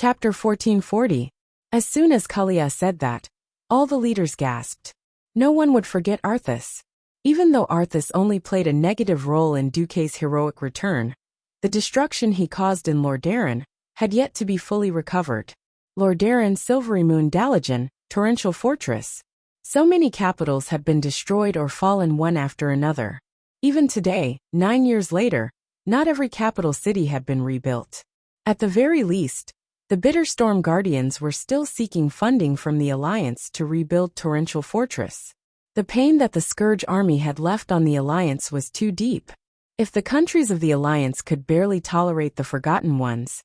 Chapter 1440. As soon as Kalia said that, all the leaders gasped. No one would forget Arthas. Even though Arthas only played a negative role in Duquesne's heroic return, the destruction he caused in Lordaeron had yet to be fully recovered. Lordaeron, Silvery Moon, Dalagan, Torrential Fortress. So many capitals had been destroyed or fallen one after another. Even today, 9 years later, not every capital city had been rebuilt. At the very least, the Bitterstorm Guardians were still seeking funding from the Alliance to rebuild Torrential Fortress. The pain that the Scourge army had left on the Alliance was too deep. If the countries of the Alliance could barely tolerate the Forgotten Ones,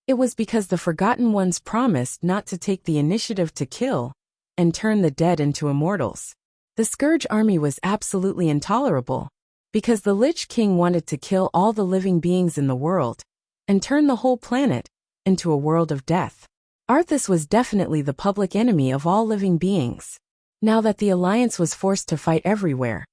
it was because the Forgotten Ones promised not to take the initiative to kill and turn the dead into immortals. The Scourge army was absolutely intolerable, because the Lich King wanted to kill all the living beings in the world and turn the whole planet into a world of death. Arthas was definitely the public enemy of all living beings. Now that the Alliance was forced to fight everywhere,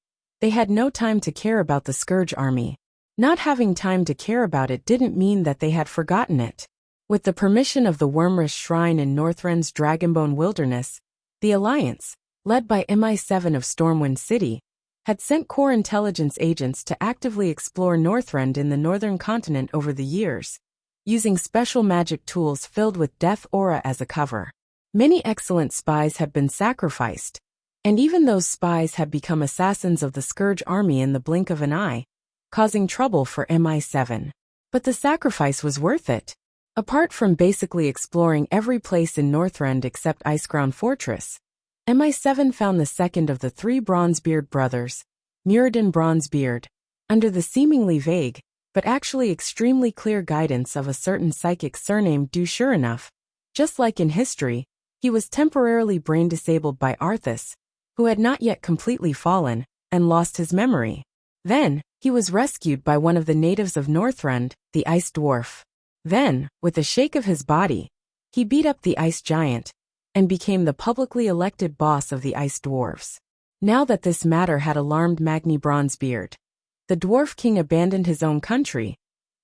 they had no time to care about the Scourge army. Not having time to care about it didn't mean that they had forgotten it. With the permission of the Wyrmrest Shrine in Northrend's Dragonbone Wilderness, the Alliance, led by MI7 of Stormwind City, had sent core intelligence agents to actively explore Northrend in the northern continent over the years, using special magic tools filled with death aura as a cover. Many excellent spies had been sacrificed, and even those spies had become assassins of the Scourge army in the blink of an eye, causing trouble for MI7. But the sacrifice was worth it. Apart from basically exploring every place in Northrend except Icecrown Fortress, MI7 found the second of the three Bronzebeard brothers, Muradin Bronzebeard, under the seemingly vague, but actually extremely clear guidance of a certain psychic surnamed Sure enough. Just like in history, he was temporarily brain-disabled by Arthas, who had not yet completely fallen, and lost his memory. Then, he was rescued by one of the natives of Northrend, the Ice Dwarf. Then, with a shake of his body, he beat up the Ice Giant, and became the publicly elected boss of the Ice Dwarves. Now that this matter had alarmed Magni Bronzebeard, the Dwarf King abandoned his own country,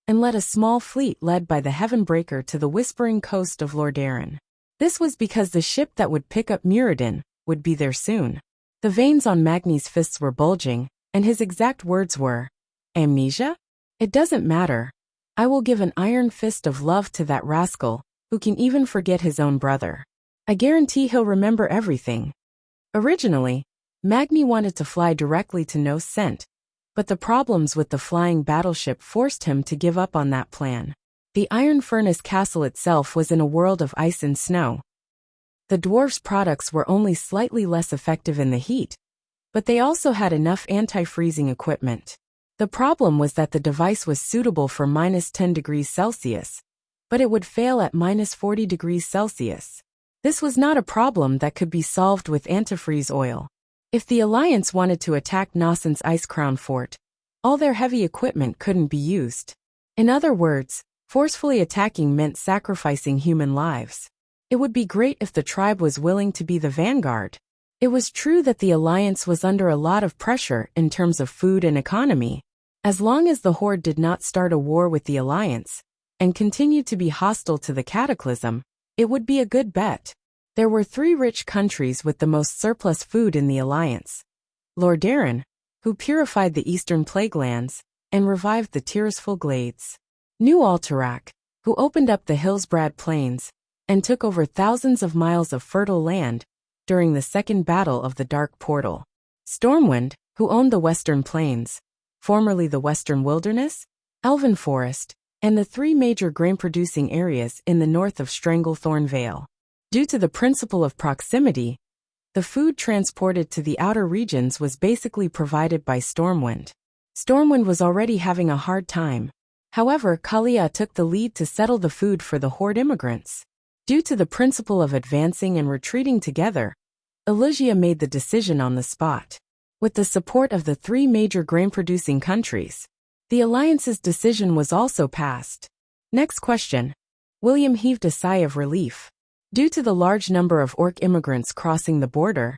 and led a small fleet led by the Heavenbreaker to the Whispering Coast of Lordaeron. This was because the ship that would pick up Muradin would be there soon. The veins on Magni's fists were bulging, and his exact words were, "Amnesia? It doesn't matter. I will give an iron fist of love to that rascal, who can even forget his own brother. I guarantee he'll remember everything." Originally, Magni wanted to fly directly to No Scent, but the problems with the flying battleship forced him to give up on that plan. The Iron Furnace Castle itself was in a world of ice and snow. The dwarf's products were only slightly less effective in the heat, but they also had enough anti-freezing equipment. The problem was that the device was suitable for -10 degrees Celsius, but it would fail at -40 degrees Celsius. This was not a problem that could be solved with antifreeze oil. If the Alliance wanted to attack Nossen's Icecrown Fort, all their heavy equipment couldn't be used. In other words, forcefully attacking meant sacrificing human lives. It would be great if the tribe was willing to be the vanguard. It was true that the Alliance was under a lot of pressure in terms of food and economy. As long as the Horde did not start a war with the Alliance, and continued to be hostile to the Cataclysm, it would be a good bet. There were 3 rich countries with the most surplus food in the Alliance. Lordaeron, who purified the eastern plaguelands, and revived the Tirisful Glades. New Alterac, who opened up the Hillsbrad Plains, and took over thousands of miles of fertile land during the Second Battle of the Dark Portal. Stormwind, who owned the Western Plains, formerly the Western Wilderness, Elven Forest, and the 3 major grain-producing areas in the north of Stranglethorn Vale. Due to the principle of proximity, the food transported to the outer regions was basically provided by Stormwind. Stormwind was already having a hard time. However, Kalia took the lead to settle the food for the Horde immigrants. Due to the principle of advancing and retreating together, Elysia made the decision on the spot. With the support of the 3 major grain-producing countries, the Alliance's decision was also passed. Next question. William heaved a sigh of relief. Due to the large number of Orc immigrants crossing the border,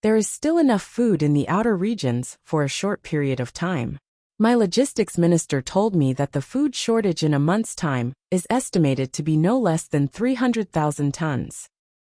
there is still enough food in the outer regions for a short period of time. My logistics minister told me that the food shortage in a month's time is estimated to be no less than 300,000 tons.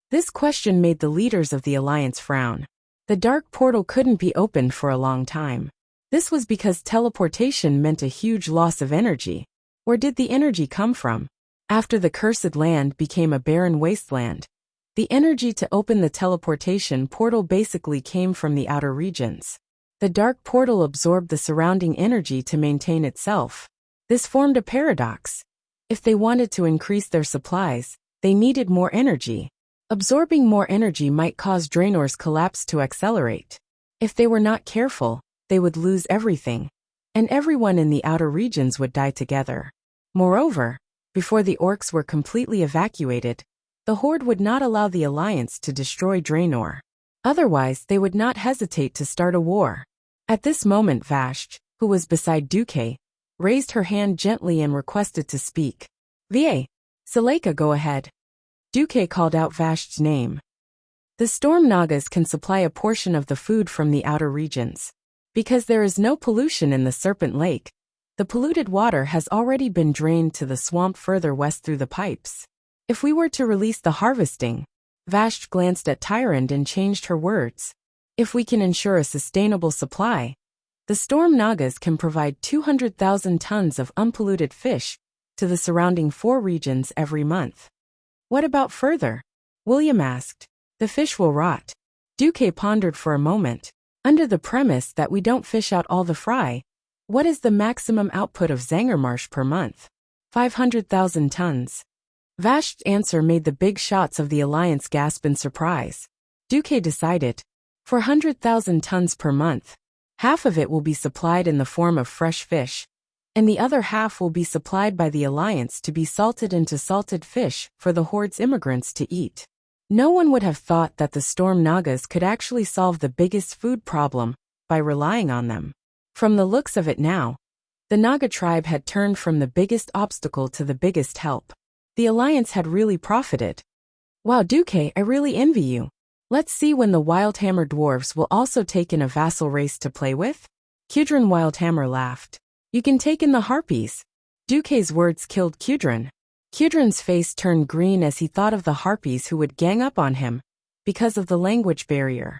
This question made the leaders of the alliance frown. The dark portal couldn't be opened for a long time. This was because teleportation meant a huge loss of energy. Where did the energy come from? After the cursed land became a barren wasteland, the energy to open the teleportation portal basically came from the outer regions. The dark portal absorbed the surrounding energy to maintain itself. This formed a paradox. If they wanted to increase their supplies, they needed more energy. Absorbing more energy might cause Draenor's collapse to accelerate. If they were not careful, they would lose everything, and everyone in the outer regions would die together. Moreover, before the orcs were completely evacuated, the Horde would not allow the Alliance to destroy Draenor. Otherwise, they would not hesitate to start a war. At this moment Vashj, who was beside Duque, raised her hand gently and requested to speak. Va. Seleka, go ahead. Duque called out Vashj's name. The Storm Nagas can supply a portion of the food from the outer regions. Because there is no pollution in the Serpent Lake, the polluted water has already been drained to the swamp further west through the pipes. If we were to release the harvesting, Vashj glanced at Tyrande and changed her words. If we can ensure a sustainable supply, the Storm Nagas can provide 200,000 tons of unpolluted fish to the surrounding 4 regions every month. What about further? William asked. The fish will rot. Duque pondered for a moment. Under the premise that we don't fish out all the fry, what is the maximum output of Zangermarsh per month? 500,000 tons. Vashj's answer made the big shots of the Alliance gasp in surprise. Duque decided, 400,000 tons per month. Half of it will be supplied in the form of fresh fish, and the other half will be supplied by the Alliance to be salted into salted fish for the Horde's immigrants to eat. No one would have thought that the Storm Nagas could actually solve the biggest food problem by relying on them. From the looks of it now, the Naga tribe had turned from the biggest obstacle to the biggest help. The Alliance had really profited. Wow, Duque, I really envy you. Let's see when the Wildhammer dwarves will also take in a vassal race to play with? Kudrin Wildhammer laughed. You can take in the harpies. Duque's words killed Kudrin. Kudrin's face turned green as he thought of the harpies who would gang up on him, because of the language barrier.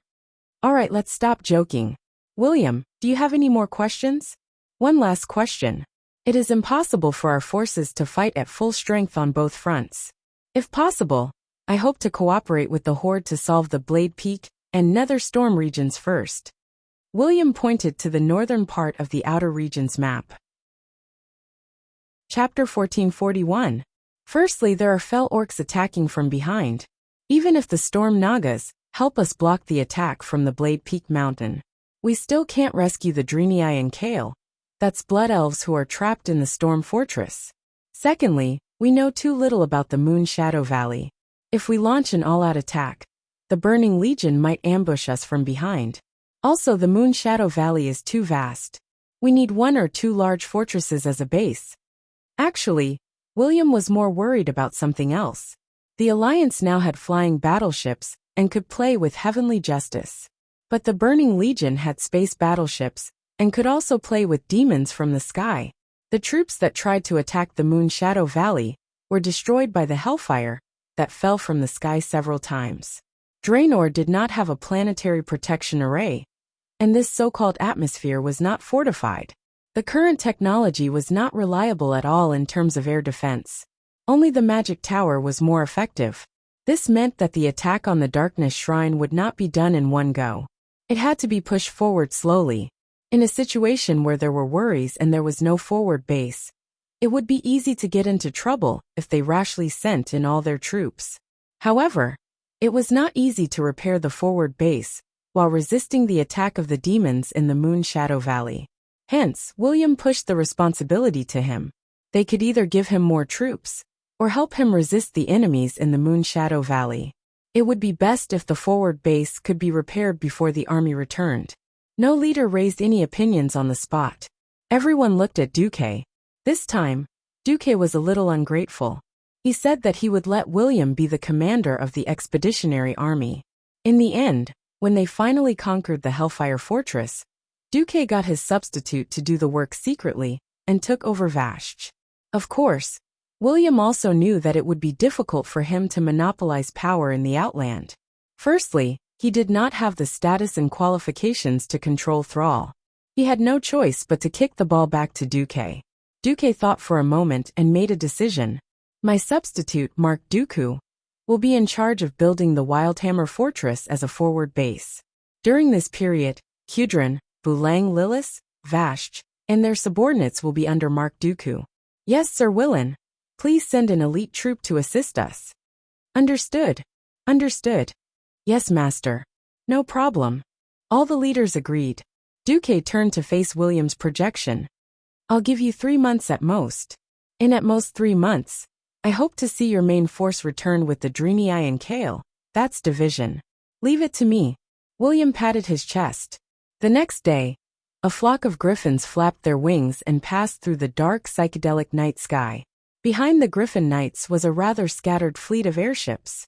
Alright, let's stop joking. William, do you have any more questions? One last question. It is impossible for our forces to fight at full strength on both fronts. If possible, I hope to cooperate with the Horde to solve the Blade Peak and Nether Storm regions first. William pointed to the northern part of the outer regions map. Chapter 1441. Firstly, there are fell orcs attacking from behind. Even if the Storm Nagas help us block the attack from the Blade Peak mountain, we still can't rescue the Draenei and Kale. That's blood elves who are trapped in the Storm Fortress. Secondly, we know too little about the Moon Shadow Valley. If we launch an all-out attack, the Burning Legion might ambush us from behind. Also, the Moon Shadow Valley is too vast. We need 1 or 2 large fortresses as a base. Actually, William was more worried about something else. The Alliance now had flying battleships and could play with heavenly justice. But the Burning Legion had space battleships and could also play with demons from the sky. The troops that tried to attack the Moon Shadow Valley were destroyed by the Hellfire that fell from the sky several times. Draenor did not have a planetary protection array, and this so-called atmosphere was not fortified. The current technology was not reliable at all in terms of air defense. Only the magic tower was more effective. This meant that the attack on the Darkness Shrine would not be done in one go. It had to be pushed forward slowly. In a situation where there were worries and there was no forward base, it would be easy to get into trouble if they rashly sent in all their troops. However, it was not easy to repair the forward base while resisting the attack of the demons in the Moon Shadow Valley. Hence, William pushed the responsibility to him. They could either give him more troops or help him resist the enemies in the Moon Shadow Valley. It would be best if the forward base could be repaired before the army returned. No leader raised any opinions on the spot. Everyone looked at Duque. This time, Duque was a little ungrateful. He said that he would let William be the commander of the expeditionary army. In the end, when they finally conquered the Hellfire Fortress, Duque got his substitute to do the work secretly and took over Vashj. Of course, William also knew that it would be difficult for him to monopolize power in the Outland. Firstly, he did not have the status and qualifications to control Thrall. He had no choice but to kick the ball back to Duque. Duque thought for a moment and made a decision. My substitute, Mark Dooku, will be in charge of building the Wildhammer Fortress as a forward base. During this period, Kudrin, Bulang Lillis, Vashj, and their subordinates will be under Mark Dooku. Yes, Sir Willan. Please send an elite troop to assist us. Understood. Understood. Yes, Master. No problem. All the leaders agreed. Duque turned to face William's projection. I'll give you 3 months at most. In at most 3 months, I hope to see your main force return with the Draenei and Kale. That's division. Leave it to me. William patted his chest. The next day, a flock of griffins flapped their wings and passed through the dark psychedelic night sky. Behind the Griffin Knights was a rather scattered fleet of airships.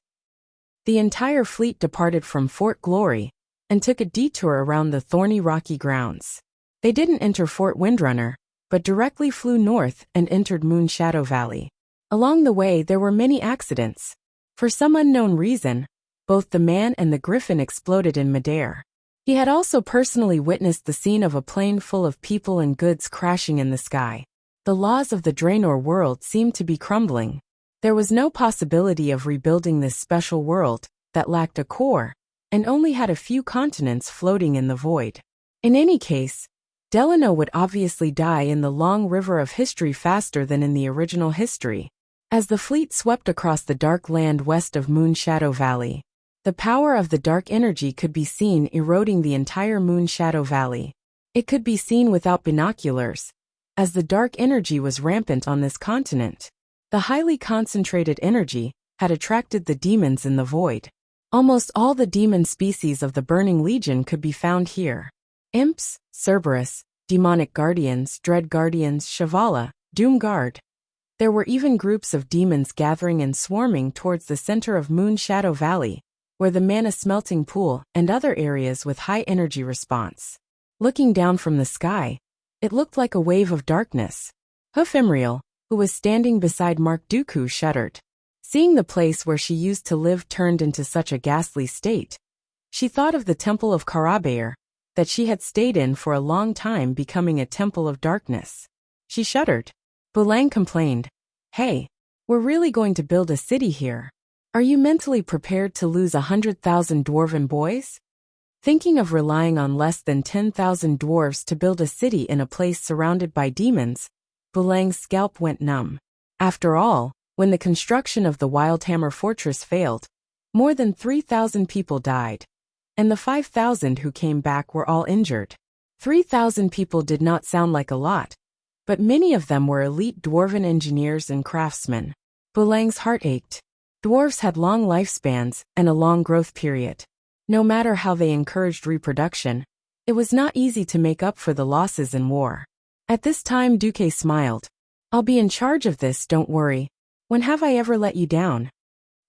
The entire fleet departed from Fort Glory and took a detour around the thorny rocky grounds. They didn't enter Fort Windrunner, but directly flew north and entered Moonshadow Valley. Along the way there were many accidents. For some unknown reason, both the man and the griffin exploded in midair. He had also personally witnessed the scene of a plane full of people and goods crashing in the sky. The laws of the Draenor world seemed to be crumbling. There was no possibility of rebuilding this special world that lacked a core and only had a few continents floating in the void. In any case, Delano would obviously die in the long river of history faster than in the original history. As the fleet swept across the dark land west of Moonshadow Valley, the power of the dark energy could be seen eroding the entire Moonshadow Valley. It could be seen without binoculars, as the dark energy was rampant on this continent. The highly concentrated energy had attracted the demons in the void. Almost all the demon species of the Burning Legion could be found here. Imps, Cerberus, demonic guardians, dread guardians, Shavala, Doom Guard. There were even groups of demons gathering and swarming towards the center of Moonshadow Valley, where the mana smelting pool and other areas with high energy response. Looking down from the sky, it looked like a wave of darkness. Hoofimriel, who was standing beside Mark Dooku, shuddered. Seeing the place where she used to live turned into such a ghastly state, she thought of the Temple of Karabair, that she had stayed in for a long time, becoming a temple of darkness. She shuddered. Bulang complained, "Hey, we're really going to build a city here. Are you mentally prepared to lose 100,000 dwarven boys? Thinking of relying on less than 10,000 dwarves to build a city in a place surrounded by demons?" Bulang's scalp went numb. After all, when the construction of the Wildhammer Fortress failed, more than 3,000 people died, and the 5,000 who came back were all injured. 3,000 people did not sound like a lot, but many of them were elite dwarven engineers and craftsmen. Bulang's heart ached. Dwarves had long lifespans and a long growth period. No matter how they encouraged reproduction, it was not easy to make up for the losses in war. At this time Duque smiled. "I'll be in charge of this, don't worry. When have I ever let you down?"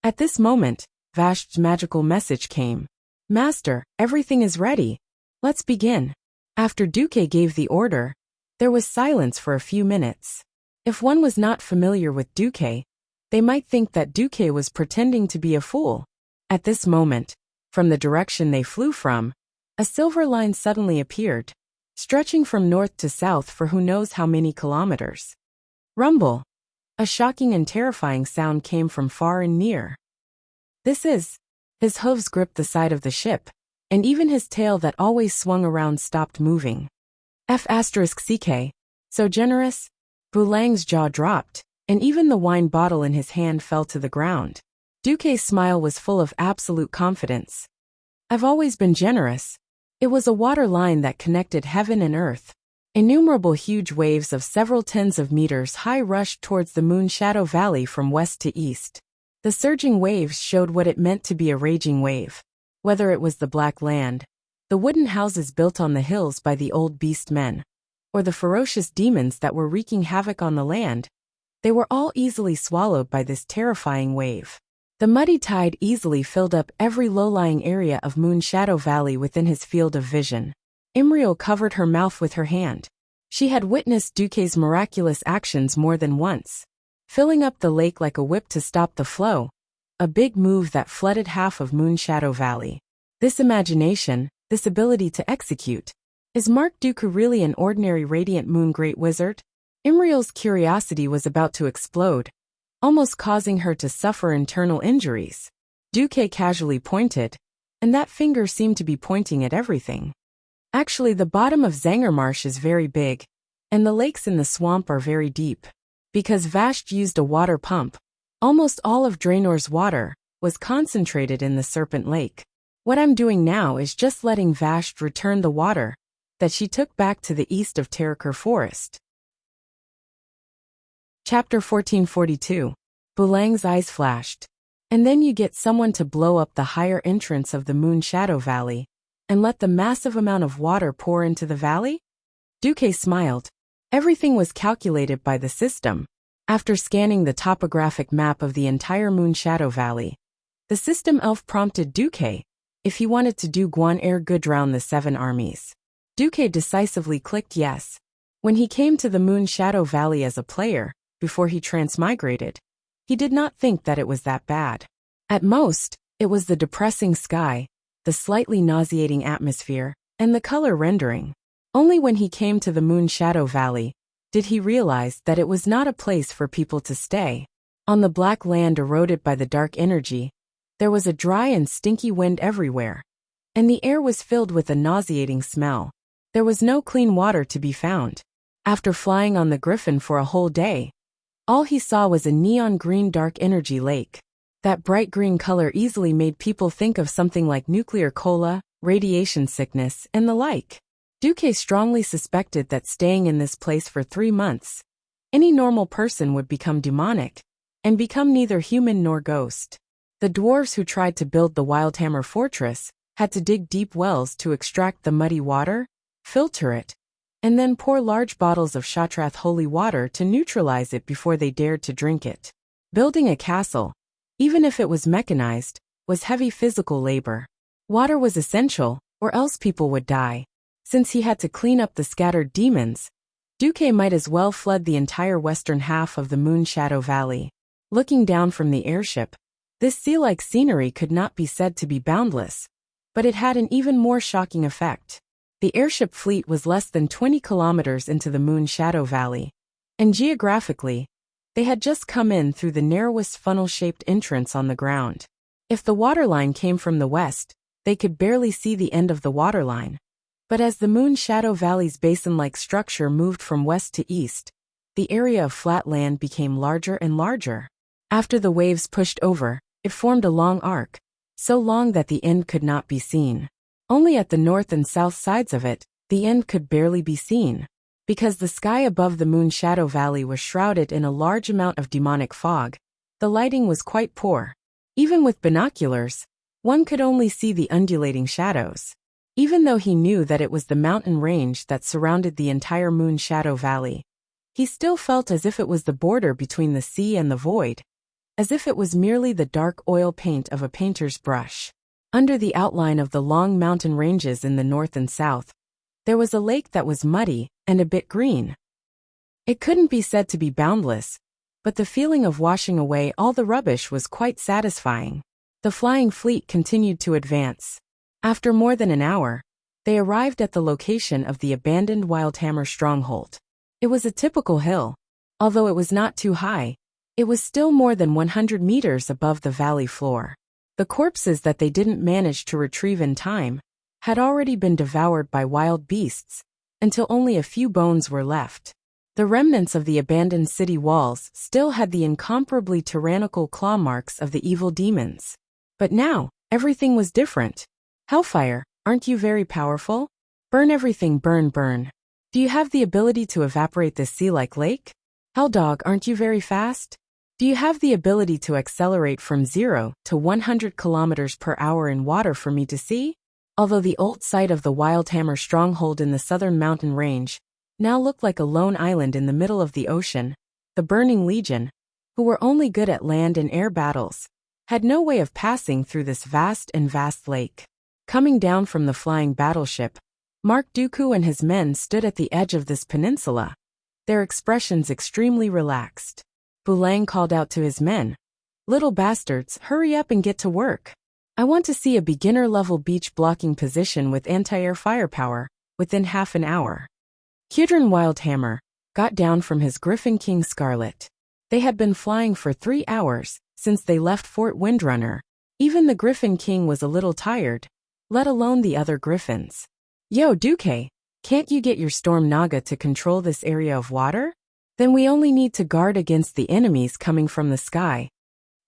At this moment, Vashj's magical message came. "Master, everything is ready. Let's begin." After Duque gave the order, there was silence for a few minutes. If one was not familiar with Duque, they might think that Duque was pretending to be a fool. At this moment, from the direction they flew from, a silver line suddenly appeared, stretching from north to south for who knows how many kilometers. Rumble! A shocking and terrifying sound came from far and near. This is... His hooves gripped the side of the ship, and even his tail that always swung around stopped moving. F***CK. So generous? Bulang's jaw dropped, and even the wine bottle in his hand fell to the ground. Duque's smile was full of absolute confidence. "I've always been generous." It was a water line that connected heaven and earth. Innumerable huge waves of several tens of meters high rushed towards the Moonshadow Valley from west to east. The surging waves showed what it meant to be a raging wave. Whether it was the Black Land, the wooden houses built on the hills by the old beast men, or the ferocious demons that were wreaking havoc on the land, they were all easily swallowed by this terrifying wave. The muddy tide easily filled up every low-lying area of Moonshadow Valley within his field of vision. Imriel covered her mouth with her hand. She had witnessed Duque's miraculous actions more than once, filling up the lake like a whip to stop the flow, a big move that flooded half of Moonshadow Valley. This imagination, this ability to execute. Is Mark Dooku really an ordinary Radiant Moon Great Wizard? Imriel's curiosity was about to explode, almost causing her to suffer internal injuries. Duque casually pointed, and that finger seemed to be pointing at everything. Actually, the bottom of Zanger Marsh is very big, and the lakes in the swamp are very deep. Because Vashj used a water pump, almost all of Draenor's water was concentrated in the Serpent Lake. What I'm doing now is just letting Vashj return the water that she took back to the east of Terrakur Forest. Chapter 1442. Bulang's eyes flashed. And then you get someone to blow up the higher entrance of the Moonshadow Valley and let the massive amount of water pour into the valley? Duque smiled. Everything was calculated by the system. After scanning the topographic map of the entire Moonshadow Valley, the system elf prompted Duque if he wanted to do Guan Er Good round the 7 armies. Duque decisively clicked yes. When he came to the Moonshadow Valley as a player, before he transmigrated, he did not think that it was that bad. At most, it was the depressing sky, the slightly nauseating atmosphere, and the color rendering. Only when he came to the Moonshadow Valley did he realize that it was not a place for people to stay. On the black land eroded by the dark energy, there was a dry and stinky wind everywhere, and the air was filled with a nauseating smell. There was no clean water to be found. After flying on the Griffin for a whole day, all he saw was a neon green dark energy lake. That bright green color easily made people think of something like nuclear cola, radiation sickness, and the like. Duque strongly suspected that staying in this place for 3 months, any normal person would become demonic, and become neither human nor ghost. The dwarves who tried to build the Wildhammer fortress had to dig deep wells to extract the muddy water, filter it, and then pour large bottles of Shatrath holy water to neutralize it before they dared to drink it. Building a castle, even if it was mechanized, was heavy physical labor. Water was essential, or else people would die. Since he had to clean up the scattered demons, Duque might as well flood the entire western half of the Moonshadow Valley. Looking down from the airship, this sea-like scenery could not be said to be boundless, but it had an even more shocking effect. The airship fleet was less than 20 kilometers into the Moonshadow Valley, and geographically, they had just come in through the narrowest funnel-shaped entrance on the ground. If the waterline came from the west, they could barely see the end of the waterline. But as the Moonshadow Valley's basin-like structure moved from west to east, the area of flat land became larger and larger. After the waves pushed over, it formed a long arc, so long that the end could not be seen. Only at the north and south sides of it, the end could barely be seen. Because the sky above the Moonshadow Valley was shrouded in a large amount of demonic fog, the lighting was quite poor. Even with binoculars, one could only see the undulating shadows. Even though he knew that it was the mountain range that surrounded the entire Moonshadow Valley, he still felt as if it was the border between the sea and the void, as if it was merely the dark oil paint of a painter's brush. Under the outline of the long mountain ranges in the north and south, there was a lake that was muddy and a bit green. It couldn't be said to be boundless, but the feeling of washing away all the rubbish was quite satisfying. The flying fleet continued to advance. After more than an hour, they arrived at the location of the abandoned Wildhammer stronghold. It was a typical hill. Although it was not too high, it was still more than 100 meters above the valley floor. The corpses that they didn't manage to retrieve in time had already been devoured by wild beasts, until only a few bones were left. The remnants of the abandoned city walls still had the incomparably tyrannical claw marks of the evil demons. But now, everything was different. Hellfire, aren't you very powerful? Burn everything, burn, burn. Do you have the ability to evaporate this sea-like lake? Helldog, aren't you very fast? Do you have the ability to accelerate from 0 to 100 kilometers per hour in water for me to see? Although the old site of the Wildhammer stronghold in the southern mountain range now looked like a lone island in the middle of the ocean, the Burning Legion, who were only good at land and air battles, had no way of passing through this vast lake. Coming down from the flying battleship, Mark Dooku and his men stood at the edge of this peninsula, their expressions extremely relaxed. Bulang called out to his men, "Little bastards, hurry up and get to work. I want to see a beginner-level beach blocking position with anti-air firepower within half an hour." Kudrin Wildhammer got down from his Griffin King Scarlet. They had been flying for 3 hours since they left Fort Windrunner. Even the Griffin King was a little tired, let alone the other griffins. "Yo, Duque, can't you get your Storm Naga to control this area of water? Then we only need to guard against the enemies coming from the sky."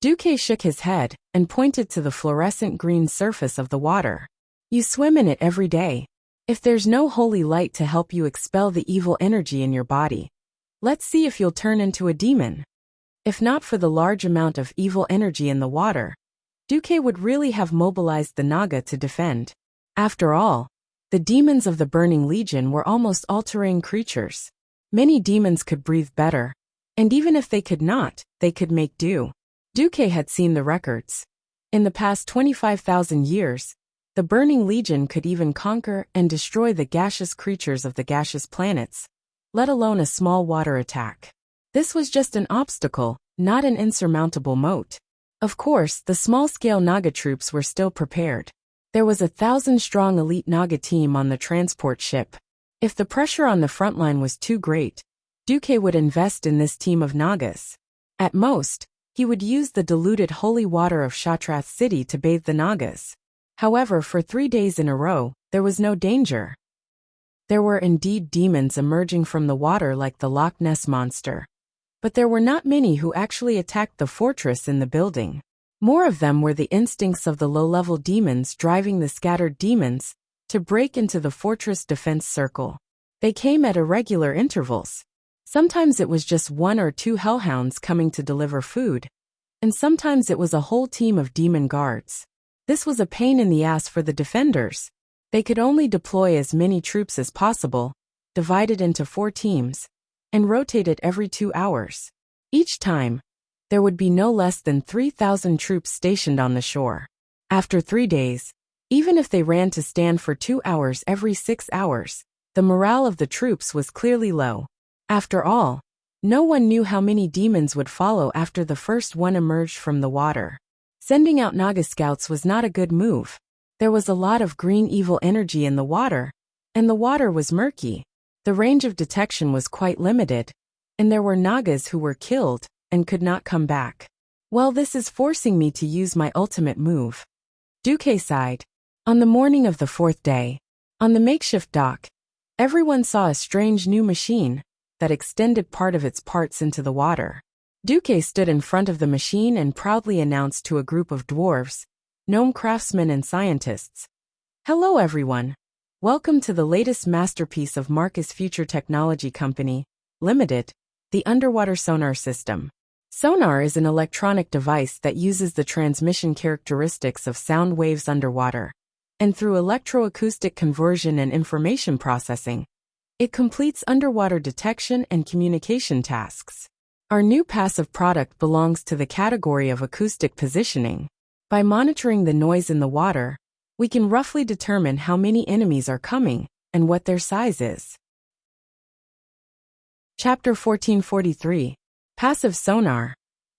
Duque shook his head and pointed to the fluorescent green surface of the water. "You swim in it every day. If there's no holy light to help you expel the evil energy in your body, let's see if you'll turn into a demon." If not for the large amount of evil energy in the water, Duque would really have mobilized the Naga to defend. After all, the demons of the Burning Legion were almost all-terrain creatures. Many demons could breathe better, and even if they could not, they could make do. Duque had seen the records. In the past 25,000 years, the Burning Legion could even conquer and destroy the gaseous creatures of the gaseous planets, let alone a small water attack. This was just an obstacle, not an insurmountable moat. Of course, the small-scale Naga troops were still prepared. There was a 1,000-strong elite Naga team on the transport ship. If the pressure on the front line was too great, Duque would invest in this team of Nagas. At most, he would use the diluted holy water of Shatrath City to bathe the Nagas. However, for 3 days in a row, there was no danger. There were indeed demons emerging from the water like the Loch Ness Monster. But there were not many who actually attacked the fortress in the building. More of them were the instincts of the low-level demons driving the scattered demons to break into the fortress defense circle. They came at irregular intervals. Sometimes it was just 1 or 2 hellhounds coming to deliver food, and sometimes it was a whole team of demon guards. This was a pain in the ass for the defenders. They could only deploy as many troops as possible, divided into 4 teams, and rotated every 2 hours. Each time, there would be no less than 3,000 troops stationed on the shore. After 3 days, even if they ran to stand for 2 hours every 6 hours, the morale of the troops was clearly low. After all, no one knew how many demons would follow after the first one emerged from the water. Sending out Naga scouts was not a good move. There was a lot of green evil energy in the water, and the water was murky. The range of detection was quite limited, and there were Nagas who were killed and could not come back. "Well, this is forcing me to use my ultimate move." Duque sighed. On the morning of the 4th day, on the makeshift dock, everyone saw a strange new machine that extended part of its parts into the water. Duque stood in front of the machine and proudly announced to a group of dwarves, gnome craftsmen and scientists, "Hello everyone. Welcome to the latest masterpiece of Marcus Future Technology Company, Limited, the underwater sonar system." Sonar is an electronic device that uses the transmission characteristics of sound waves underwater, and through electroacoustic conversion and information processing, it completes underwater detection and communication tasks. Our new passive product belongs to the category of acoustic positioning. By monitoring the noise in the water, we can roughly determine how many enemies are coming and what their size is. Chapter 1443. Passive Sonar.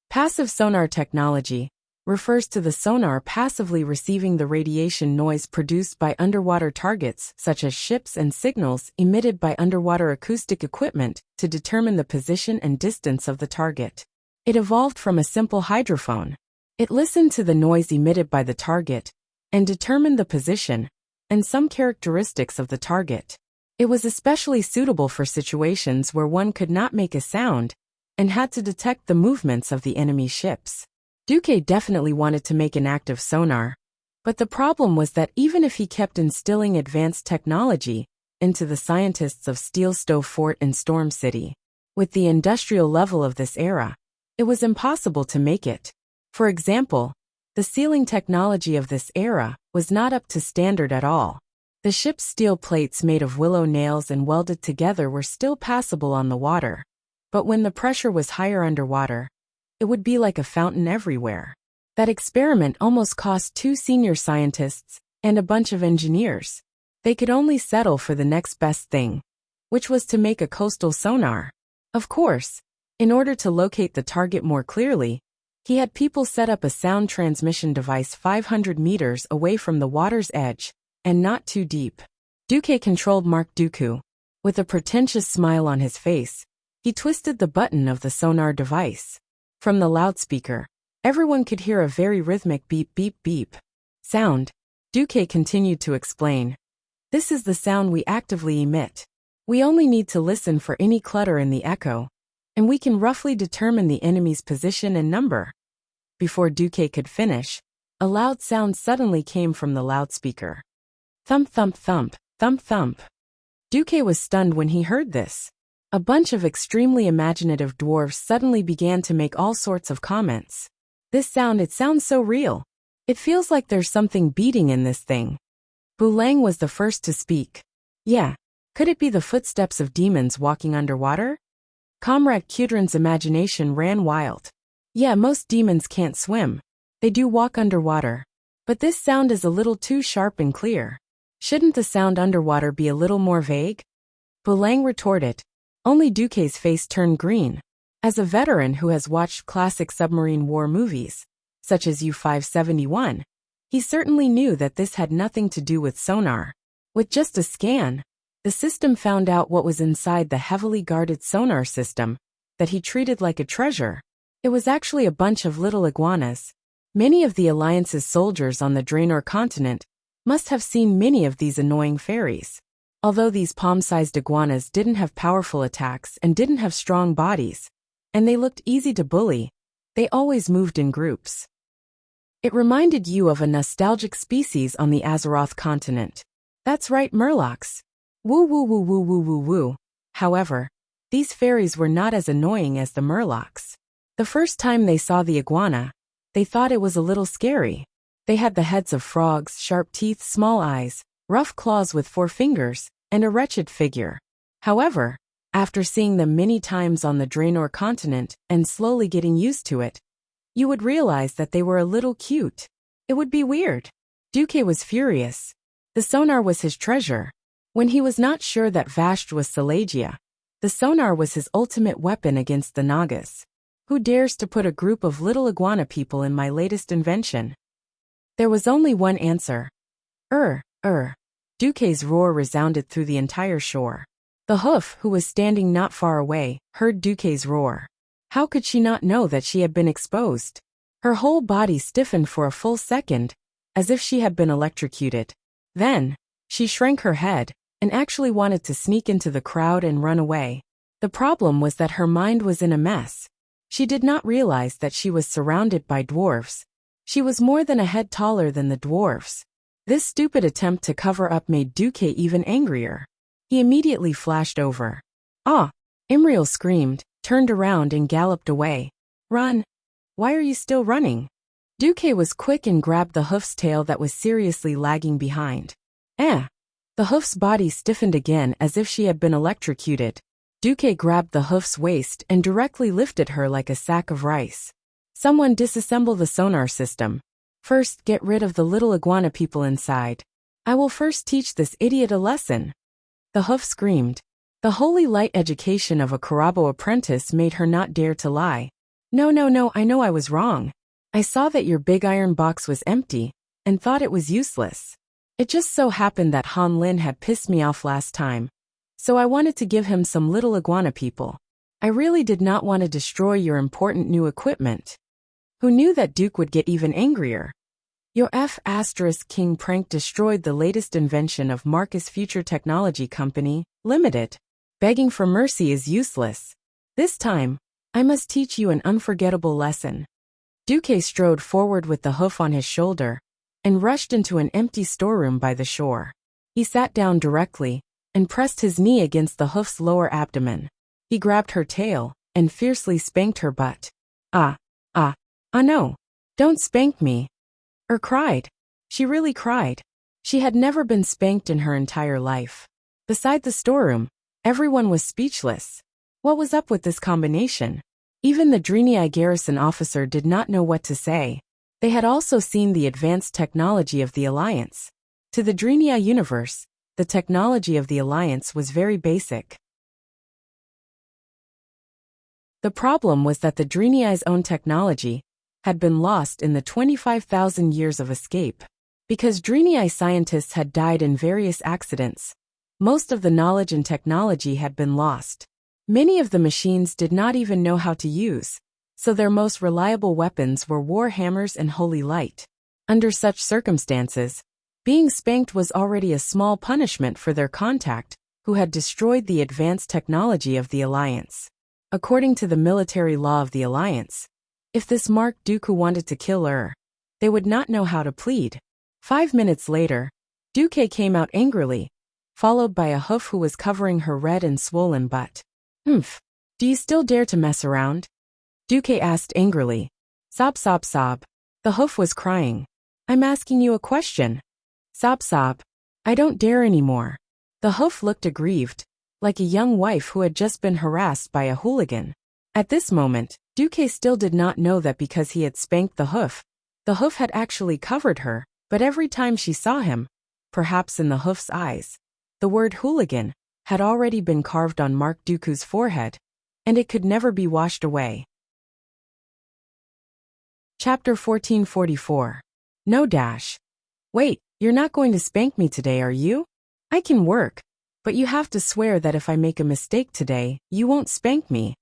Passive sonar technology refers to the sonar passively receiving the radiation noise produced by underwater targets such as ships and signals emitted by underwater acoustic equipment to determine the position and distance of the target. It evolved from a simple hydrophone. It listened to the noise emitted by the target and determined the position and some characteristics of the target. It was especially suitable for situations where one could not make a sound and had to detect the movements of the enemy ships. Duque definitely wanted to make an active sonar, but the problem was that even if he kept instilling advanced technology into the scientists of Steel Stove Fort and Storm City, with the industrial level of this era, it was impossible to make it. For example, the sealing technology of this era was not up to standard at all. The ship's steel plates made of willow nails and welded together were still passable on the water, but when the pressure was higher underwater, it would be like a fountain everywhere. That experiment almost cost 2 senior scientists and a bunch of engineers. They could only settle for the next best thing, which was to make a coastal sonar. Of course, in order to locate the target more clearly, he had people set up a sound transmission device 500 meters away from the water's edge, and not too deep. Duque controlled Mark Dooku. With a pretentious smile on his face, he twisted the button of the sonar device. From the loudspeaker, everyone could hear a very rhythmic beep beep beep sound. Duque continued to explain. This is the sound we actively emit. We only need to listen for any clutter in the echo, and we can roughly determine the enemy's position and number. Before Duque could finish, a loud sound suddenly came from the loudspeaker. Thump thump thump, thump thump. Duque was stunned when he heard this. A bunch of extremely imaginative dwarves suddenly began to make all sorts of comments. It sounds so real. It feels like there's something beating in this thing. Bulang was the first to speak. Yeah. Could it be the footsteps of demons walking underwater? Comrade Kudrin's imagination ran wild. Yeah, most demons can't swim. They do walk underwater. But this sound is a little too sharp and clear. Shouldn't the sound underwater be a little more vague? Bulang retorted. Only Duque's face turned green. As a veteran who has watched classic submarine war movies, such as U-571, he certainly knew that this had nothing to do with sonar. With just a scan, the system found out what was inside the heavily guarded sonar system that he treated like a treasure. It was actually a bunch of little iguanas. Many of the Alliance's soldiers on the Draenor continent must have seen many of these annoying fairies. Although these palm-sized iguanas didn't have powerful attacks and didn't have strong bodies, and they looked easy to bully, they always moved in groups. It reminded you of a nostalgic species on the Azeroth continent. That's right, Murlocs. Woo woo woo woo woo woo woo. However, these fairies were not as annoying as the Murlocs. The first time they saw the iguana, they thought it was a little scary. They had the heads of frogs, sharp teeth, small eyes, rough claws with 4 fingers, and a wretched figure. However, after seeing them many times on the Draenor continent and slowly getting used to it, you would realize that they were a little cute. It would be weird. Duque was furious. The sonar was his treasure. When he was not sure that Vasht was Salagia, the sonar was his ultimate weapon against the Nagas. Who dares to put a group of little iguana people in my latest invention? There was only one answer. Duque's roar resounded through the entire shore. The hoof, who was standing not far away, heard Duque's roar. How could she not know that she had been exposed? Her whole body stiffened for a full second, as if she had been electrocuted. Then, she shrank her head, and actually wanted to sneak into the crowd and run away. The problem was that her mind was in a mess. She did not realize that she was surrounded by dwarves. She was more than a head taller than the dwarves. This stupid attempt to cover up made Duque even angrier. He immediately flashed over. Ah! Imriel screamed, turned around and galloped away. Run! Why are you still running? Duque was quick and grabbed the hoof's tail that was seriously lagging behind. The hoof's body stiffened again as if she had been electrocuted. Duque grabbed the hoof's waist and directly lifted her like a sack of rice. Someone disassemble the sonar system. First, get rid of the little iguana people inside. I will first teach this idiot a lesson. The hoof screamed. The holy light education of a Karabo apprentice made her not dare to lie. No, I know I was wrong. I saw that your big iron box was empty, and thought it was useless. It just so happened that Han Lin had pissed me off last time, so I wanted to give him some little iguana people. I really did not want to destroy your important new equipment. Who knew that Duke would get even angrier? Your King prank destroyed the latest invention of Marcus Future Technology Company, Limited. Begging for mercy is useless. This time, I must teach you an unforgettable lesson. Duque strode forward with the hoof on his shoulder, and rushed into an empty storeroom by the shore. He sat down directly, and pressed his knee against the hoof's lower abdomen. He grabbed her tail, and fiercely spanked her butt. No. Don't spank me. Cried. She really cried. She had never been spanked in her entire life. Beside the storeroom, everyone was speechless. What was up with this combination? Even the Drenii garrison officer did not know what to say. They had also seen the advanced technology of the Alliance. To the Drenii universe, the technology of the Alliance was very basic. The problem was that the Driniai's own technology had been lost in the 25,000 years of escape. Because Driniai scientists had died in various accidents, most of the knowledge and technology had been lost. Many of the machines did not even know how to use, so their most reliable weapons were war hammers and holy light. Under such circumstances, being spanked was already a small punishment for their contact, who had destroyed the advanced technology of the Alliance. According to the military law of the Alliance, if this Mark Dooku wanted to kill her, they would not know how to plead. 5 minutes later, Dooku came out angrily, followed by a hoof who was covering her red and swollen butt. "Humph. Do you still dare to mess around?" Dooku asked angrily. "Sob sob sob." The hoof was crying. "I'm asking you a question." "Sob sob. I don't dare anymore." The hoof looked aggrieved, like a young wife who had just been harassed by a hooligan. At this moment, Dooku still did not know that because he had spanked the hoof had actually covered her, but every time she saw him, perhaps in the hoof's eyes, the word hooligan had already been carved on Mark Dooku's forehead, and it could never be washed away. Chapter 1444. No dash. "Wait, you're not going to spank me today, are you? I can work, but you have to swear that if I make a mistake today, you won't spank me."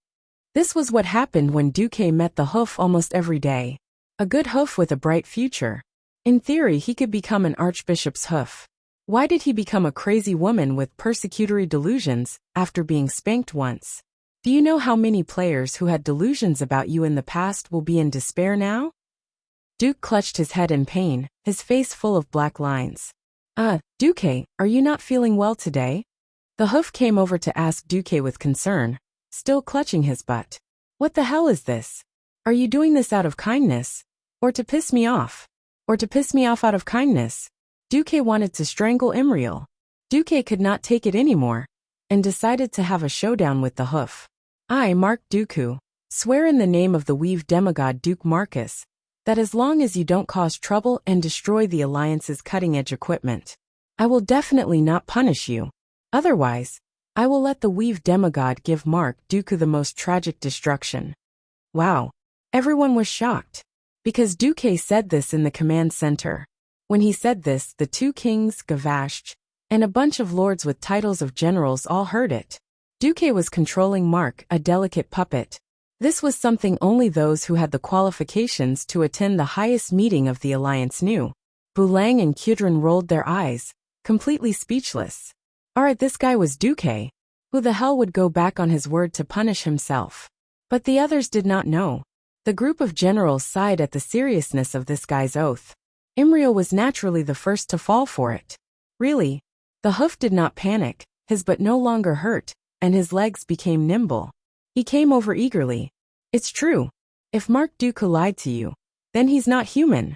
This was what happened when Dooku met the hoof almost every day. A good hoof with a bright future. In theory, he could become an archbishop's hoof. Why did he become a crazy woman with persecutory delusions after being spanked once? Do you know how many players who had delusions about you in the past will be in despair now? Duke clutched his head in pain, his face full of black lines. Dooku, are you not feeling well today?" The hoof came over to ask Dooku with concern, still clutching his butt. "What the hell is this? Are you doing this out of kindness? Or to piss me off? Or to piss me off out of kindness?" Dooku wanted to strangle Imriel. Dooku could not take it anymore, and decided to have a showdown with the hoof. "I, Mark Dooku, swear in the name of the weave demigod Duke Marcus, that as long as you don't cause trouble and destroy the Alliance's cutting-edge equipment, I will definitely not punish you. Otherwise, I will let the weave demigod give Mark Dooku the most tragic destruction." Wow. Everyone was shocked. Because Dooku said this in the command center. When he said this, the two kings, Gavasht, and a bunch of lords with titles of generals all heard it. Dooku was controlling Mark, a delicate puppet. This was something only those who had the qualifications to attend the highest meeting of the Alliance knew. Bulang and Kudrin rolled their eyes, completely speechless. Alright, this guy was Dooku. Who the hell would go back on his word to punish himself? But the others did not know. The group of generals sighed at the seriousness of this guy's oath. Imriel was naturally the first to fall for it. Really? The hoof did not panic, his butt no longer hurt, and his legs became nimble. He came over eagerly. "It's true. If Mark Dooku lied to you, then he's not human."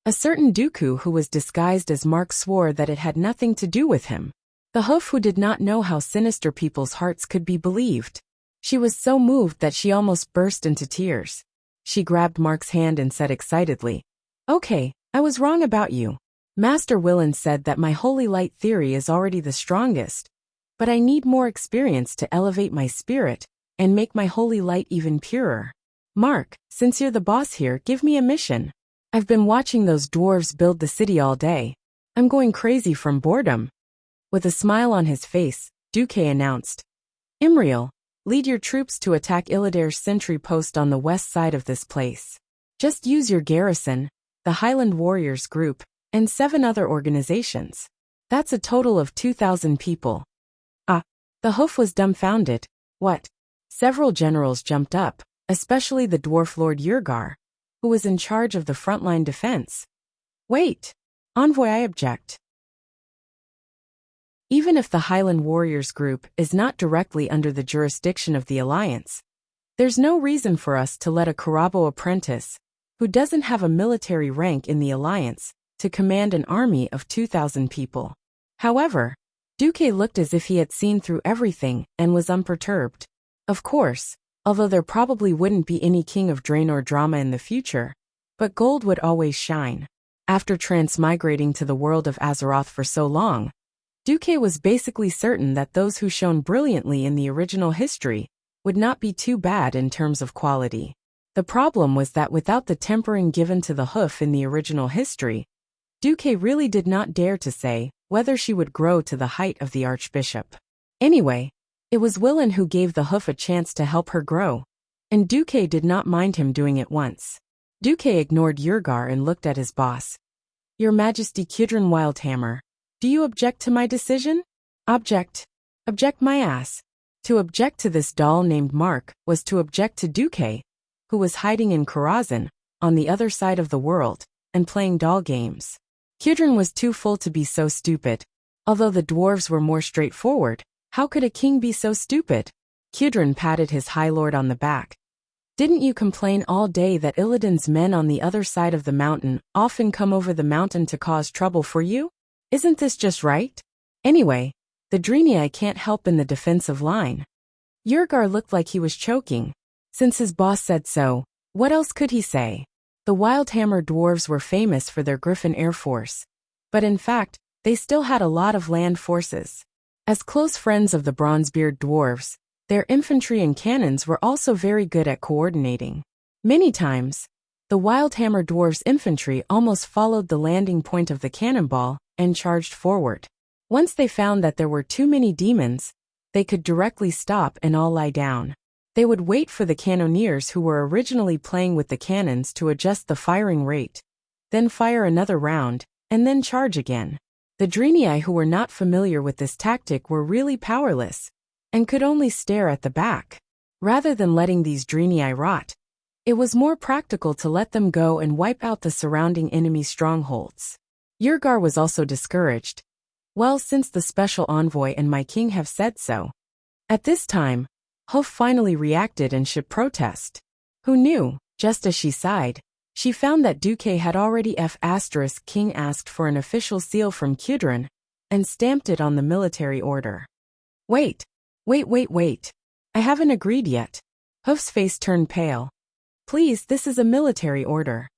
A certain Dooku who was disguised as Mark swore that it had nothing to do with him. The hoof who did not know how sinister people's hearts could be believed. She was so moved that she almost burst into tears. She grabbed Mark's hand and said excitedly, "Okay, I was wrong about you. Master Willan said that my holy light theory is already the strongest, but I need more experience to elevate my spirit and make my holy light even purer. Mark, since you're the boss here, give me a mission. I've been watching those dwarves build the city all day. I'm going crazy from boredom." With a smile on his face, Dooku announced, "Imriel, lead your troops to attack Illidair's sentry post on the west side of this place. Just use your garrison, the Highland Warriors group, and 7 other organizations. That's a total of 2,000 people." The hoof was dumbfounded. "What?" Several generals jumped up, especially the dwarf Lord Yurgar, who was in charge of the frontline defense. "Wait! Envoy, I object. Even if the Highland Warriors group is not directly under the jurisdiction of the Alliance, there's no reason for us to let a Karabo apprentice, who doesn't have a military rank in the Alliance, to command an army of 2,000 people." However, Dooku looked as if he had seen through everything and was unperturbed. Of course, although there probably wouldn't be any King of Draenor drama in the future, but gold would always shine. After transmigrating to the world of Azeroth for so long, Duque was basically certain that those who shone brilliantly in the original history would not be too bad in terms of quality. The problem was that without the tempering given to the hoof in the original history, Duque really did not dare to say whether she would grow to the height of the archbishop. Anyway, it was Willin who gave the hoof a chance to help her grow, and Duque did not mind him doing it once. Duque ignored Yurgar and looked at his boss. Your Majesty Kudrin Wildhammer, do you object to my decision? Object. Object my ass. To object to this doll named Mark was to object to Duque, who was hiding in Karazhan, on the other side of the world, and playing doll games. Kudrin was too full to be so stupid. Although the dwarves were more straightforward, how could a king be so stupid? Kudrin patted his high lord on the back. Didn't you complain all day that Illidan's men on the other side of the mountain often come over the mountain to cause trouble for you? Isn't this just right? Anyway, the Drenii can't help in the defensive line. Yurgar looked like he was choking. Since his boss said so, what else could he say? The Wildhammer dwarves were famous for their Griffin Air Force, but in fact, they still had a lot of land forces. As close friends of the Bronzebeard dwarves, their infantry and cannons were also very good at coordinating. Many times, the Wildhammer dwarves' infantry almost followed the landing point of the cannonball and charged forward. Once they found that there were too many demons, they could directly stop and all lie down. They would wait for the cannoneers who were originally playing with the cannons to adjust the firing rate, then fire another round, and then charge again. The Drenii who were not familiar with this tactic were really powerless, and could only stare at the back. Rather than letting these Drenii rot, it was more practical to let them go and wipe out the surrounding enemy strongholds. Yurgar was also discouraged. Well, since the special envoy and my king have said so. At this time, Hoof finally reacted and should protest. Who knew? Just as she sighed, she found that Duque had already King asked for an official seal from Kudrin and stamped it on the military order. Wait. I haven't agreed yet. Hoof's face turned pale. Please, this is a military order.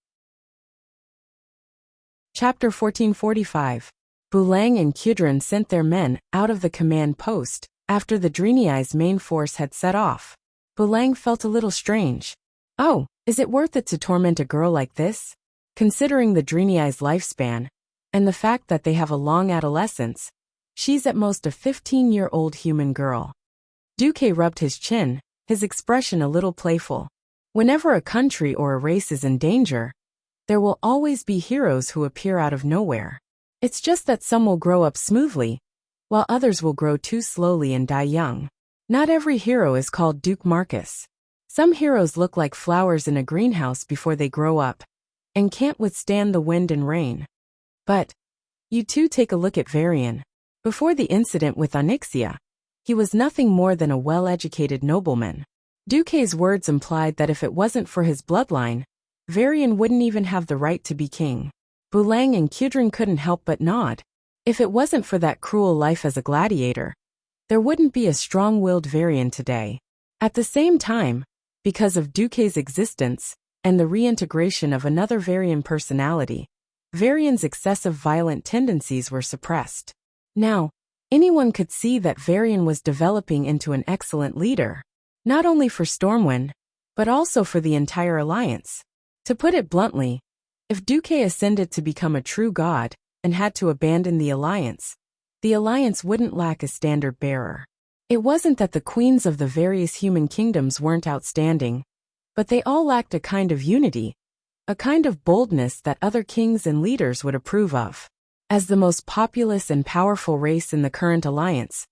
Chapter 1445. Bulang and Kudrin sent their men out of the command post after the Drenii's main force had set off. Bulang felt a little strange. Oh, is it worth it to torment a girl like this? Considering the Drenii's lifespan, and the fact that they have a long adolescence, she's at most a 15-year-old human girl. Duque rubbed his chin, his expression a little playful. Whenever a country or a race is in danger, there will always be heroes who appear out of nowhere. It's just that some will grow up smoothly, while others will grow too slowly and die young. Not every hero is called Duke Marcus. Some heroes look like flowers in a greenhouse before they grow up, and can't withstand the wind and rain. But you two take a look at Varian. Before the incident with Onyxia, he was nothing more than a well-educated nobleman. Duque's words implied that if it wasn't for his bloodline, Varian wouldn't even have the right to be king. Bulang and Kudrin couldn't help but nod. If it wasn't for that cruel life as a gladiator, there wouldn't be a strong-willed Varian today. At the same time, because of Duque's existence and the reintegration of another Varian personality, Varian's excessive violent tendencies were suppressed. Now, anyone could see that Varian was developing into an excellent leader, not only for Stormwind, but also for the entire alliance. To put it bluntly, if Duque ascended to become a true god and had to abandon the alliance wouldn't lack a standard bearer. It wasn't that the queens of the various human kingdoms weren't outstanding, but they all lacked a kind of unity, a kind of boldness that other kings and leaders would approve of. As the most populous and powerful race in the current alliance,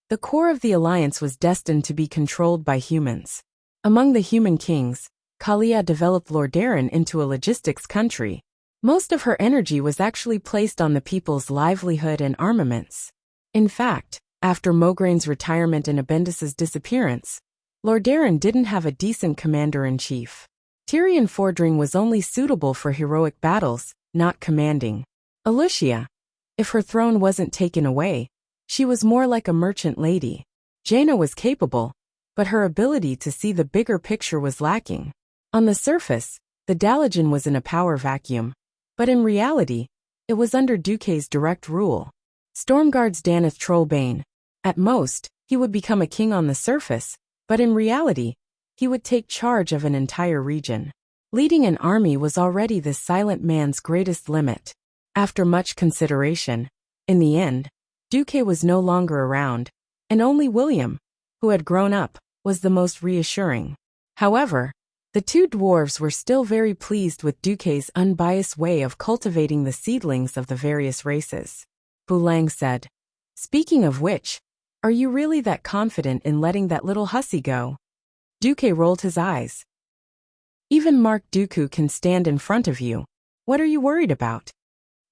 the core of the alliance was destined to be controlled by humans. Among the human kings, Kalia developed Lordaeron into a logistics country. Most of her energy was actually placed on the people's livelihood and armaments. In fact, after Mograine's retirement and Abendis's disappearance, Lordaeron didn't have a decent commander-in-chief. Tyrion Fordring was only suitable for heroic battles, not commanding. Alucia, if her throne wasn't taken away, she was more like a merchant lady. Jaina was capable, but her ability to see the bigger picture was lacking. On the surface, the Dalajan was in a power vacuum, but in reality, it was under Duque's direct rule. Stormguard's Daneth Trollbane. At most, he would become a king on the surface, but in reality, he would take charge of an entire region. Leading an army was already this silent man's greatest limit. After much consideration, in the end, Duque was no longer around, and only William, who had grown up, was the most reassuring. However, the two dwarves were still very pleased with Duque's unbiased way of cultivating the seedlings of the various races. Boulang said, "Speaking of which, are you really that confident in letting that little hussy go?" Duque rolled his eyes. "Even Mark Dooku can stand in front of you. What are you worried about?"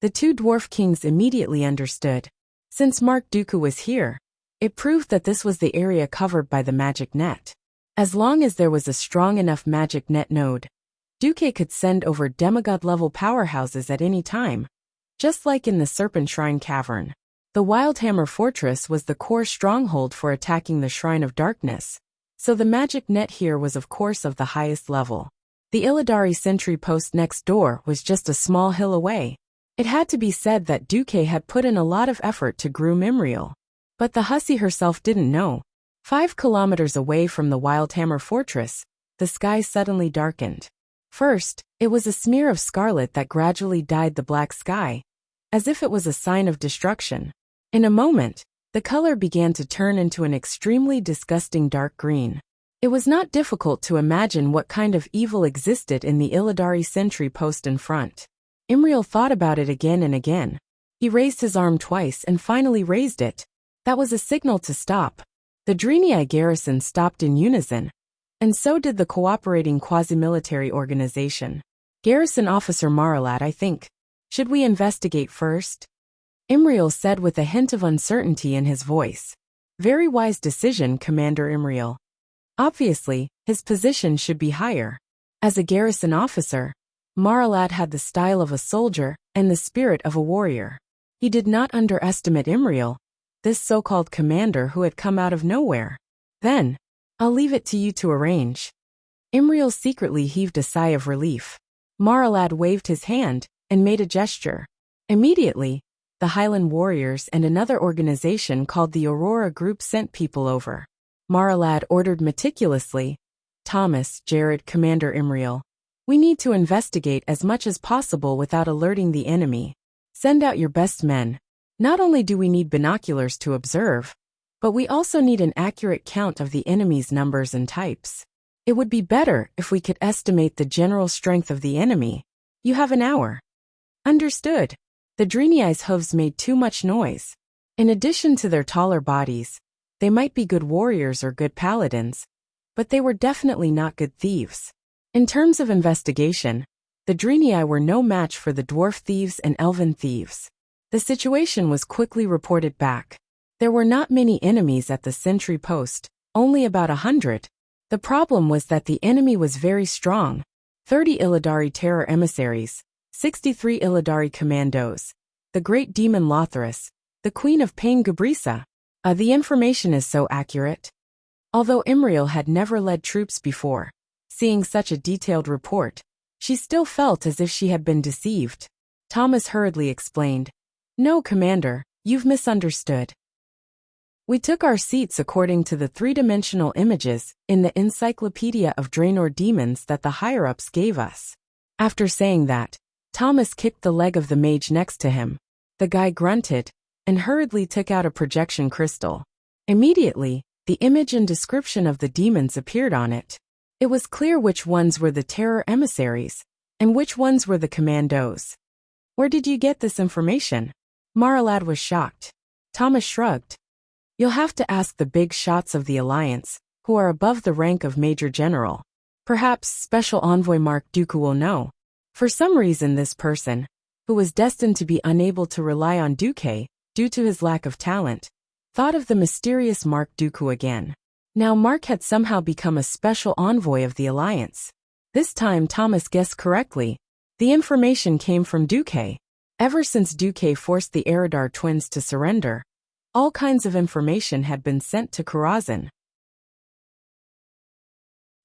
The two dwarf kings immediately understood. Since Mark Dooku was here, it proved that this was the area covered by the magic net. As long as there was a strong enough magic net node, Duque could send over demigod-level powerhouses at any time, just like in the Serpent Shrine Cavern. The Wildhammer Fortress was the core stronghold for attacking the Shrine of Darkness, so the magic net here was of course of the highest level. The Illidari sentry post next door was just a small hill away. It had to be said that Duque had put in a lot of effort to groom Imriel. But the hussy herself didn't know. 5 kilometers away from the Wildhammer Fortress, the sky suddenly darkened. First, it was a smear of scarlet that gradually dyed the black sky, as if it was a sign of destruction. In a moment, the color began to turn into an extremely disgusting dark green. It was not difficult to imagine what kind of evil existed in the Illidari sentry post in front. Imriel thought about it again and again. He raised his arm twice and finally raised it. That was a signal to stop. The Drenii garrison stopped in unison, and so did the cooperating quasi-military organization. "Garrison Officer Maralat, I think. Should we investigate first?" Imriel said with a hint of uncertainty in his voice. "Very wise decision, Commander Imriel. Obviously, his position should be higher. As a garrison officer, Maralat had the style of a soldier and the spirit of a warrior. He did not underestimate Imriel, this so-called commander who had come out of nowhere. Then, I'll leave it to you to arrange." Imriel secretly heaved a sigh of relief. Maralat waved his hand and made a gesture. Immediately, the Highland Warriors and another organization called the Aurora Group sent people over. Maralat ordered meticulously, "Thomas, Jared, Commander Imriel, we need to investigate as much as possible without alerting the enemy. Send out your best men. Not only do we need binoculars to observe, but we also need an accurate count of the enemy's numbers and types. It would be better if we could estimate the general strength of the enemy. You have an hour." "Understood." The Drenii's hooves made too much noise. In addition to their taller bodies, they might be good warriors or good paladins, but they were definitely not good thieves. In terms of investigation, the Drenii were no match for the dwarf thieves and elven thieves. The situation was quickly reported back. There were not many enemies at the sentry post, only about 100. The problem was that the enemy was very strong. 30 Illidari terror emissaries, 63 Illidari commandos, the great demon Lothras, the queen of Pain Gabrisa. The information is so accurate. Although Imriel had never led troops before, seeing such a detailed report, she still felt as if she had been deceived. Thomas hurriedly explained, "No, Commander, you've misunderstood. We took our seats according to the three-dimensional images in the Encyclopedia of Draenor Demons that the higher-ups gave us." After saying that, Thomas kicked the leg of the mage next to him. The guy grunted and hurriedly took out a projection crystal. Immediately, the image and description of the demons appeared on it. It was clear which ones were the terror emissaries and which ones were the commandos. "Where did you get this information?" Maralad was shocked. Thomas shrugged. "You'll have to ask the big shots of the Alliance, who are above the rank of Major General. Perhaps Special Envoy Mark Dooku will know." For some reason this person, who was destined to be unable to rely on Duque due to his lack of talent, thought of the mysterious Mark Dooku again. Now Mark had somehow become a special envoy of the Alliance. This time Thomas guessed correctly. The information came from Duque. Ever since Duque forced the Eridar twins to surrender, all kinds of information had been sent to Karazhan.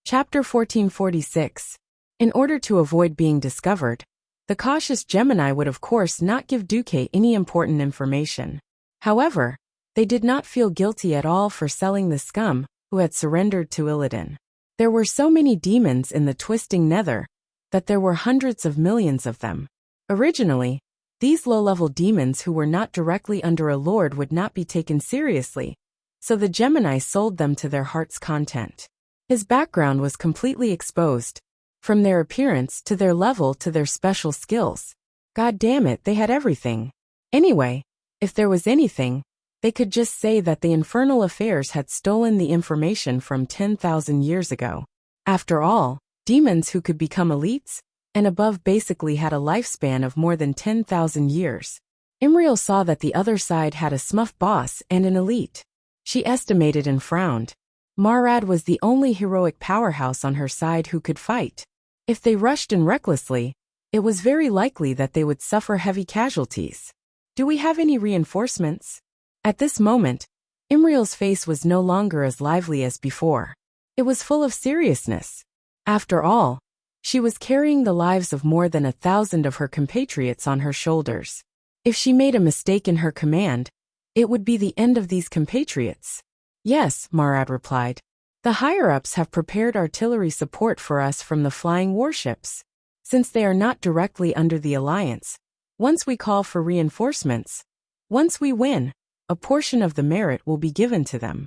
Chapter 1446. In order to avoid being discovered, the cautious Gemini would of course not give Duque any important information. However, they did not feel guilty at all for selling the scum who had surrendered to Illidan. There were so many demons in the twisting nether that there were hundreds of millions of them. Originally, these low-level demons who were not directly under a lord would not be taken seriously, so the Gemini sold them to their heart's content. His background was completely exposed, from their appearance to their level to their special skills. God damn it, they had everything. Anyway, if there was anything, they could just say that the infernal affairs had stolen the information from 10,000 years ago. After all, demons who could become elites and above basically had a lifespan of more than 10,000 years. Imriel saw that the other side had a smurf boss and an elite. She estimated and frowned. Marad was the only heroic powerhouse on her side who could fight. If they rushed in recklessly, it was very likely that they would suffer heavy casualties. Do we have any reinforcements? At this moment, Imriel's face was no longer as lively as before. It was full of seriousness. After all, she was carrying the lives of more than 1,000 of her compatriots on her shoulders. If she made a mistake in her command, it would be the end of these compatriots. Yes, Marad replied. The higher-ups have prepared artillery support for us from the flying warships. Since they are not directly under the alliance, once we call for reinforcements, once we win, a portion of the merit will be given to them.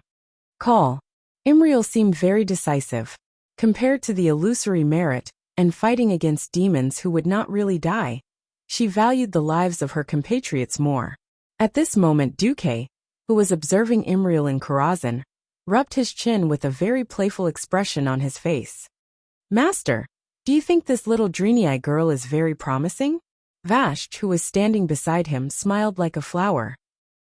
Call. Imriel seemed very decisive. Compared to the illusory merit and fighting against demons who would not really die, she valued the lives of her compatriots more. At this moment Duque, who was observing Imriel in Karazhan, rubbed his chin with a very playful expression on his face. Master, do you think this little Drenii girl is very promising? Vashj, who was standing beside him, smiled like a flower.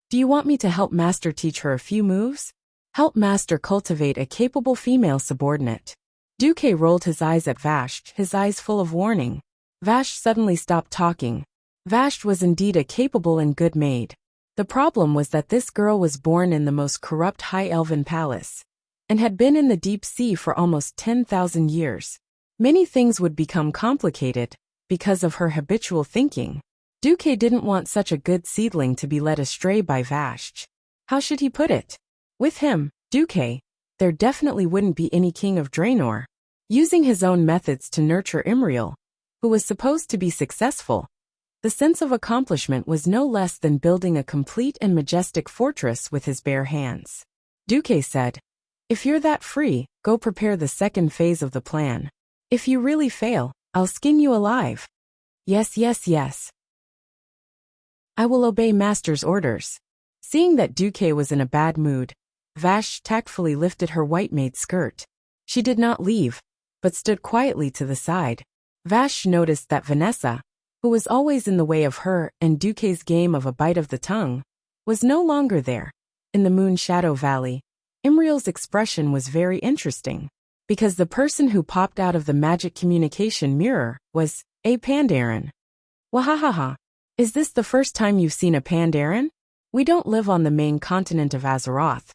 Do you want me to help Master teach her a few moves? Help Master cultivate a capable female subordinate. Duque rolled his eyes at Vashj, his eyes full of warning. Vashj suddenly stopped talking. Vashj was indeed a capable and good maid. The problem was that this girl was born in the most corrupt High Elven palace, and had been in the deep sea for almost 10,000 years. Many things would become complicated because of her habitual thinking. Duque didn't want such a good seedling to be led astray by Vashj. How should he put it? With him, Duque, there definitely wouldn't be any king of Draenor. Using his own methods to nurture Imriel, who was supposed to be successful, the sense of accomplishment was no less than building a complete and majestic fortress with his bare hands. Duque said, if you're that free, go prepare the second phase of the plan. If you really fail, I'll skin you alive. Yes, yes, yes. I will obey Master's orders. Seeing that Duque was in a bad mood, Vashj tactfully lifted her white maid skirt. She did not leave, but stood quietly to the side. Vashj noticed that Vanessa, who was always in the way of her and Duque's game of a bite of the tongue, was no longer there. In the Moon Shadow Valley, Imriel's expression was very interesting, because the person who popped out of the magic communication mirror was a Pandaren. Wahahaha. Is this the first time you've seen a Pandaren? We don't live on the main continent of Azeroth,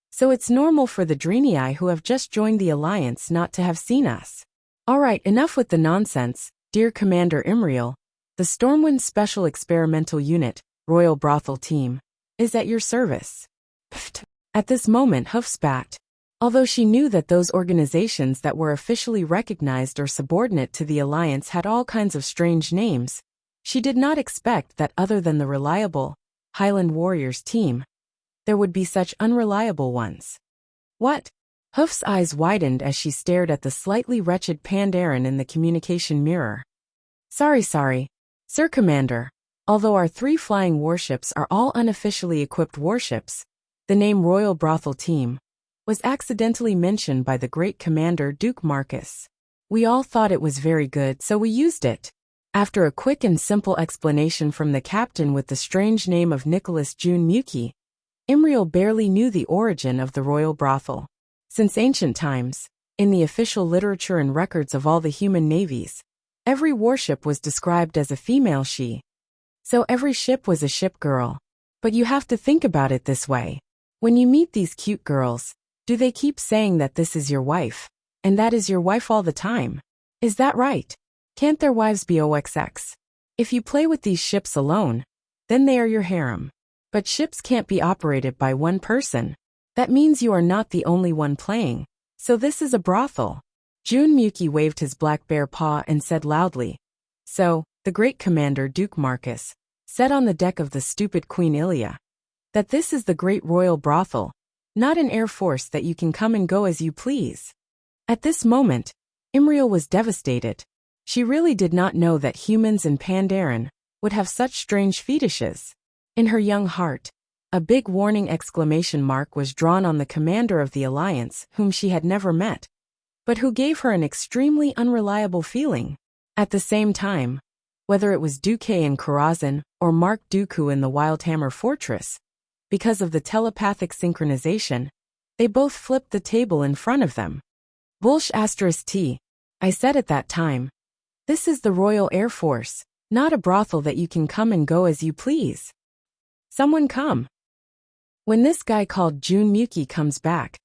so it's normal for the Drenii who have just joined the Alliance not to have seen us. Alright, enough with the nonsense, dear Commander Imriel. The Stormwind Special Experimental Unit, Royal Brothel Team, is at your service. Pfft. At this moment Hoof spat. Although she knew that those organizations that were officially recognized or subordinate to the Alliance had all kinds of strange names, she did not expect that other than the reliable Highland Warriors team, there would be such unreliable ones. What? Hoof's eyes widened as she stared at the slightly wretched Pandaren in the communication mirror. Sorry, Sir Commander. Although our 3 flying warships are all unofficially equipped warships, the name Royal Brothel Team was accidentally mentioned by the great commander Duke Marcus. We all thought it was very good, so we used it. After a quick and simple explanation from the captain with the strange name of Nicholas June Muki, Imriel barely knew the origin of the royal brothel. Since ancient times, in the official literature and records of all the human navies, every warship was described as a female she. So every ship was a ship girl. But you have to think about it this way. When you meet these cute girls, do they keep saying that this is your wife, and that is your wife all the time? Is that right? Can't their wives be OXX? If you play with these ships alone, then they are your harem. But ships can't be operated by one person. That means you are not the only one playing. So this is a brothel. Junmyuki waved his black bear paw and said loudly. So, the great commander Duke Marcus said on the deck of the stupid Queen Ilia that this is the great royal brothel, not an air force that you can come and go as you please. At this moment, Imriel was devastated. She really did not know that humans in Pandaren would have such strange fetishes. In her young heart, a big warning exclamation mark was drawn on the commander of the Alliance whom she had never met, but who gave her an extremely unreliable feeling. At the same time, whether it was Duque in Karazhan or Mark Dooku in the Wildhammer Fortress, because of the telepathic synchronization, they both flipped the table in front of them. Bullsh *T. I said at that time. This is the Royal Air Force, not a brothel that you can come and go as you please. Someone come. When this guy called Junmyuki comes back,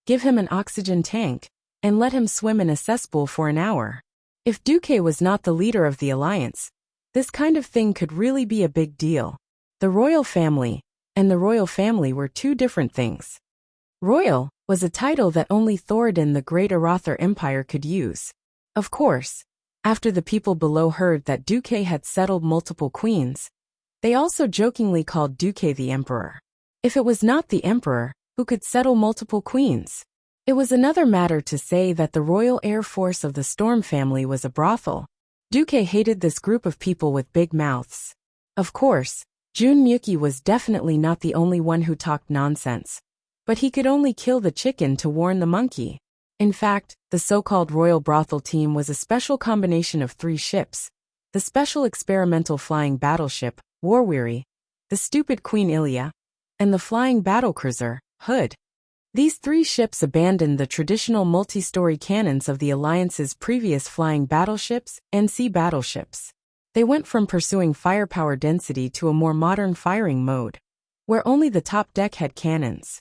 give him an oxygen tank, and let him swim in a cesspool for an hour. If Duque was not the leader of the Alliance, this kind of thing could really be a big deal. The royal family and the royal family were two different things. Royal was a title that only Thoradin the Great Arathar Empire could use. Of course, after the people below heard that Duque had settled multiple queens, they also jokingly called Duque the Emperor. If it was not the Emperor who could settle multiple queens, it was another matter to say that the Royal Air Force of the Storm family was a brothel. Duque hated this group of people with big mouths. Of course, Junmyuki was definitely not the only one who talked nonsense, but he could only kill the chicken to warn the monkey. In fact, the so-called Royal Brothel team was a special combination of 3 ships: the special experimental flying battleship, Warweary, the stupid Queen Ilia, and the flying battlecruiser, Hood. These 3 ships abandoned the traditional multi-story cannons of the Alliance's previous flying battleships and sea battleships. They went from pursuing firepower density to a more modern firing mode, where only the top deck had cannons.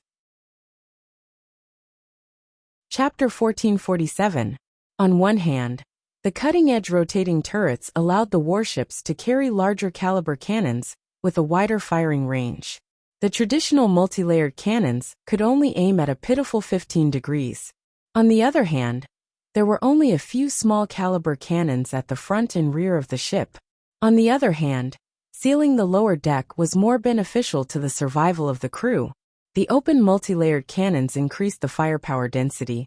Chapter 1447. On one hand, the cutting-edge rotating turrets allowed the warships to carry larger caliber cannons with a wider firing range. The traditional multi-layered cannons could only aim at a pitiful 15 degrees. On the other hand, there were only a few small caliber cannons at the front and rear of the ship. On the other hand, sealing the lower deck was more beneficial to the survival of the crew. The open multi-layered cannons increased the firepower density,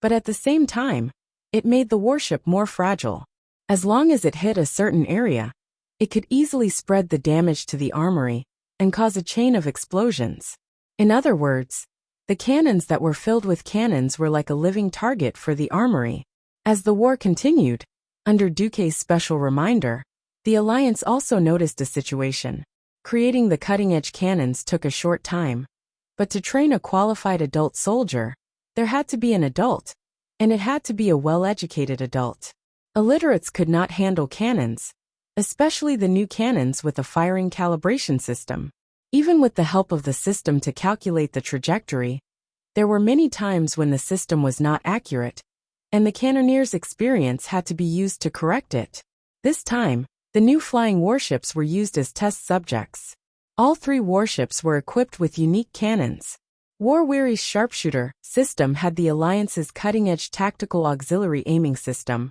but at the same time, it made the warship more fragile. As long as it hit a certain area, it could easily spread the damage to the armory and cause a chain of explosions. In other words, the cannons that were filled with cannons were like a living target for the armory. As the war continued, under Duque's special reminder, the Alliance also noticed a situation. Creating the cutting-edge cannons took a short time, but to train a qualified adult soldier, there had to be an adult, and it had to be a well-educated adult. Illiterates could not handle cannons, especially the new cannons with a firing calibration system. Even with the help of the system to calculate the trajectory, there were many times when the system was not accurate, and the cannoneer's experience had to be used to correct it. This time, the new flying warships were used as test subjects. All 3 warships were equipped with unique cannons. Warweary's sharpshooter system had the Alliance's cutting-edge tactical auxiliary aiming system,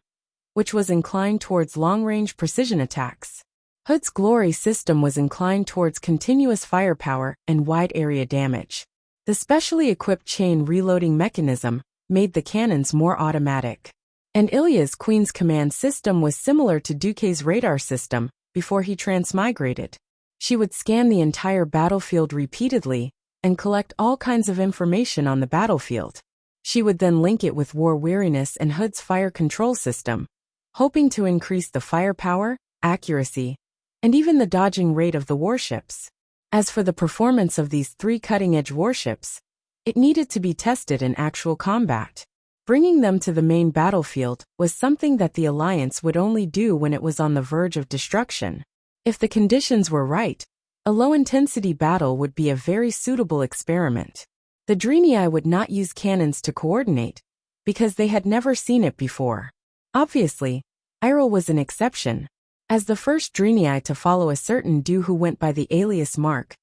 which was inclined towards long-range precision attacks. Hood's Glory system was inclined towards continuous firepower and wide-area damage. The specially equipped chain reloading mechanism made the cannons more automatic. And Ilya's Queen's Command system was similar to Duque's radar system before he transmigrated. She would scan the entire battlefield repeatedly and collect all kinds of information on the battlefield. She would then link it with War Weariness and Hood's fire control system, hoping to increase the firepower, accuracy, and even the dodging rate of the warships. As for the performance of these 3 cutting-edge warships, it needed to be tested in actual combat. Bringing them to the main battlefield was something that the Alliance would only do when it was on the verge of destruction. If the conditions were right, a low-intensity battle would be a very suitable experiment. The Drenii would not use cannons to coordinate, because they had never seen it before. Obviously, Iral was an exception. As the first Drenii to follow a certain Dew who went by the alias Mark,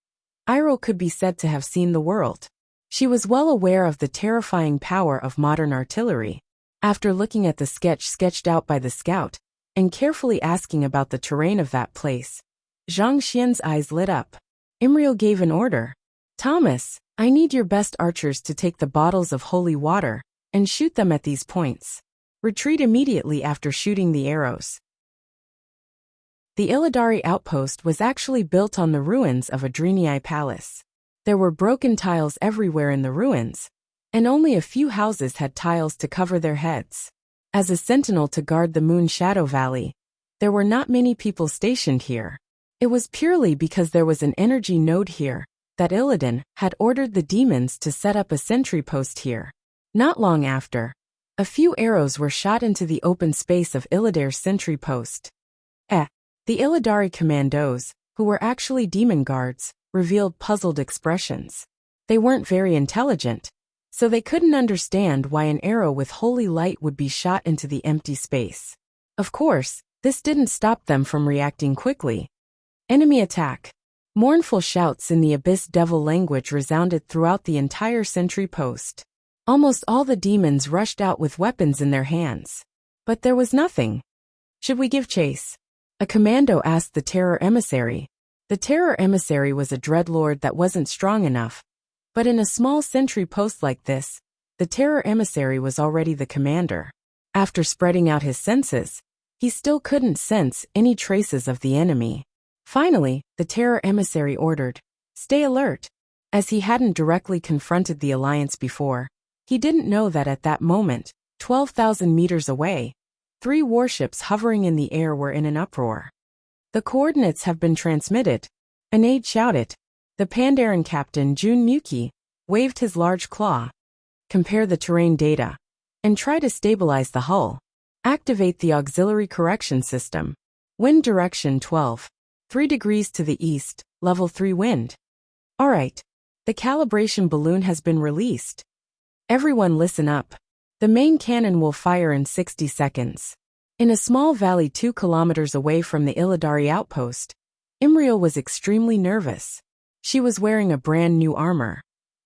Iroh could be said to have seen the world. She was well aware of the terrifying power of modern artillery. After looking at the sketch sketched out by the scout, and carefully asking about the terrain of that place, Zhang Xian's eyes lit up. Imriel gave an order. Thomas, I need your best archers to take the bottles of holy water and shoot them at these points. Retreat immediately after shooting the arrows. The Illidari outpost was actually built on the ruins of a Drenii palace. There were broken tiles everywhere in the ruins, and only a few houses had tiles to cover their heads. As a sentinel to guard the Moon Shadow Valley, there were not many people stationed here. It was purely because there was an energy node here that Illidan had ordered the demons to set up a sentry post here. Not long after, a few arrows were shot into the open space of Illidar's sentry post. The Illidari commandos, who were actually demon guards, revealed puzzled expressions. They weren't very intelligent, so they couldn't understand why an arrow with holy light would be shot into the empty space. Of course, this didn't stop them from reacting quickly. Enemy attack. Mournful shouts in the Abyss Devil language resounded throughout the entire sentry post. Almost all the demons rushed out with weapons in their hands. But there was nothing. Should we give chase? A commando asked the Terror Emissary. The Terror Emissary was a dreadlord that wasn't strong enough. But in a small sentry post like this, the Terror Emissary was already the commander. After spreading out his senses, he still couldn't sense any traces of the enemy. Finally, the Terror Emissary ordered, "Stay alert." As he hadn't directly confronted the Alliance before, he didn't know that at that moment, 12,000 meters away, 3 warships hovering in the air were in an uproar. "The coordinates have been transmitted," an aide shouted. The Pandaren captain Jun Muki waved his large claw. "Compare the terrain data and try to stabilize the hull. Activate the auxiliary correction system. Wind direction 12. 3 degrees to the east, level 3 wind." "Alright. The calibration balloon has been released. Everyone listen up. The main cannon will fire in 60 seconds. In a small valley 2 kilometers away from the Illidari outpost, Imriel was extremely nervous. She was wearing a brand new armor,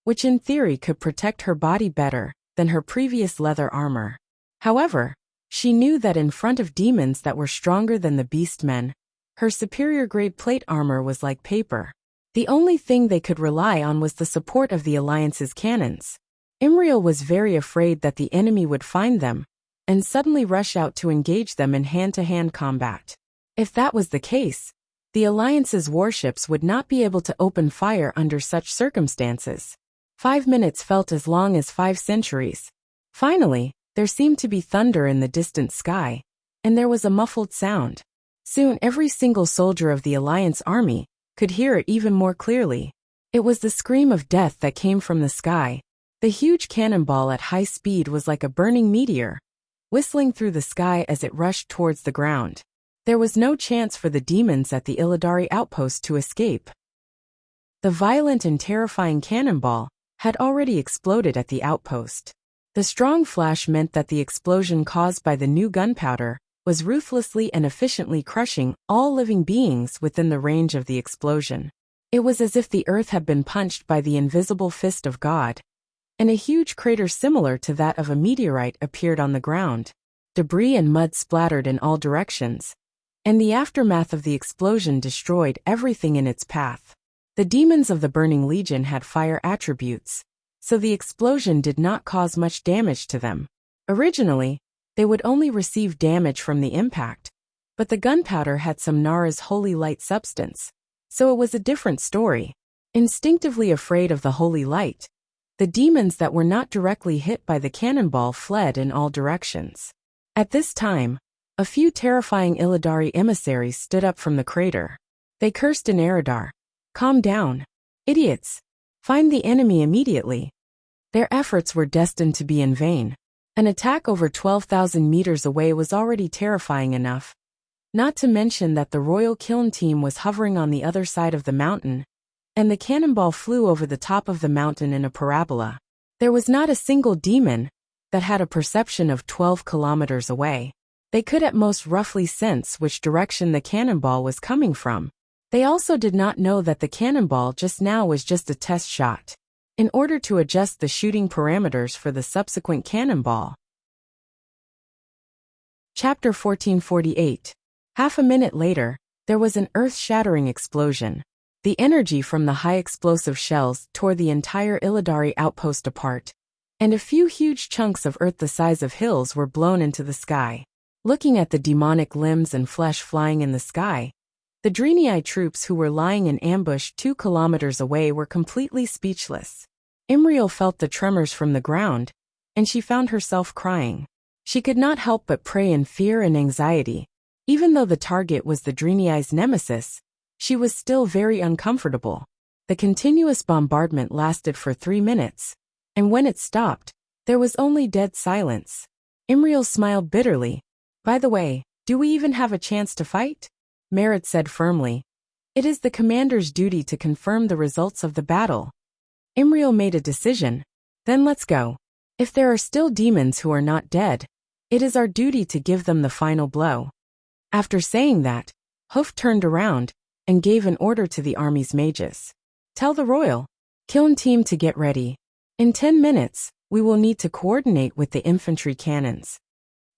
which in theory could protect her body better than her previous leather armor. However, she knew that in front of demons that were stronger than the beastmen, her superior grade plate armor was like paper. The only thing they could rely on was the support of the Alliance's cannons. Imriel was very afraid that the enemy would find them and suddenly rush out to engage them in hand-to-hand combat. If that was the case, the Alliance's warships would not be able to open fire under such circumstances. 5 minutes felt as long as 5 centuries. Finally, there seemed to be thunder in the distant sky, and there was a muffled sound. Soon every single soldier of the Alliance army could hear it even more clearly. It was the scream of death that came from the sky. The huge cannonball at high speed was like a burning meteor, whistling through the sky as it rushed towards the ground. There was no chance for the demons at the Illidari outpost to escape. The violent and terrifying cannonball had already exploded at the outpost. The strong flash meant that the explosion caused by the new gunpowder was ruthlessly and efficiently crushing all living beings within the range of the explosion. It was as if the earth had been punched by the invisible fist of God, and a huge crater similar to that of a meteorite appeared on the ground. Debris and mud splattered in all directions, and the aftermath of the explosion destroyed everything in its path. The demons of the Burning Legion had fire attributes, so the explosion did not cause much damage to them. Originally, they would only receive damage from the impact, but the gunpowder had some Nara's holy light substance, so it was a different story. Instinctively afraid of the holy light, the demons that were not directly hit by the cannonball fled in all directions. At this time, a few terrifying Illidari emissaries stood up from the crater. They cursed in Eridar. "Calm down. Idiots. Find the enemy immediately." Their efforts were destined to be in vain. An attack over 12,000 meters away was already terrifying enough. Not to mention that the Royal Kiln team was hovering on the other side of the mountain, and the cannonball flew over the top of the mountain in a parabola. There was not a single demon that had a perception of 12 kilometers away. They could at most roughly sense which direction the cannonball was coming from. They also did not know that the cannonball just now was just a test shot. In order to adjust the shooting parameters for the subsequent cannonball. Chapter 1448. Half a minute later, there was an earth-shattering explosion. The energy from the high explosive shells tore the entire Illidari outpost apart, and a few huge chunks of earth the size of hills were blown into the sky. Looking at the demonic limbs and flesh flying in the sky, the Drenii troops who were lying in ambush 2 kilometers away were completely speechless. Imriel felt the tremors from the ground, and she found herself crying. She could not help but pray in fear and anxiety. Even though the target was the Drenii's nemesis, she was still very uncomfortable. The continuous bombardment lasted for 3 minutes, and when it stopped, there was only dead silence. Imriel smiled bitterly. By the way, do we even have a chance to fight? Merritt said firmly. It is the commander's duty to confirm the results of the battle. Imriel made a decision. Then let's go. If there are still demons who are not dead, it is our duty to give them the final blow. After saying that, Hoof turned around and gave an order to the army's mages. Tell the royal kiln team to get ready. In 10 minutes, we will need to coordinate with the infantry cannons.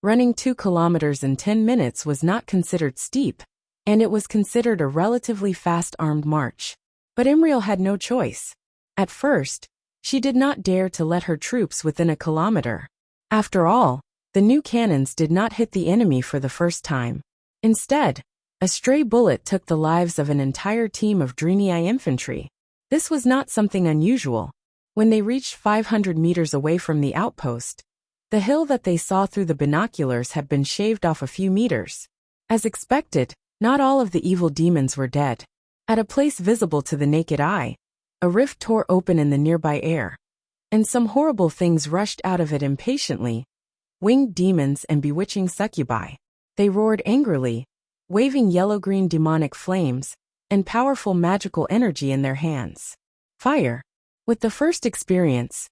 Running 2 kilometers in 10 minutes was not considered steep, and it was considered a relatively fast armed march. But Imriel had no choice. At first, she did not dare to let her troops within a kilometer. After all, the new cannons did not hit the enemy for the first time. Instead, a stray bullet took the lives of an entire team of Drenii infantry. This was not something unusual. When they reached 500 meters away from the outpost, the hill that they saw through the binoculars had been shaved off a few meters. As expected, not all of the evil demons were dead. At a place visible to the naked eye, a rift tore open in the nearby air, and some horrible things rushed out of it impatiently. Winged demons and bewitching succubi. They roared angrily, waving yellow-green demonic flames and powerful magical energy in their hands. Fire. With the first experience,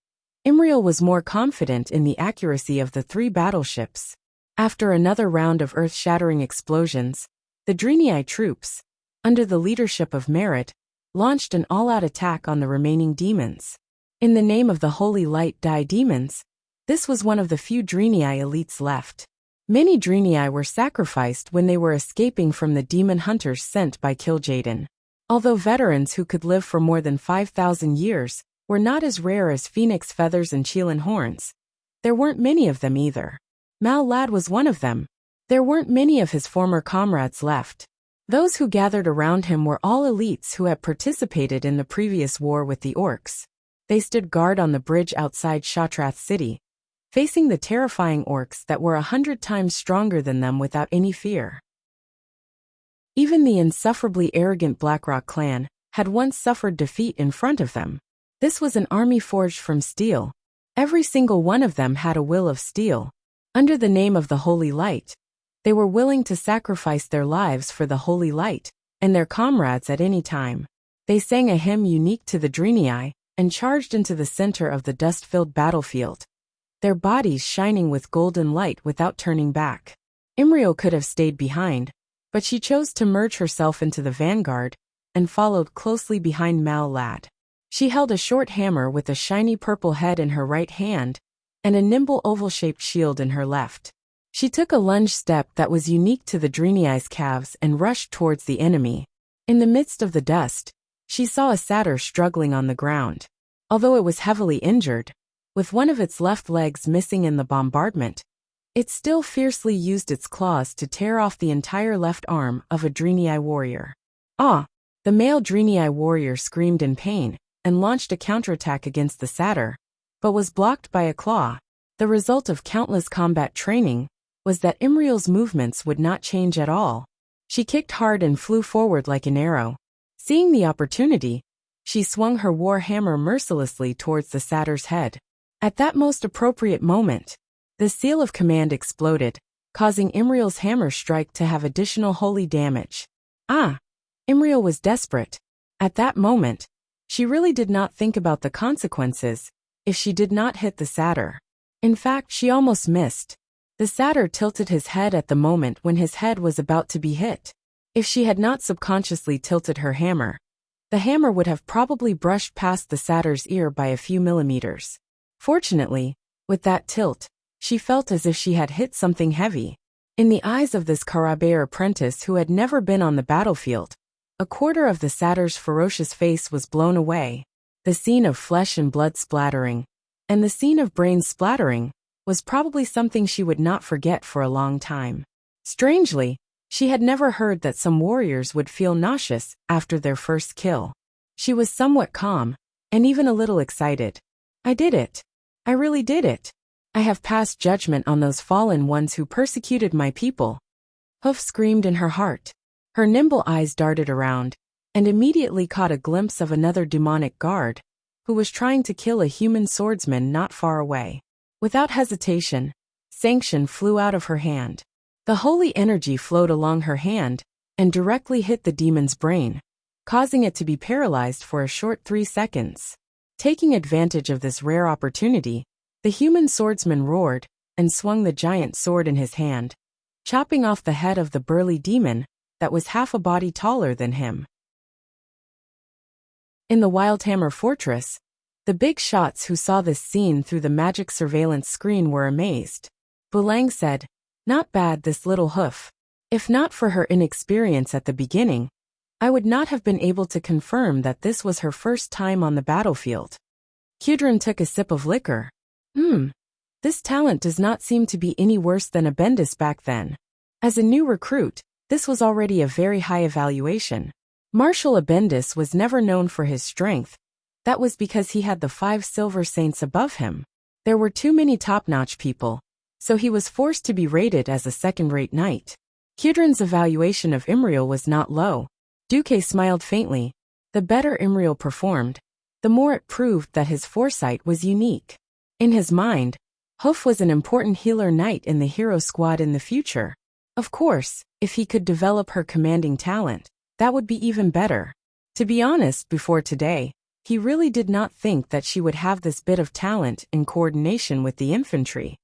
Imriel was more confident in the accuracy of the 3 battleships. After another round of earth-shattering explosions, the Drenii troops, under the leadership of Merritt, launched an all-out attack on the remaining demons. In the name of the Holy Light Die Demons, this was one of the few Drenii elites left. Many Drenii were sacrificed when they were escaping from the demon hunters sent by Kil'jaeden. Although veterans who could live for more than 5,000 years were not as rare as phoenix feathers and Chelan horns, there weren't many of them either. Mal Ladd was one of them. There weren't many of his former comrades left. Those who gathered around him were all elites who had participated in the previous war with the orcs. They stood guard on the bridge outside Shatrath City, facing the terrifying orcs that were 100 times stronger than them without any fear. Even the insufferably arrogant Blackrock clan had once suffered defeat in front of them. This was an army forged from steel. Every single one of them had a will of steel. Under the name of the Holy Light, they were willing to sacrifice their lives for the Holy Light and their comrades at any time. They sang a hymn unique to the Drenii and charged into the center of the dust-filled battlefield, their bodies shining with golden light without turning back. Imriel could have stayed behind, but she chose to merge herself into the vanguard and followed closely behind Mal Ladd. She held a short hammer with a shiny purple head in her right hand and a nimble oval-shaped shield in her left. She took a lunge step that was unique to the Drenii's calves and rushed towards the enemy. In the midst of the dust, she saw a satyr struggling on the ground. Although it was heavily injured, with one of its left legs missing in the bombardment, it still fiercely used its claws to tear off the entire left arm of a Drenii warrior. Ah! The male Drenii warrior screamed in pain and launched a counterattack against the satyr, but was blocked by a claw. The result of countless combat training was that Imriel's movements would not change at all. She kicked hard and flew forward like an arrow. Seeing the opportunity, she swung her war hammer mercilessly towards the satyr's head. At that most appropriate moment, the seal of command exploded, causing Imriel's hammer strike to have additional holy damage. Ah! Imriel was desperate. At that moment, she really did not think about the consequences if she did not hit the satyr. In fact, she almost missed. The satyr tilted his head at the moment when his head was about to be hit. If she had not subconsciously tilted her hammer, the hammer would have probably brushed past the satyr's ear by a few millimeters. Fortunately, with that tilt, she felt as if she had hit something heavy. In the eyes of this Karabeir apprentice who had never been on the battlefield, a quarter of the satyr's ferocious face was blown away. The scene of flesh and blood splattering, and the scene of brains splattering, was probably something she would not forget for a long time. Strangely, she had never heard that some warriors would feel nauseous after their first kill. She was somewhat calm, and even a little excited. I did it. I really did it. I have passed judgment on those fallen ones who persecuted my people. Hoof screamed in her heart. Her nimble eyes darted around, and immediately caught a glimpse of another demonic guard, who was trying to kill a human swordsman not far away. Without hesitation, sanction flew out of her hand. The holy energy flowed along her hand, and directly hit the demon's brain, causing it to be paralyzed for a short 3 seconds. Taking advantage of this rare opportunity, the human swordsman roared, and swung the giant sword in his hand, chopping off the head of the burly demon that was half a body taller than him. In the Wildhammer Fortress, the big shots who saw this scene through the magic surveillance screen were amazed. Bulang said, "Not bad, this little hoof. If not for her inexperience at the beginning, I would not have been able to confirm that this was her first time on the battlefield." Kudrin took a sip of liquor. This talent does not seem to be any worse than Abendis back then. As a new recruit, this was already a very high evaluation. Marshal Abendis was never known for his strength. That was because he had the 5 silver saints above him. There were too many top-notch people, so he was forced to be rated as a second-rate knight. Kudrin's evaluation of Imriel was not low. Duque smiled faintly. The better Imriel performed, the more it proved that his foresight was unique. In his mind, Hoof was an important healer knight in the hero squad in the future. Of course, if he could develop her commanding talent, that would be even better. To be honest, before today, he really did not think that she would have this bit of talent in coordination with the infantry.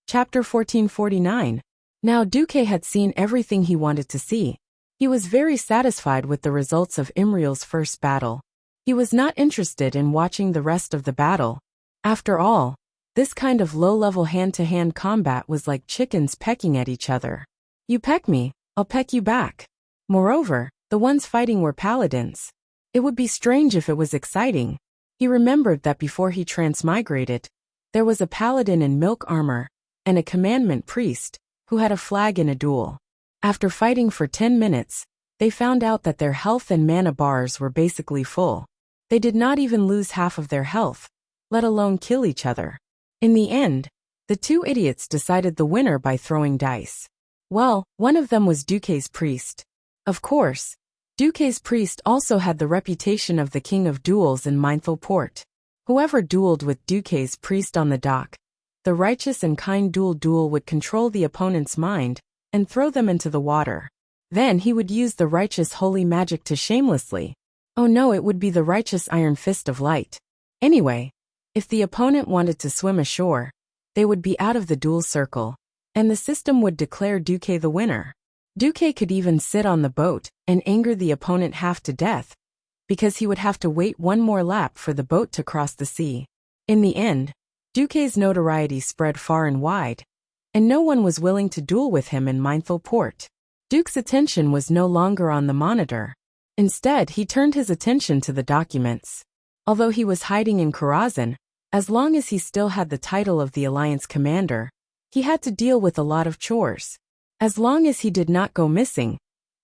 Chapter 1449. Now Duque had seen everything he wanted to see. He was very satisfied with the results of Imriel's first battle. He was not interested in watching the rest of the battle. After all, this kind of low-level hand-to-hand combat was like chickens pecking at each other. You peck me, I'll peck you back. Moreover, the ones fighting were paladins. It would be strange if it was exciting. He remembered that before he transmigrated, there was a paladin in milk armor, and a commandment priest, who had a flag in a duel. After fighting for 10 minutes, they found out that their health and mana bars were basically full. They did not even lose half of their health, let alone kill each other. In the end, the 2 idiots decided the winner by throwing dice. Well, one of them was Duque's priest. Of course, Duque's priest also had the reputation of the king of duels in Mindful Port. Whoever dueled with Duque's priest on the dock, the righteous and kind duel would control the opponent's mind and throw them into the water. Then he would use the righteous holy magic to shamelessly. Oh no, it would be the righteous iron fist of light. Anyway, if the opponent wanted to swim ashore, they would be out of the duel circle, and the system would declare Duque the winner. Duque could even sit on the boat and anger the opponent half to death, because he would have to wait one more lap for the boat to cross the sea. In the end, Duque's notoriety spread far and wide, and no one was willing to duel with him in Mindful Port. Duke's attention was no longer on the monitor. Instead, he turned his attention to the documents. Although he was hiding in Karazhan, as long as he still had the title of the Alliance commander, he had to deal with a lot of chores. As long as he did not go missing,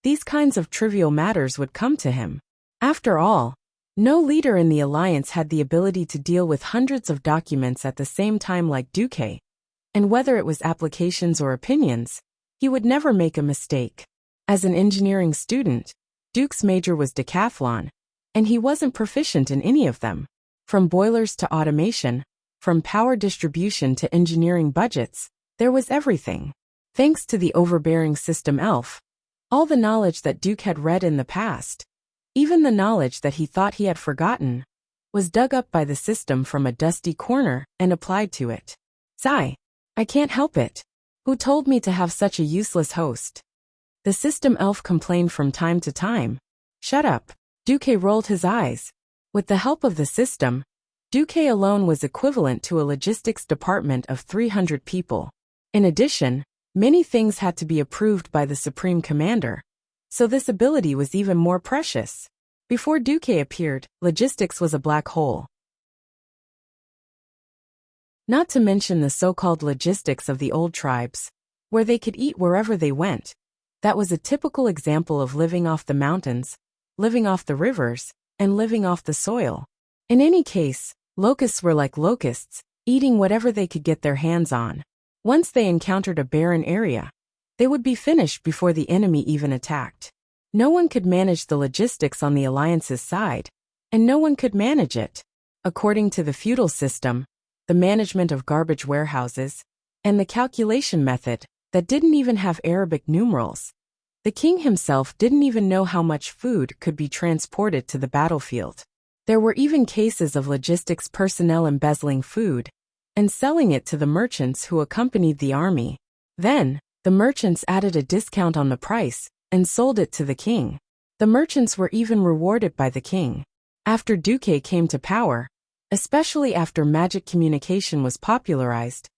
these kinds of trivial matters would come to him. After all, no leader in the Alliance had the ability to deal with hundreds of documents at the same time like Duque, and whether it was applications or opinions, he would never make a mistake. As an engineering student, Duke's major was decathlon, and he wasn't proficient in any of them. From boilers to automation, from power distribution to engineering budgets, there was everything. Thanks to the overbearing system elf, all the knowledge that Duke had read in the past, even the knowledge that he thought he had forgotten, was dug up by the system from a dusty corner and applied to it. Sigh. I can't help it. Who told me to have such a useless host? The system elf complained from time to time. Shut up. Duque rolled his eyes. With the help of the system, Duque alone was equivalent to a logistics department of 300 people. In addition, many things had to be approved by the Supreme Commander, so this ability was even more precious. Before Duque appeared, logistics was a black hole. Not to mention the so-called logistics of the old tribes, where they could eat wherever they went. That was a typical example of living off the mountains, living off the rivers, and living off the soil. In any case, locusts were like locusts, eating whatever they could get their hands on. Once they encountered a barren area, they would be finished before the enemy even attacked. No one could manage the logistics on the Alliance's side, and no one could manage it. According to the feudal system, the management of garbage warehouses, and the calculation method that didn't even have Arabic numerals. The king himself didn't even know how much food could be transported to the battlefield. There were even cases of logistics personnel embezzling food and selling it to the merchants who accompanied the army. Then, the merchants added a discount on the price and sold it to the king. The merchants were even rewarded by the king. After Duque came to power, especially after magic communication was popularized,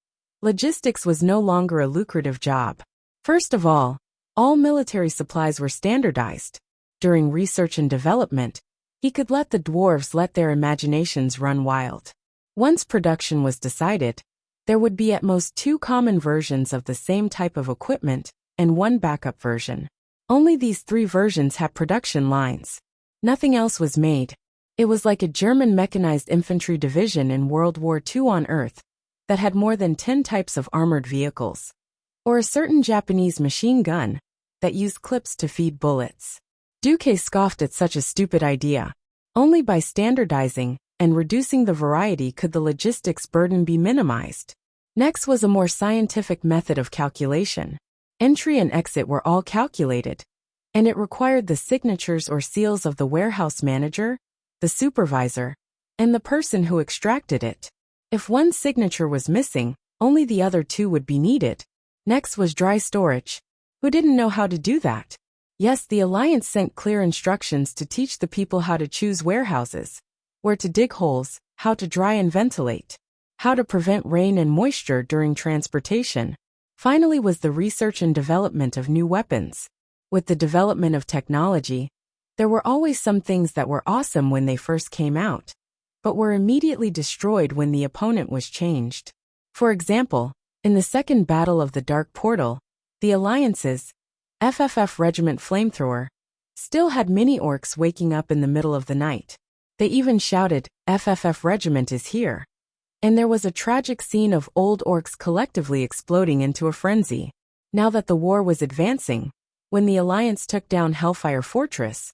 logistics was no longer a lucrative job. First of all military supplies were standardized. During research and development, he could let the dwarves let their imaginations run wild. Once production was decided, there would be at most 2 common versions of the same type of equipment and 1 backup version. Only these 3 versions had production lines. Nothing else was made. It was like a German mechanized infantry division in World War II on Earth that had more than 10 types of armored vehicles. Or a certain Japanese machine gun that used clips to feed bullets. Duque scoffed at such a stupid idea. Only by standardizing and reducing the variety could the logistics burden be minimized. Next was a more scientific method of calculation. Entry and exit were all calculated, and it required the signatures or seals of the warehouse manager, the supervisor, and the person who extracted it. If one signature was missing, only the other 2 would be needed. Next was dry storage. Who didn't know how to do that? Yes, the Alliance sent clear instructions to teach the people how to choose warehouses, where to dig holes, how to dry and ventilate, how to prevent rain and moisture during transportation. Finally was the research and development of new weapons. With the development of technology, there were always some things that were awesome when they first came out, but were immediately destroyed when the opponent was changed. For example, in the Second Battle of the Dark Portal, the Alliance's FFF Regiment Flamethrower still had mini-orcs waking up in the middle of the night. They even shouted, "FFF Regiment is here." And there was a tragic scene of old orcs collectively exploding into a frenzy. Now that the war was advancing, when the Alliance took down Hellfire Fortress,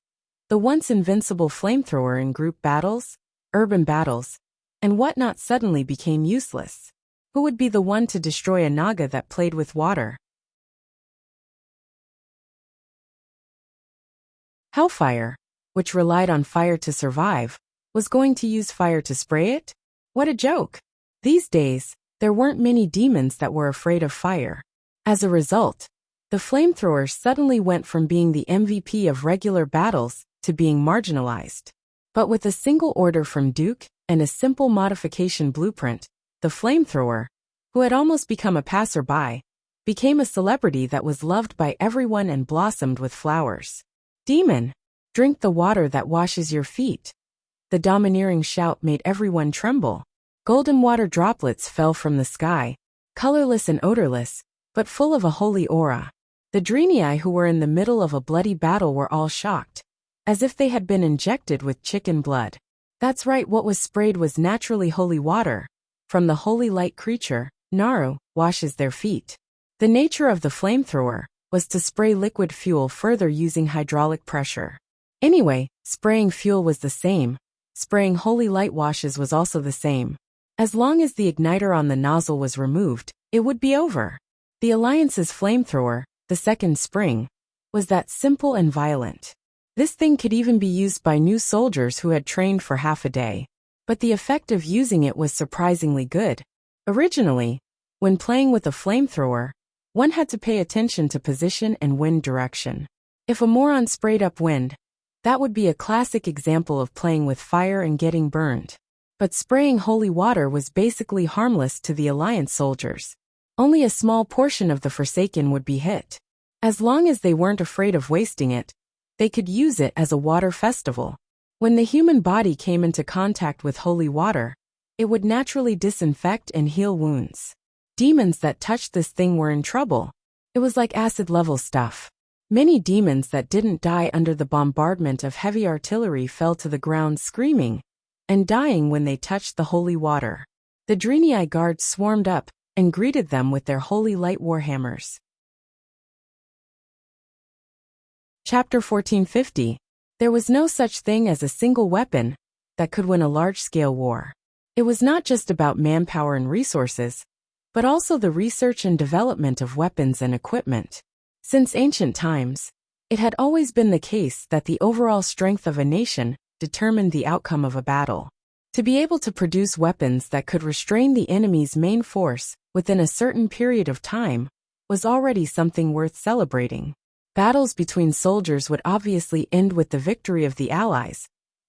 the once invincible flamethrower in group battles, urban battles, and whatnot suddenly became useless. Who would be the one to destroy a Naga that played with water? Hellfire, which relied on fire to survive, was going to use fire to spray it? What a joke! These days, there weren't many demons that were afraid of fire. As a result, the flamethrower suddenly went from being the MVP of regular battles to being marginalized. But with a single order from Duke and a simple modification blueprint, the flamethrower, who had almost become a passerby, became a celebrity that was loved by everyone and blossomed with flowers. "Demon, drink the water that washes your feet." The domineering shout made everyone tremble. Golden water droplets fell from the sky, colorless and odorless, but full of a holy aura. The Draenei who were in the middle of a bloody battle were all shocked, as if they had been injected with chicken blood. That's right, what was sprayed was naturally holy water, from the holy light creature, Naru, washes their feet. The nature of the flamethrower was to spray liquid fuel further using hydraulic pressure. Anyway, spraying fuel was the same. Spraying holy light washes was also the same. As long as the igniter on the nozzle was removed, it would be over. The Alliance's flamethrower, the second spring, was that simple and violent. This thing could even be used by new soldiers who had trained for half a day. But the effect of using it was surprisingly good. Originally, when playing with a flamethrower, One had to pay attention to position and wind direction. If a moron sprayed up wind, that would be a classic example of playing with fire and getting burned. But spraying holy water was basically harmless to the Alliance soldiers. Only a small portion of the Forsaken would be hit. As long as they weren't afraid of wasting it, they could use it as a water festival. When the human body came into contact with holy water, it would naturally disinfect and heal wounds. Demons that touched this thing were in trouble. It was like acid-level stuff. Many demons that didn't die under the bombardment of heavy artillery fell to the ground screaming and dying when they touched the holy water. The Drenii guards swarmed up and greeted them with their holy light warhammers. Chapter 1450. There was no such thing as a single weapon that could win a large-scale war. It was not just about manpower and resources, but also the research and development of weapons and equipment. Since ancient times, it had always been the case that the overall strength of a nation determined the outcome of a battle. To be able to produce weapons that could restrain the enemy's main force within a certain period of time was already something worth celebrating. Battles between soldiers would obviously end with the victory of the Allies,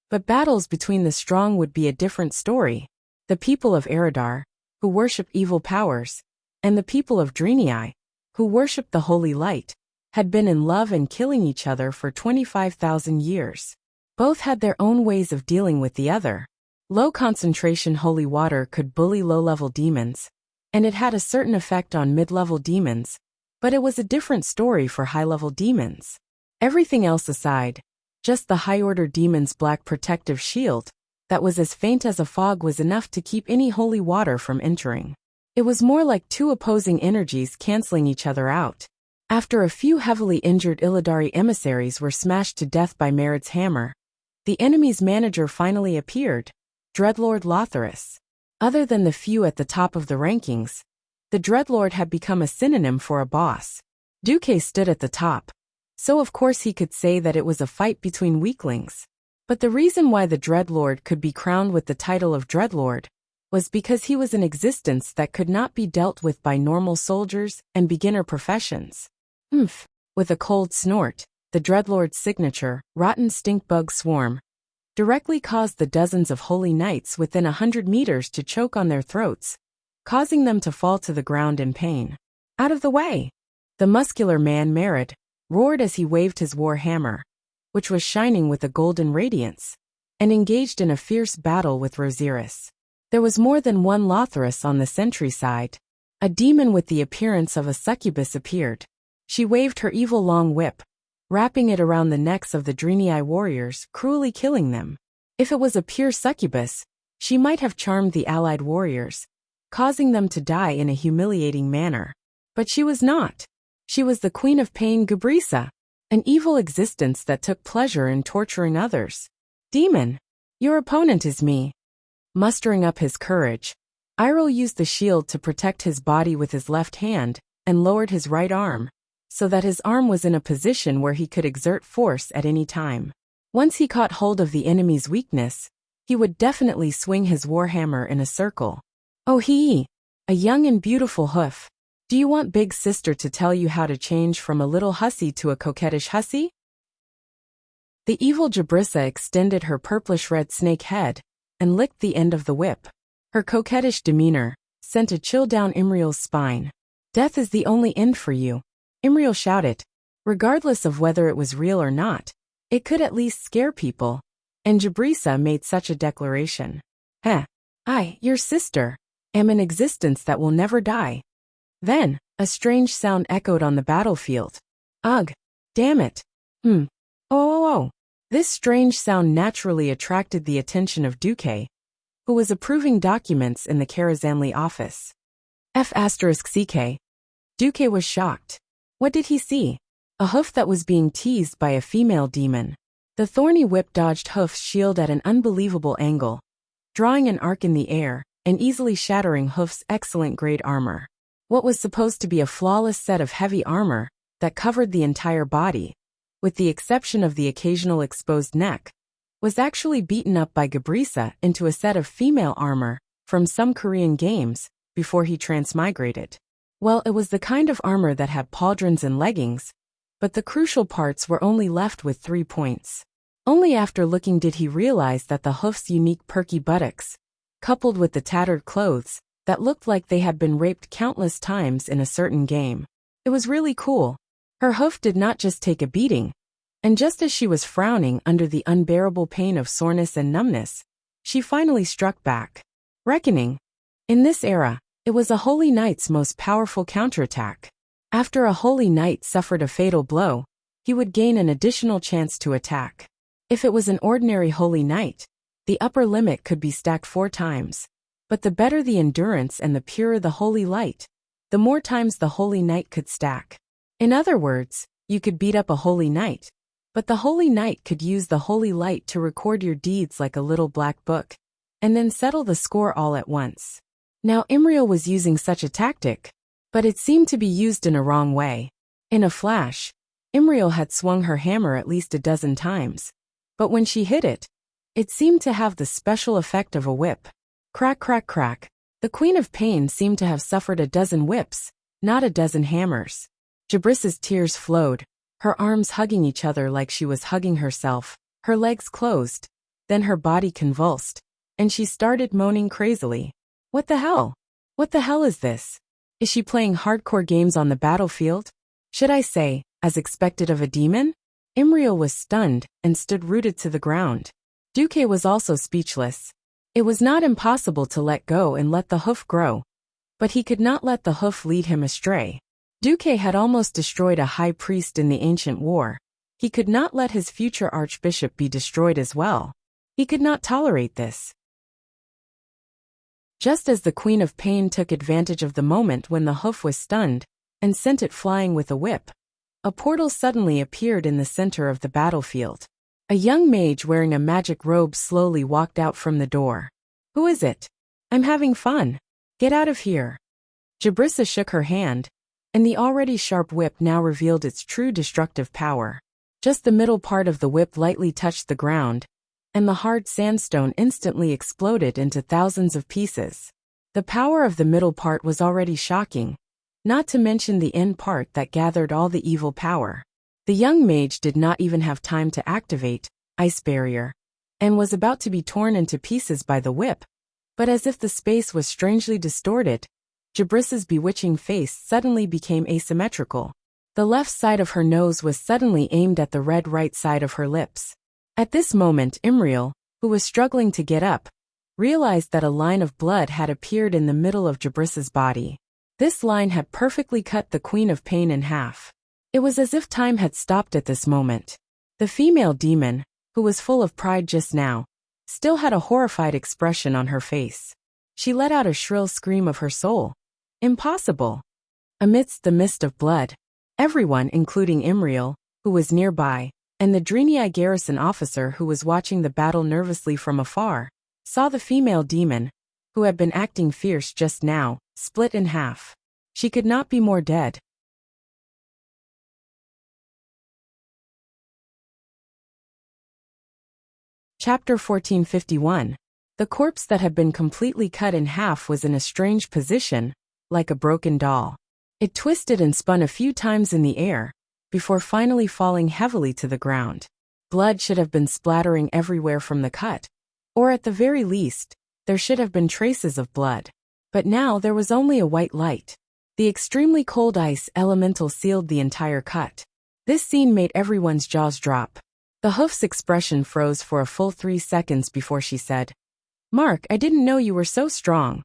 but battles between the strong would be a different story. The people of Eridar, who worship evil powers, and the people of Drenii, who worshipped the holy light, had been in love and killing each other for 25,000 years. Both had their own ways of dealing with the other. Low-concentration holy water could bully low-level demons, and it had a certain effect on mid-level demons, but it was a different story for high-level demons. Everything else aside, just the high-order demon's black protective shield, that was as faint as a fog, was enough to keep any holy water from entering. It was more like two opposing energies canceling each other out. After a few heavily injured Illidari emissaries were smashed to death by Merid's hammer, the enemy's manager finally appeared, Dreadlord Lotharis. Other than the few at the top of the rankings, the Dreadlord had become a synonym for a boss. Duque stood at the top, so of course he could say that it was a fight between weaklings. But the reason why the Dreadlord could be crowned with the title of Dreadlord was because he was an existence that could not be dealt with by normal soldiers and beginner professions. With a cold snort, the Dreadlord's signature, rotten stink-bug swarm, directly caused the dozens of holy knights within 100 meters to choke on their throats, causing them to fall to the ground in pain. Out of the way! The muscular man Merid roared as he waved his war hammer, which was shining with a golden radiance, and engaged in a fierce battle with Rosiris. There was more than one Lotharis on the sentry side. A demon with the appearance of a succubus appeared. She waved her evil long whip, wrapping it around the necks of the Drenii warriors, cruelly killing them. If it was a pure succubus, she might have charmed the allied warriors, causing them to die in a humiliating manner. But she was not. She was the Queen of Pain Gabrisa, an evil existence that took pleasure in torturing others. Demon, your opponent is me. Mustering up his courage, Iroh used the shield to protect his body with his left hand and lowered his right arm, so that his arm was in a position where he could exert force at any time. Once he caught hold of the enemy's weakness, he would definitely swing his warhammer in a circle. Oh a young and beautiful hoof. Do you want Big Sister to tell you how to change from a little hussy to a coquettish hussy? The evil Jabrissa extended her purplish-red snake head and licked the end of the whip. Her coquettish demeanor sent a chill down Imriel's spine. Death is the only end for you, Imriel shouted. Regardless of whether it was real or not, it could at least scare people, and Jabrissa made such a declaration. I, your sister, am an existence that will never die. Then, a strange sound echoed on the battlefield. Ugh, damn it. Oh. This strange sound naturally attracted the attention of Duque, who was approving documents in the Karazhanli office. F***CK. Duque was shocked. What did he see? A hoof that was being teased by a female demon. The thorny whip dodged Hoof's shield at an unbelievable angle, drawing an arc in the air and easily shattering Hoof's excellent-grade armor. What was supposed to be a flawless set of heavy armor that covered the entire body, with the exception of the occasional exposed neck, was actually beaten up by Gabrisa into a set of female armor from some Korean games before he transmigrated. Well, it was the kind of armor that had pauldrons and leggings, but the crucial parts were only left with 3 points. Only after looking did he realize that the hoof's unique perky buttocks, coupled with the tattered clothes, that looked like they had been raped countless times in a certain game. It was really cool. Her hoof did not just take a beating, and just as she was frowning under the unbearable pain of soreness and numbness, she finally struck back. Reckoning. In this era, it was a holy knight's most powerful counterattack. After a holy knight suffered a fatal blow, he would gain an additional chance to attack. If it was an ordinary holy knight, the upper limit could be stacked 4 times. But the better the endurance and the purer the holy light, the more times the holy knight could stack. In other words, you could beat up a holy knight, but the holy knight could use the holy light to record your deeds like a little black book, and then settle the score all at once. Now Imriel was using such a tactic, but it seemed to be used in a wrong way. In a flash, Imriel had swung her hammer at least a dozen times, but when she hit it, it seemed to have the special effect of a whip. Crack, crack, crack. The Queen of Pain seemed to have suffered a dozen whips, not a dozen hammers. Jabrissa's tears flowed, her arms hugging each other like she was hugging herself, her legs closed, then her body convulsed, and she started moaning crazily. What the hell? What the hell is this? Is she playing hardcore games on the battlefield? Should I say, as expected of a demon? Imriel was stunned and stood rooted to the ground. Duque was also speechless. It was not impossible to let go and let the hoof grow, but he could not let the hoof lead him astray. Duque had almost destroyed a high priest in the ancient war. He could not let his future archbishop be destroyed as well. He could not tolerate this. Just as the Queen of Pain took advantage of the moment when the hoof was stunned, and sent it flying with a whip, a portal suddenly appeared in the center of the battlefield. A young mage wearing a magic robe slowly walked out from the door. Who is it? I'm having fun. Get out of here. Jabrissa shook her hand, and the already sharp whip now revealed its true destructive power. Just the middle part of the whip lightly touched the ground, and the hard sandstone instantly exploded into thousands of pieces. The power of the middle part was already shocking, not to mention the end part that gathered all the evil power. The young mage did not even have time to activate Ice Barrier, and was about to be torn into pieces by the whip, but as if the space was strangely distorted, Jabrissa's bewitching face suddenly became asymmetrical. The left side of her nose was suddenly aimed at the red right side of her lips. At this moment Imriel, who was struggling to get up, realized that a line of blood had appeared in the middle of Jabrissa's body. This line had perfectly cut the Queen of Pain in half. It was as if time had stopped at this moment. The female demon, who was full of pride just now, still had a horrified expression on her face. She let out a shrill scream of her soul. Impossible! Amidst the mist of blood, everyone, including Imriel, who was nearby, and the Drenii garrison officer who was watching the battle nervously from afar, saw the female demon, who had been acting fierce just now, split in half. She could not be more dead. Chapter 1451. The corpse that had been completely cut in half was in a strange position, like a broken doll. It twisted and spun a few times in the air, before finally falling heavily to the ground. Blood should have been splattering everywhere from the cut, or at the very least, there should have been traces of blood. But now there was only a white light. The extremely cold ice elemental sealed the entire cut. This scene made everyone's jaws drop. The hoof's expression froze for a full 3 seconds before she said, "Mark, I didn't know you were so strong."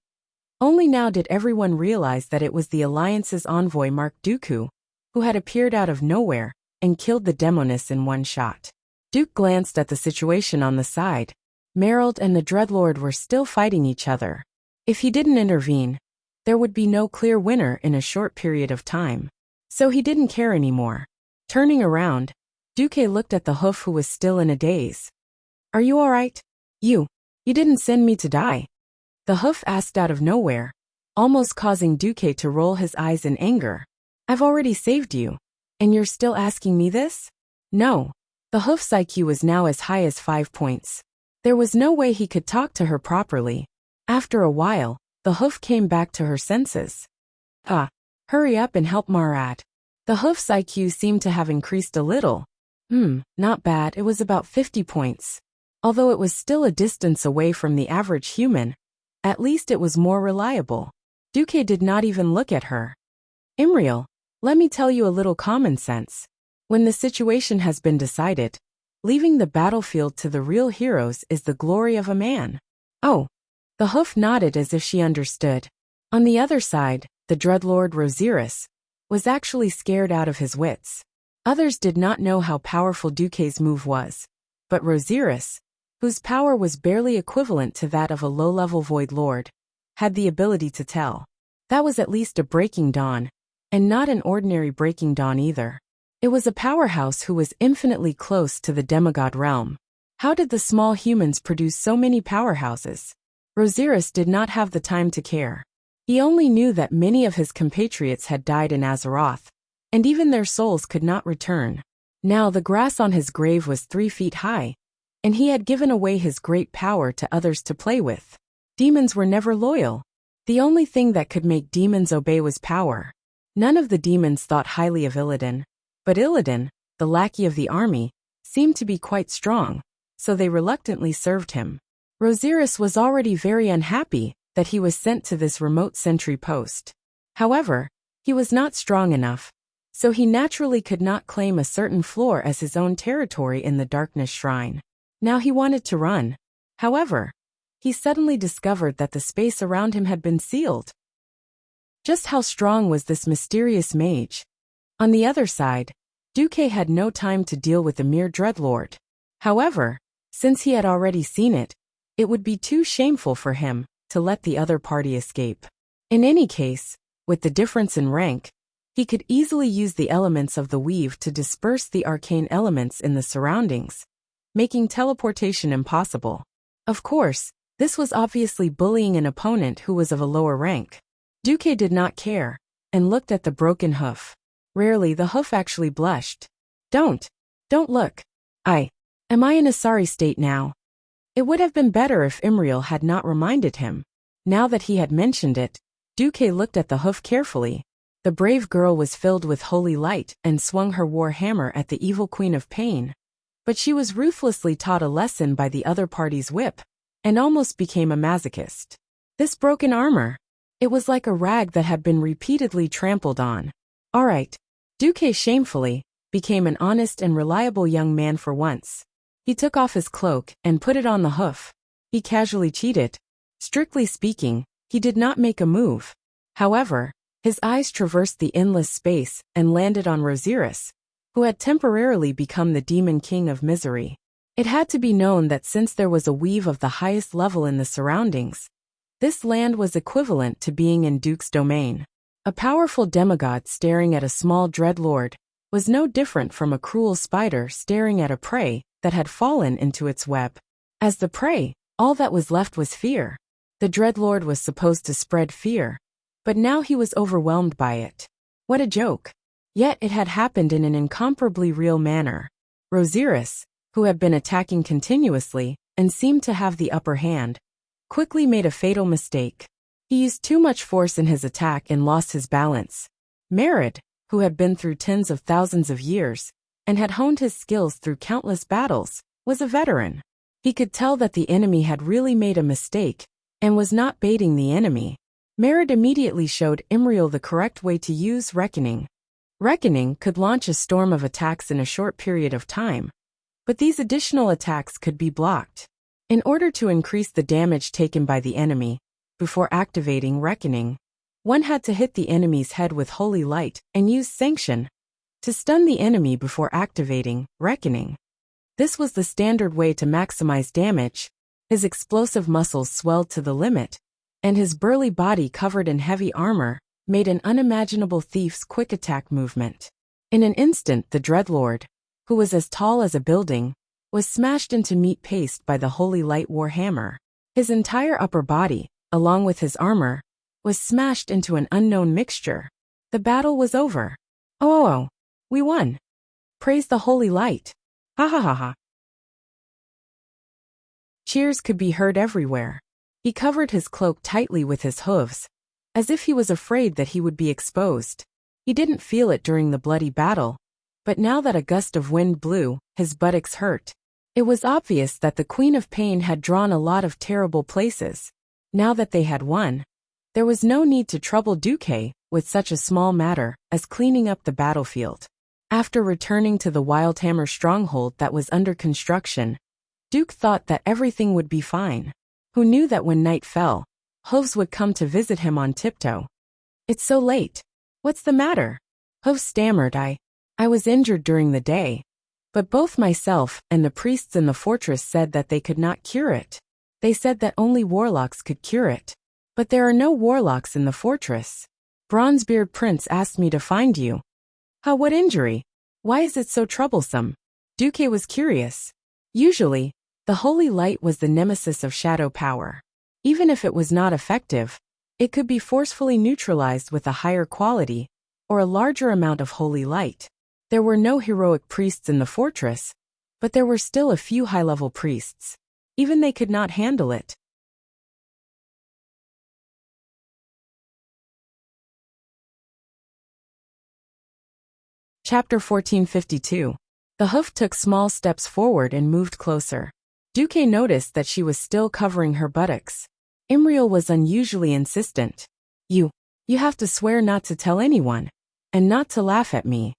Only now did everyone realize that it was the Alliance's envoy Mark Dooku, who had appeared out of nowhere and killed the Demoness in one shot. Duke glanced at the situation on the side. Merald and the Dreadlord were still fighting each other. If he didn't intervene, there would be no clear winner in a short period of time. So he didn't care anymore. Turning around, Duque looked at the hoof, who was still in a daze. "Are you all right? You didn't send me to die?" The hoof asked out of nowhere, almost causing Duque to roll his eyes in anger. "I've already saved you, and you're still asking me this?" No. The hoof's IQ was now as high as 5 points. There was no way he could talk to her properly. After a while, the hoof came back to her senses. Her Hurry up and help Marat. The hoof's IQ seemed to have increased a little. Not bad, it was about 50 points. Although it was still a distance away from the average human, at least it was more reliable. Duque did not even look at her. Imriel, let me tell you a little common sense. When the situation has been decided, leaving the battlefield to the real heroes is the glory of a man. Oh. The hoof nodded as if she understood. On the other side, the dreadlord Rosiris was actually scared out of his wits. Others did not know how powerful Duque's move was, but Rosiris, whose power was barely equivalent to that of a low-level Void Lord, had the ability to tell. That was at least a Breaking Dawn, and not an ordinary Breaking Dawn either. It was a powerhouse who was infinitely close to the demigod realm. How did the small humans produce so many powerhouses? Rosiris did not have the time to care. He only knew that many of his compatriots had died in Azeroth, and even their souls could not return. Now the grass on his grave was 3 feet high, and he had given away his great power to others to play with. Demons were never loyal. The only thing that could make demons obey was power. None of the demons thought highly of Illidan, but Illidan, the lackey of the army, seemed to be quite strong, so they reluctantly served him. Rosiris was already very unhappy that he was sent to this remote sentry post. However, he was not strong enough, so he naturally could not claim a certain floor as his own territory in the Darkness Shrine. Now he wanted to run. However, he suddenly discovered that the space around him had been sealed. Just how strong was this mysterious mage? On the other side, Duque had no time to deal with the mere dreadlord. However, since he had already seen it, it would be too shameful for him to let the other party escape. In any case, with the difference in rank, he could easily use the elements of the weave to disperse the arcane elements in the surroundings, making teleportation impossible. Of course, this was obviously bullying an opponent who was of a lower rank. Duque did not care, and looked at the broken hoof. Rarely the hoof actually blushed. Don't look. Am I in a sorry state now? It would have been better if Imriel had not reminded him. Now that he had mentioned it, Duque looked at the hoof carefully. The brave girl was filled with holy light and swung her war hammer at the evil queen of pain. But she was ruthlessly taught a lesson by the other party's whip, and almost became a masochist. This broken armor. It was like a rag that had been repeatedly trampled on. All right. Duque shamefully became an honest and reliable young man for once. He took off his cloak and put it on the hoof. He casually cheated. Strictly speaking, he did not make a move. However, his eyes traversed the endless space and landed on Rosiris, who had temporarily become the demon king of misery. It had to be known that since there was a weave of the highest level in the surroundings, this land was equivalent to being in Duke's domain. A powerful demigod staring at a small dreadlord was no different from a cruel spider staring at a prey that had fallen into its web. As the prey, all that was left was fear. The dreadlord was supposed to spread fear, but now he was overwhelmed by it. What a joke. Yet it had happened in an incomparably real manner. Rosiris, who had been attacking continuously and seemed to have the upper hand, quickly made a fatal mistake. He used too much force in his attack and lost his balance. Merid, who had been through tens of thousands of years, and had honed his skills through countless battles, was a veteran. He could tell that the enemy had really made a mistake, and was not baiting the enemy. Merid immediately showed Imriel the correct way to use Reckoning. Reckoning could launch a storm of attacks in a short period of time, but these additional attacks could be blocked. In order to increase the damage taken by the enemy, before activating Reckoning, one had to hit the enemy's head with holy light and use Sanction to stun the enemy before activating Reckoning. This was the standard way to maximize damage. His explosive muscles swelled to the limit, and his burly body covered in heavy armor made an unimaginable thief's quick attack movement. In an instant the dreadlord, who was as tall as a building, was smashed into meat paste by the holy light warhammer. His entire upper body, along with his armor, was smashed into an unknown mixture. The battle was over. Oh, we won. Praise the holy light. Ha ha ha ha. Cheers could be heard everywhere. He covered his cloak tightly with his hooves, as if he was afraid that he would be exposed. He didn't feel it during the bloody battle, but now that a gust of wind blew, his buttocks hurt. It was obvious that the Queen of Pain had drawn a lot of terrible places. Now that they had won, there was no need to trouble Duque with such a small matter as cleaning up the battlefield. After returning to the Wildhammer stronghold that was under construction, Duke thought that everything would be fine. Who knew that when night fell, Hooves would come to visit him on tiptoe? "It's so late. What's the matter?" Hooves stammered. I was injured during the day, but both myself and the priests in the fortress said that they could not cure it. They said that only warlocks could cure it. But there are no warlocks in the fortress. Bronzebeard Prince asked me to find you. How, what injury? Why is it so troublesome? Duque was curious. Usually, the holy light was the nemesis of shadow power. Even if it was not effective, it could be forcefully neutralized with a higher quality, or a larger amount of holy light. There were no heroic priests in the fortress, but there were still a few high-level priests. Even they could not handle it. Chapter 1452. The hoof took small steps forward and moved closer. Duque noticed that she was still covering her buttocks. Imriel was unusually insistent. You have to swear not to tell anyone, and not to laugh at me."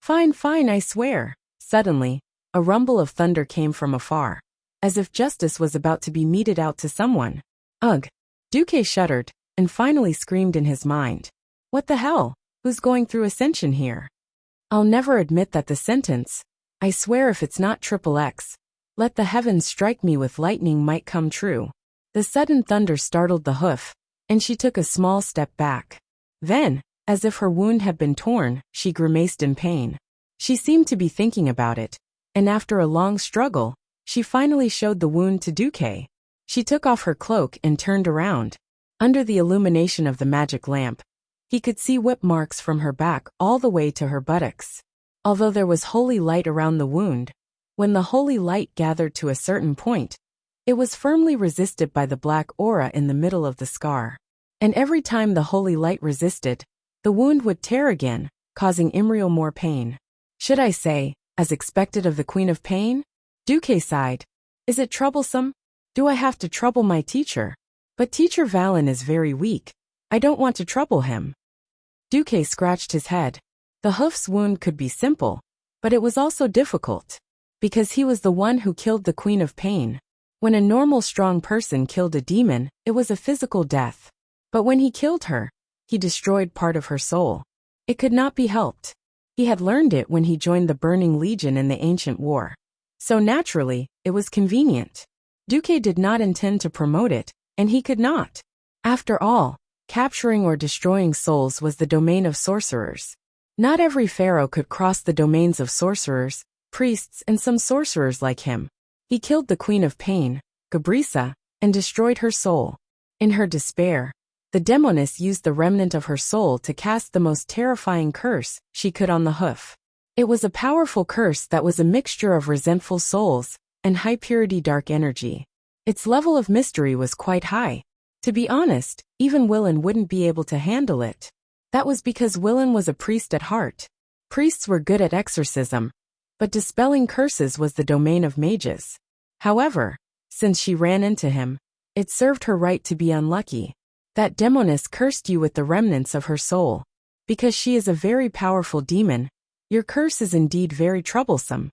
Fine, I swear." Suddenly, a rumble of thunder came from afar, as if justice was about to be meted out to someone. Ugh! Duque shuddered, and finally screamed in his mind. What the hell? Who's going through ascension here? I'll never admit that the sentence, "I swear if it's not XXX, let the heavens strike me with lightning," might come true. The sudden thunder startled the hoof, and she took a small step back. Then, as if her wound had been torn, she grimaced in pain. She seemed to be thinking about it, and after a long struggle, she finally showed the wound to Duque. She took off her cloak and turned around. Under the illumination of the magic lamp, he could see whip marks from her back all the way to her buttocks. Although there was holy light around the wound, when the holy light gathered to a certain point, it was firmly resisted by the black aura in the middle of the scar. And every time the holy light resisted, the wound would tear again, causing Imriel more pain. Should I say, as expected of the Queen of Pain? Duque sighed. Is it troublesome? Do I have to trouble my teacher? But Teacher Valen is very weak. I don't want to trouble him. Duque scratched his head. The hoof's wound could be simple, but it was also difficult, because he was the one who killed the Queen of Pain. When a normal strong person killed a demon, it was a physical death. But when he killed her, he destroyed part of her soul. It could not be helped. He had learned it when he joined the Burning Legion in the Ancient War. So naturally, it was convenient. Duque did not intend to promote it, and he could not. After all, capturing or destroying souls was the domain of sorcerers. Not every pharaoh could cross the domains of sorcerers, priests, and some sorcerers like him. He killed the Queen of Pain, Gabrisa, and destroyed her soul. In her despair, the demoness used the remnant of her soul to cast the most terrifying curse she could on the hoof. It was a powerful curse that was a mixture of resentful souls and high-purity dark energy. Its level of mystery was quite high. To be honest, even Willen wouldn't be able to handle it. That was because Willen was a priest at heart. Priests were good at exorcism, but dispelling curses was the domain of mages. However, since she ran into him, it served her right to be unlucky. That demoness cursed you with the remnants of her soul. Because she is a very powerful demon, your curse is indeed very troublesome.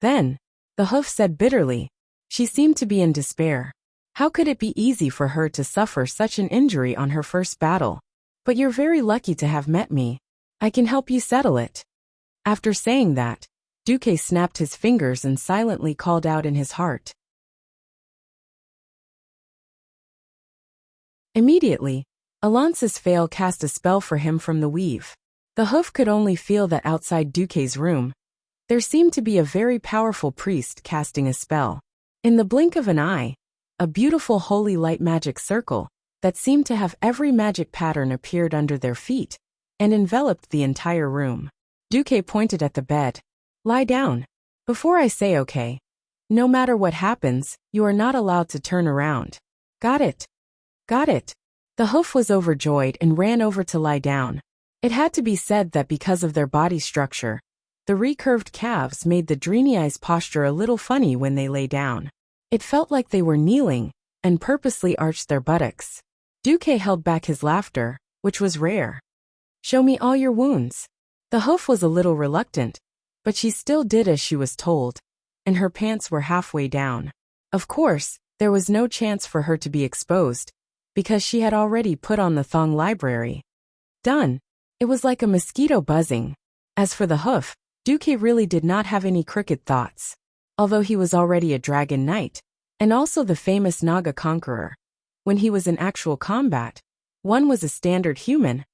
Then, the hoof said bitterly. She seemed to be in despair. How could it be easy for her to suffer such an injury on her first battle? But you're very lucky to have met me. I can help you settle it. After saying that, Duque snapped his fingers and silently called out in his heart. Immediately, Alonce's Fail cast a spell for him from the weave. The hoof could only feel that outside Duque's room, there seemed to be a very powerful priest casting a spell. In the blink of an eye, a beautiful holy light magic circle that seemed to have every magic pattern appeared under their feet and enveloped the entire room. Duque pointed at the bed. Lie down. Before I say okay. No matter what happens, you are not allowed to turn around. Got it? Got it. The hoof was overjoyed and ran over to lie down. It had to be said that because of their body structure, the recurved calves made the Dreenie's posture a little funny when they lay down. It felt like they were kneeling and purposely arched their buttocks. Duque held back his laughter, which was rare. "Show me all your wounds." The hoof was a little reluctant, but she still did as she was told, and her pants were halfway down. Of course, there was no chance for her to be exposed, because she had already put on the thong library. Done. It was like a mosquito buzzing. As for the hoof, Duque really did not have any crooked thoughts. Although he was already a dragon knight, and also the famous Naga conqueror, when he was in actual combat, one was a standard human,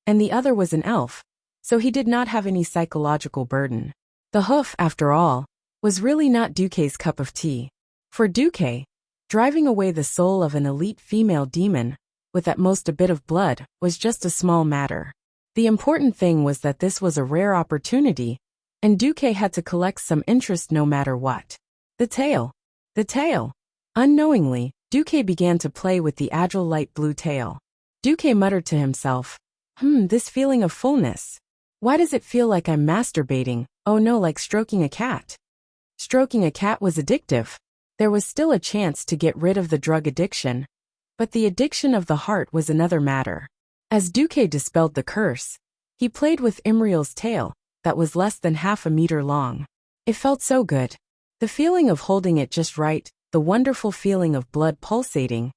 and the other was an elf, so he did not have any psychological burden. The hoof, after all, was really not Duque's cup of tea. For Duque, driving away the soul of an elite female demon, with at most a bit of blood, was just a small matter. The important thing was that this was a rare opportunity, and Duque had to collect some interest no matter what. The tail. The tail. Unknowingly, Duque began to play with the agile light blue tail. Duque muttered to himself, this feeling of fullness. Why does it feel like I'm masturbating? Oh no, like stroking a cat. Stroking a cat was addictive. There was still a chance to get rid of the drug addiction, but the addiction of the heart was another matter. As Duque dispelled the curse, he played with Imriel's tail, that was less than half a meter long. It felt so good. The feeling of holding it just right, the wonderful feeling of blood pulsating,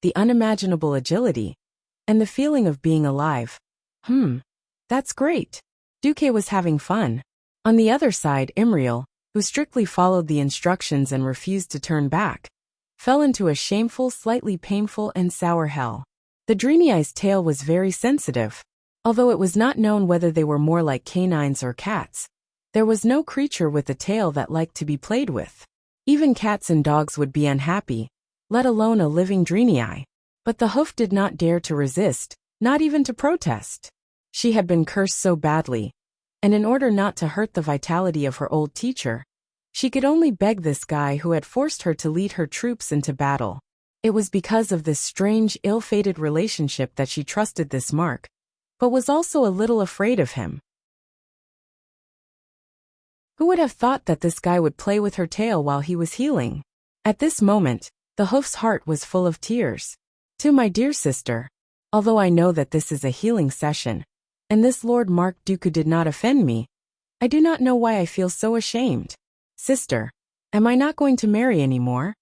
the unimaginable agility, and the feeling of being alive. That's great. Duque was having fun. On the other side, Imriel, who strictly followed the instructions and refused to turn back, fell into a shameful, slightly painful and sour hell. The Dreenie's tail was very sensitive. Although it was not known whether they were more like canines or cats, there was no creature with a tail that liked to be played with. Even cats and dogs would be unhappy, let alone a living Dreenii. But the hoof did not dare to resist, not even to protest. She had been cursed so badly, and in order not to hurt the vitality of her old teacher, she could only beg this guy who had forced her to lead her troops into battle. It was because of this strange, ill-fated relationship that she trusted this mark, but was also a little afraid of him. Who would have thought that this guy would play with her tail while he was healing? At this moment, the hoof's heart was full of tears. To my dear sister, although I know that this is a healing session, and this Lord Mark Dooku did not offend me, I do not know why I feel so ashamed. Sister, am I not going to marry anymore?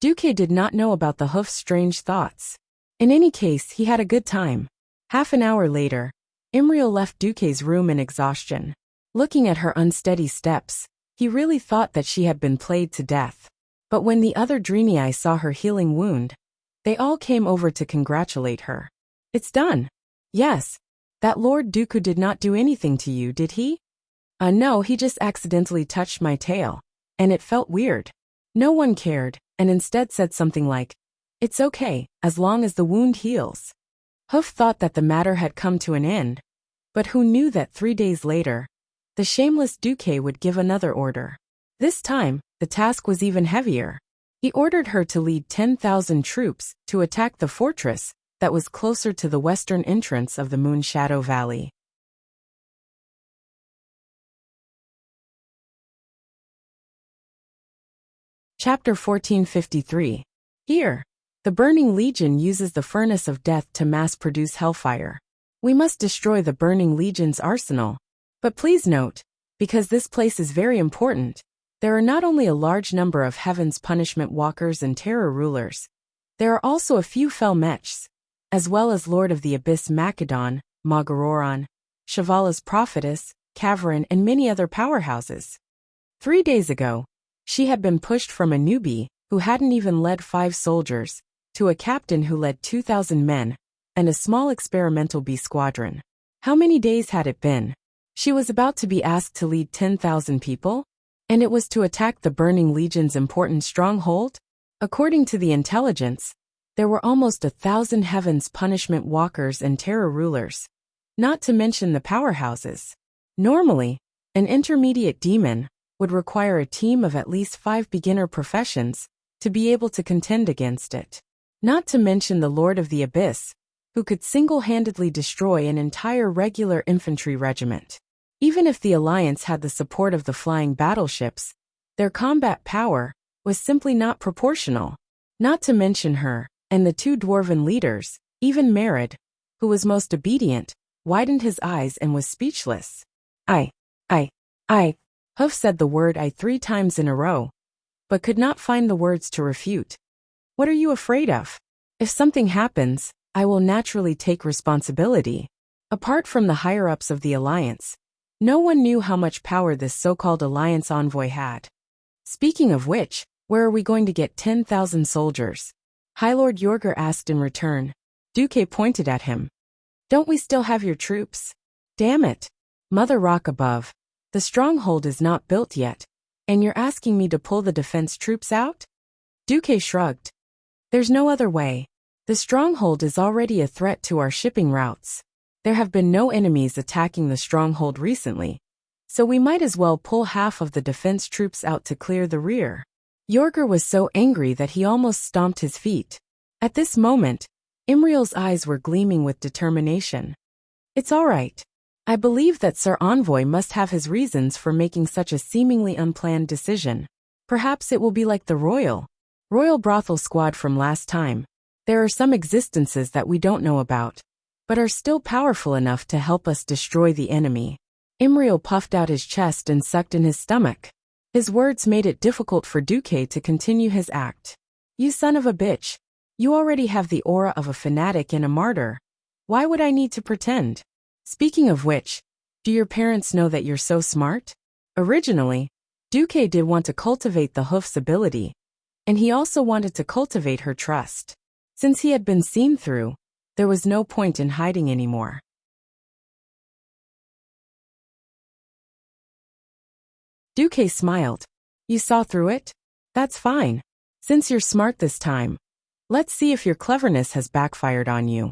Duque did not know about the hoof's strange thoughts. In any case, he had a good time. Half an hour later, Imriel left Duque's room in exhaustion. Looking at her unsteady steps, he really thought that she had been played to death. But when the other Dreenii saw her healing wound, they all came over to congratulate her. It's done. Yes. That Lord Dooku did not do anything to you, did he? No, he just accidentally touched my tail, and it felt weird. No one cared, and instead said something like, "It's okay, as long as the wound heals." Hoof thought that the matter had come to an end, but who knew that 3 days later, the shameless Duque would give another order. This time, the task was even heavier. He ordered her to lead 10,000 troops to attack the fortress that was closer to the western entrance of the Moonshadow Valley. Chapter 1453. Here, the Burning Legion uses the furnace of death to mass-produce hellfire. We must destroy the Burning Legion's arsenal. But please note, because this place is very important, there are not only a large number of Heaven's Punishment Walkers and Terror Rulers, there are also a few Fel Mechs, as well as Lord of the Abyss Macedon, Magaroron, Shavala's Prophetess, Kavrin, and many other powerhouses. 3 days ago, she had been pushed from a newbie who hadn't even led 5 soldiers, to a captain who led 2,000 men, and a small experimental bee squadron. How many days had it been? She was about to be asked to lead 10,000 people? And it was to attack the Burning Legion's important stronghold? According to the intelligence, there were almost 1,000 Heaven's Punishment Walkers and Terror Rulers, not to mention the powerhouses. Normally, an intermediate demon would require a team of at least 5 beginner professions to be able to contend against it. Not to mention the Lord of the Abyss, who could single-handedly destroy an entire regular infantry regiment. Even if the alliance had the support of the flying battleships, their combat power was simply not proportional. Not to mention her, and the two dwarven leaders, even Merid, who was most obedient, widened his eyes and was speechless. I. Hoof said the word I 3 times in a row, but could not find the words to refute. What are you afraid of? If something happens, I will naturally take responsibility. Apart from the higher-ups of the alliance, no one knew how much power this so-called alliance envoy had. Speaking of which, where are we going to get 10,000 soldiers? High Lord Jorger asked in return. Duque pointed at him. Don't we still have your troops? Damn it. Mother Rock above. The stronghold is not built yet, and you're asking me to pull the defense troops out? Duque shrugged. There's no other way. The stronghold is already a threat to our shipping routes. There have been no enemies attacking the stronghold recently, so we might as well pull half of the defense troops out to clear the rear. Jorger was so angry that he almost stomped his feet. At this moment, Imriel's eyes were gleaming with determination. It's all right. I believe that Sir Envoy must have his reasons for making such a seemingly unplanned decision. Perhaps it will be like the Royal Brothel Squad from last time. There are some existences that we don't know about, but are still powerful enough to help us destroy the enemy. Imriel puffed out his chest and sucked in his stomach. His words made it difficult for Duque to continue his act. You son of a bitch. You already have the aura of a fanatic and a martyr. Why would I need to pretend? Speaking of which, do your parents know that you're so smart? Originally, Duque did want to cultivate the Hoof's ability, and he also wanted to cultivate her trust. Since he had been seen through, there was no point in hiding anymore. Duque smiled. You saw through it? That's fine. Since you're smart this time, let's see if your cleverness has backfired on you.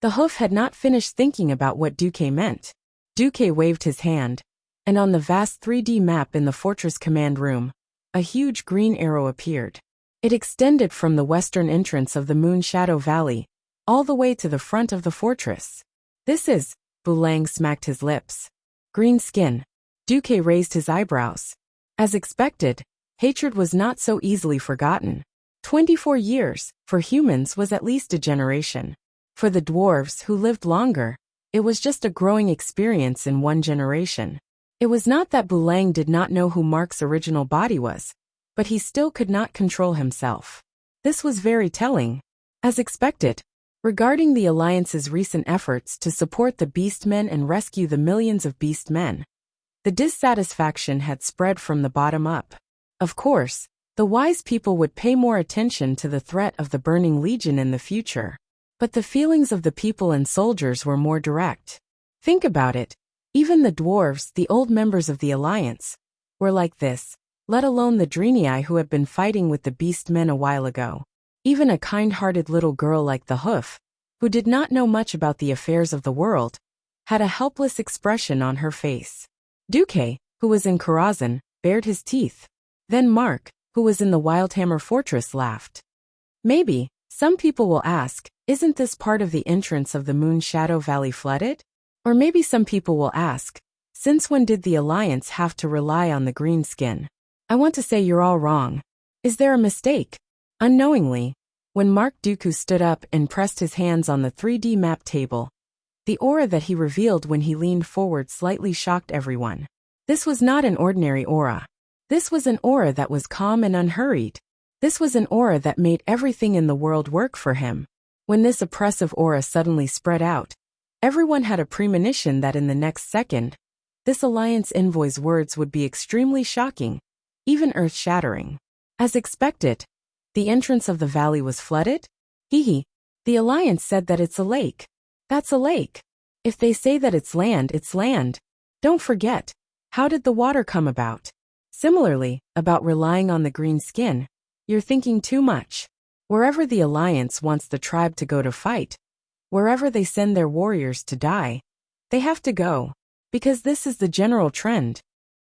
The Hoof had not finished thinking about what Duque meant. Duque waved his hand, and on the vast 3D map in the fortress command room, a huge green arrow appeared. It extended from the western entrance of the Moon Shadow Valley, all the way to the front of the fortress. This is, Bulang smacked his lips. Green skin. Duque raised his eyebrows. As expected, hatred was not so easily forgotten. 24 years, for humans, was at least a generation. For the dwarves who lived longer, it was just a growing experience in one generation. It was not that Bulang did not know who Mark's original body was, but he still could not control himself. This was very telling. As expected, regarding the Alliance's recent efforts to support the Beastmen and rescue the millions of Beastmen, the dissatisfaction had spread from the bottom up. Of course, the wise people would pay more attention to the threat of the Burning Legion in the future. But the feelings of the people and soldiers were more direct. Think about it. Even the dwarves, the old members of the Alliance, were like this, let alone the Dreenii who had been fighting with the Beastmen a while ago. Even a kind-hearted little girl like the Hoof, who did not know much about the affairs of the world, had a helpless expression on her face. Duque, who was in Karazhan, bared his teeth. Then Mark, who was in the Wildhammer Fortress, laughed. Maybe, some people will ask, isn't this part of the entrance of the Moon Shadow Valley flooded? Or maybe some people will ask, since when did the Alliance have to rely on the green skin? I want to say you're all wrong. Is there a mistake? Unknowingly, when Mark Dooku stood up and pressed his hands on the 3D map table, the aura that he revealed when he leaned forward slightly shocked everyone. This was not an ordinary aura. This was an aura that was calm and unhurried. This was an aura that made everything in the world work for him. When this oppressive aura suddenly spread out, everyone had a premonition that in the next second, this Alliance envoy's words would be extremely shocking, even earth-shattering. As expected, the entrance of the valley was flooded? Hee. The Alliance said that it's a lake. That's a lake. If they say that it's land, it's land. Don't forget, how did the water come about? Similarly, about relying on the green skin, you're thinking too much. Wherever the Alliance wants the tribe to go to fight, wherever they send their warriors to die, they have to go, because this is the general trend.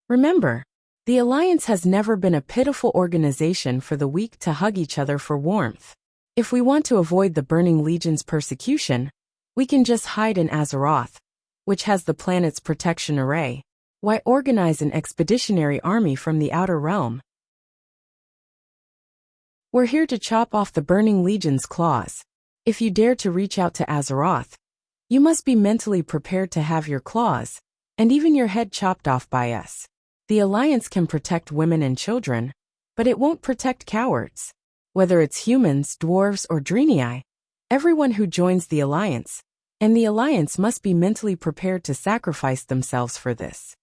Remember, the Alliance has never been a pitiful organization for the weak to hug each other for warmth. If we want to avoid the Burning Legion's persecution, we can just hide in Azeroth, which has the planet's protection array. Why organize an expeditionary army from the outer realm? We're here to chop off the Burning Legion's claws. If you dare to reach out to Azeroth, you must be mentally prepared to have your claws, and even your head chopped off by us. The Alliance can protect women and children, but it won't protect cowards. Whether it's humans, dwarves, or Draenei, everyone who joins the Alliance, and the Alliance must be mentally prepared to sacrifice themselves for this.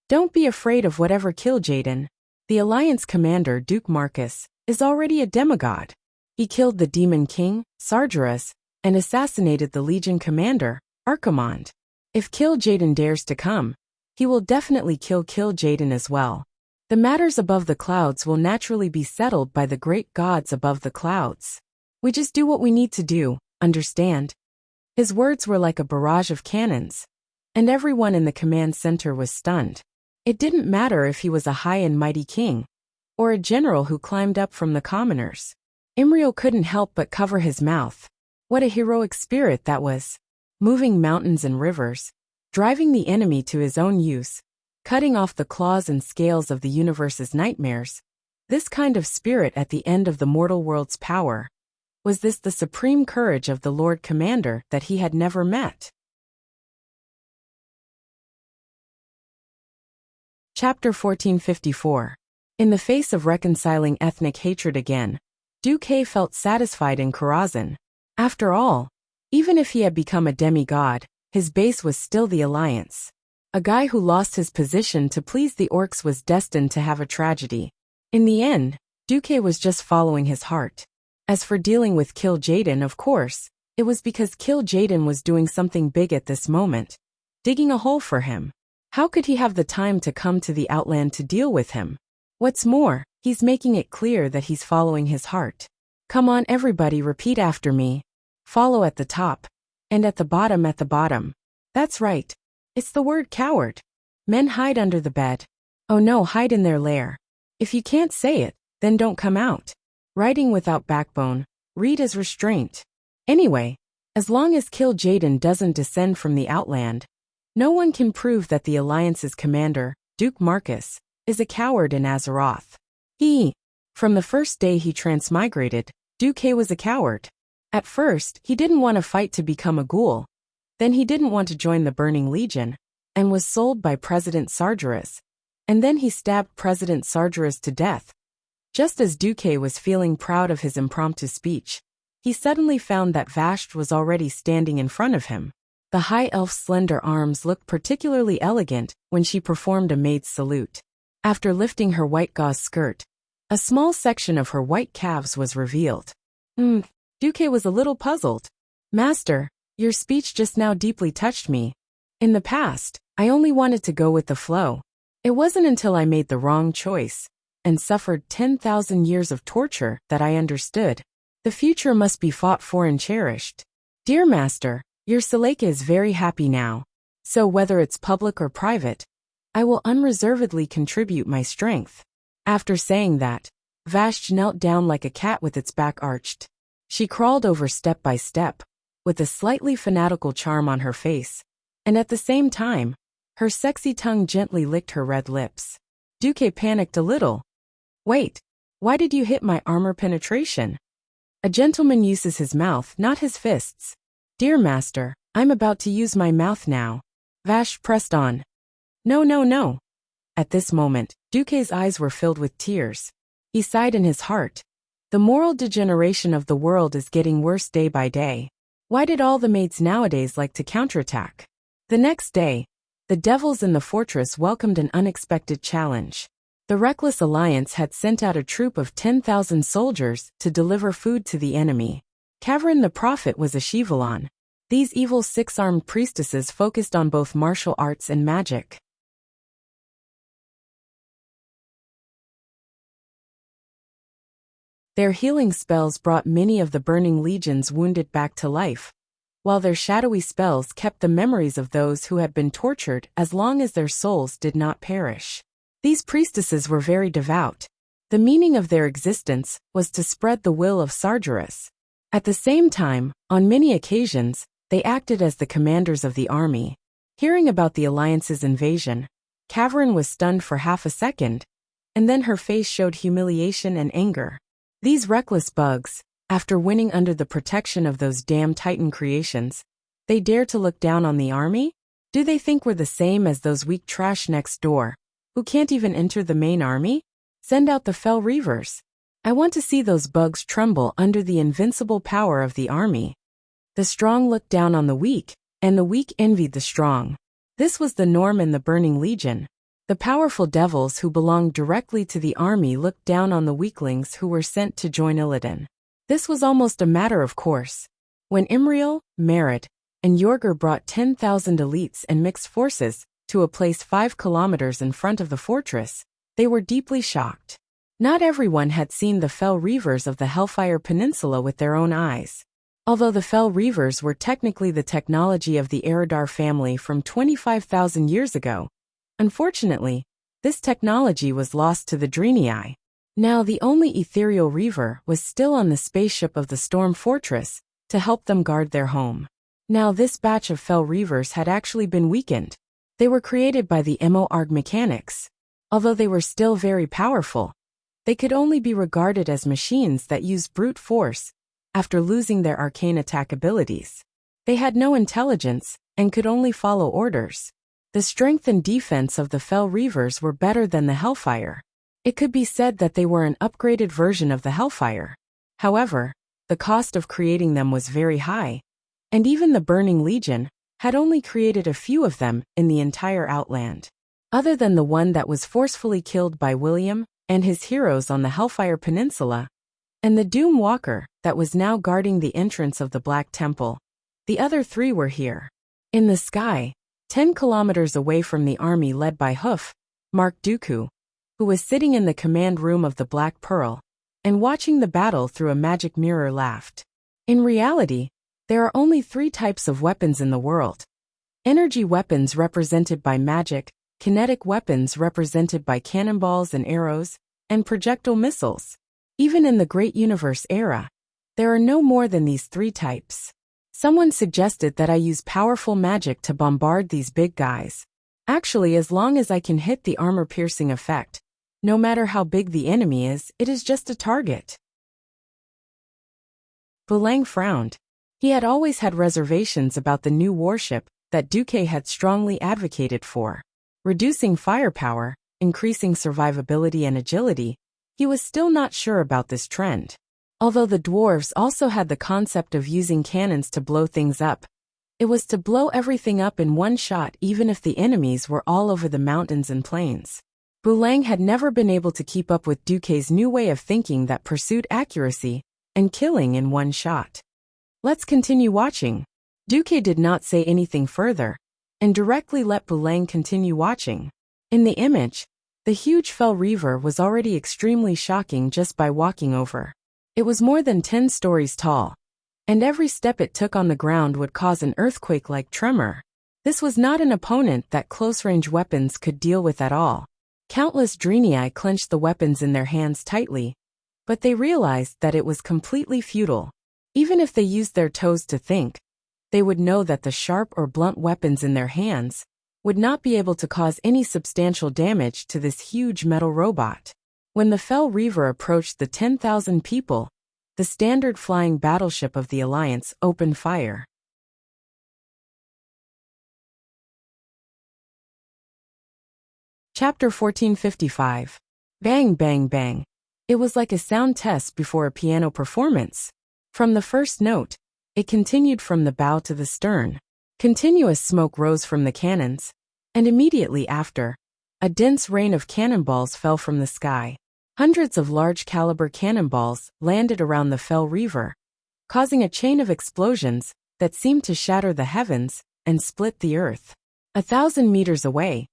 Don't be afraid of whatever Kil'jaeden. The Alliance commander, Duke Marcus, is already a demigod. He killed the Demon King, Sargeras, and assassinated the Legion commander, Archimonde. If Kil'jaeden dares to come, he will definitely kill Kil'jaeden as well. The matters above the clouds will naturally be settled by the great gods above the clouds. We just do what we need to do, understand? His words were like a barrage of cannons, and everyone in the command center was stunned. It didn't matter if he was a high and mighty king, or a general who climbed up from the commoners. Imriel couldn't help but cover his mouth. What a heroic spirit that was. Moving mountains and rivers, driving the enemy to his own use, cutting off the claws and scales of the universe's nightmares. This kind of spirit at the end of the mortal world's power. Was this the supreme courage of the Lord Commander that he had never met? Chapter 1454. In the face of reconciling ethnic hatred again, Duke felt satisfied in Karazhan. After all, even if he had become a demigod, his base was still the Alliance. A guy who lost his position to please the orcs was destined to have a tragedy. In the end, Duke was just following his heart. As for dealing with Kil'jaeden, of course, it was because Kil'jaeden was doing something big at this moment, digging a hole for him. How could he have the time to come to the Outland to deal with him? What's more, he's making it clear that he's following his heart. Come on everybody, repeat after me. Follow at the top. And at the bottom. That's right. It's the word coward. Men hide under the bed. Oh no, hide in their lair. If you can't say it, then don't come out. Writing without backbone, read as restraint. Anyway, as long as Kil'jaeden doesn't descend from the Outland, no one can prove that the Alliance's commander, Duke Marcus, is a coward in Azeroth. From the first day he transmigrated, Duke was a coward. At first, he didn't want to fight to become a ghoul. Then he didn't want to join the Burning Legion, and was sold by President Sargeras. And then he stabbed President Sargeras to death. Just as Duke was feeling proud of his impromptu speech, he suddenly found that Vashj was already standing in front of him. The high elf's slender arms looked particularly elegant when she performed a maid's salute. After lifting her white gauze skirt, a small section of her white calves was revealed. Duke was a little puzzled. Master, your speech just now deeply touched me. In the past, I only wanted to go with the flow. It wasn't until I made the wrong choice and suffered 10,000 years of torture that I understood. The future must be fought for and cherished. Dear Master, your Seleka is very happy now. So whether it's public or private, I will unreservedly contribute my strength. After saying that, Vashj knelt down like a cat with its back arched. She crawled over step by step, with a slightly fanatical charm on her face, and at the same time, her sexy tongue gently licked her red lips. Duke panicked a little. Wait, why did you hit my armor penetration? A gentleman uses his mouth, not his fists. Dear Master, I'm about to use my mouth now. Vashj pressed on. No. At this moment, Duke's eyes were filled with tears. He sighed in his heart. The moral degeneration of the world is getting worse day by day. Why did all the maids nowadays like to counterattack? The next day, the devils in the fortress welcomed an unexpected challenge. The reckless Alliance had sent out a troop of 10,000 soldiers to deliver food to the enemy. Kavrin the Prophet was a Shivalon. These evil six-armed priestesses focused on both martial arts and magic. Their healing spells brought many of the Burning Legion's wounded back to life, while their shadowy spells kept the memories of those who had been tortured as long as their souls did not perish. These priestesses were very devout. The meaning of their existence was to spread the will of Sargeras. At the same time, on many occasions, they acted as the commanders of the army. Hearing about the Alliance's invasion, Cavern was stunned for half a second, and then her face showed humiliation and anger. These reckless bugs, after winning under the protection of those damn Titan creations, they dare to look down on the army? Do they think we're the same as those weak trash next door, who can't even enter the main army? Send out the Fell Reavers. I want to see those bugs tremble under the invincible power of the army. The strong looked down on the weak, and the weak envied the strong. This was the norm in the Burning Legion. The powerful devils who belonged directly to the army looked down on the weaklings who were sent to join Illidan. This was almost a matter of course. When Imriel, Merit, and Yorger brought 10,000 elites and mixed forces to a place 5 kilometers in front of the fortress, they were deeply shocked. Not everyone had seen the Fell Reavers of the Hellfire Peninsula with their own eyes. Although the Fell Reavers were technically the technology of the Eridar family from 25,000 years ago, unfortunately, this technology was lost to the Draenei. Now the only ethereal Reaver was still on the spaceship of the Storm Fortress to help them guard their home. Now this batch of Fell Reavers had actually been weakened. They were created by the Embark mechanics. Although they were still very powerful, they could only be regarded as machines that used brute force after losing their arcane attack abilities. They had no intelligence and could only follow orders. The strength and defense of the Fell Reavers were better than the Hellfire. It could be said that they were an upgraded version of the Hellfire. However, the cost of creating them was very high, and even the Burning Legion had only created a few of them in the entire Outland. Other than the one that was forcefully killed by William and his heroes on the Hellfire Peninsula, and the Doom Walker that was now guarding the entrance of the Black Temple, the other 3 were here. In the sky, 10 kilometers away from the army led by Hoof, Mark Dooku, who was sitting in the command room of the Black Pearl and watching the battle through a magic mirror, laughed. In reality, there are only 3 types of weapons in the world. Energy weapons represented by magic, kinetic weapons represented by cannonballs and arrows, and projectile missiles. Even in the Great Universe era, there are no more than these 3 types. Someone suggested that I use powerful magic to bombard these big guys. Actually, as long as I can hit the armor-piercing effect, no matter how big the enemy is, it is just a target. Bulang frowned. He had always had reservations about the new warship that Duque had strongly advocated for. Reducing firepower, increasing survivability and agility, he was still not sure about this trend. Although the dwarves also had the concept of using cannons to blow things up, it was to blow everything up in one shot even if the enemies were all over the mountains and plains. Bulang had never been able to keep up with Duque's new way of thinking that pursued accuracy and killing in one shot. Let's continue watching. Duque did not say anything further, and directly let Bulang continue watching. In the image, the huge Fell Reaver was already extremely shocking just by walking over. It was more than 10 stories tall, and every step it took on the ground would cause an earthquake-like tremor. This was not an opponent that close-range weapons could deal with at all. Countless Draenei clenched the weapons in their hands tightly, but they realized that it was completely futile. Even if they used their toes to think, they would know that the sharp or blunt weapons in their hands would not be able to cause any substantial damage to this huge metal robot. When the Fell Reaver approached the 10,000 people, the standard flying battleship of the Alliance opened fire. Chapter 1455. Bang, bang, bang. It was like a sound test before a piano performance. From the first note, it continued from the bow to the stern. Continuous smoke rose from the cannons, and immediately after, a dense rain of cannonballs fell from the sky. Hundreds of large-caliber cannonballs landed around the Fell Reaver, causing a chain of explosions that seemed to shatter the heavens and split the earth. 1,000 meters away,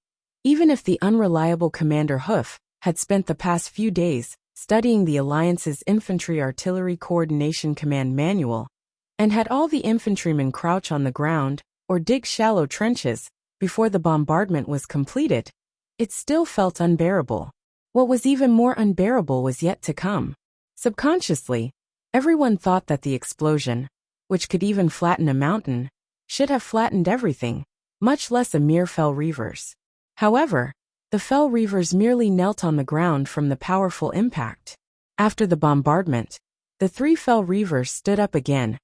even if the unreliable Commander Hoof had spent the past few days studying the Alliance's Infantry Artillery Coordination Command Manual, and had all the infantrymen crouch on the ground or dig shallow trenches before the bombardment was completed, it still felt unbearable. What was even more unbearable was yet to come. Subconsciously, Everyone thought that the explosion, which could even flatten a mountain, should have flattened everything, much less a mere fell reavers. However, the fell reavers merely knelt on the ground from the powerful impact. After the bombardment, the 3 fell reavers stood up again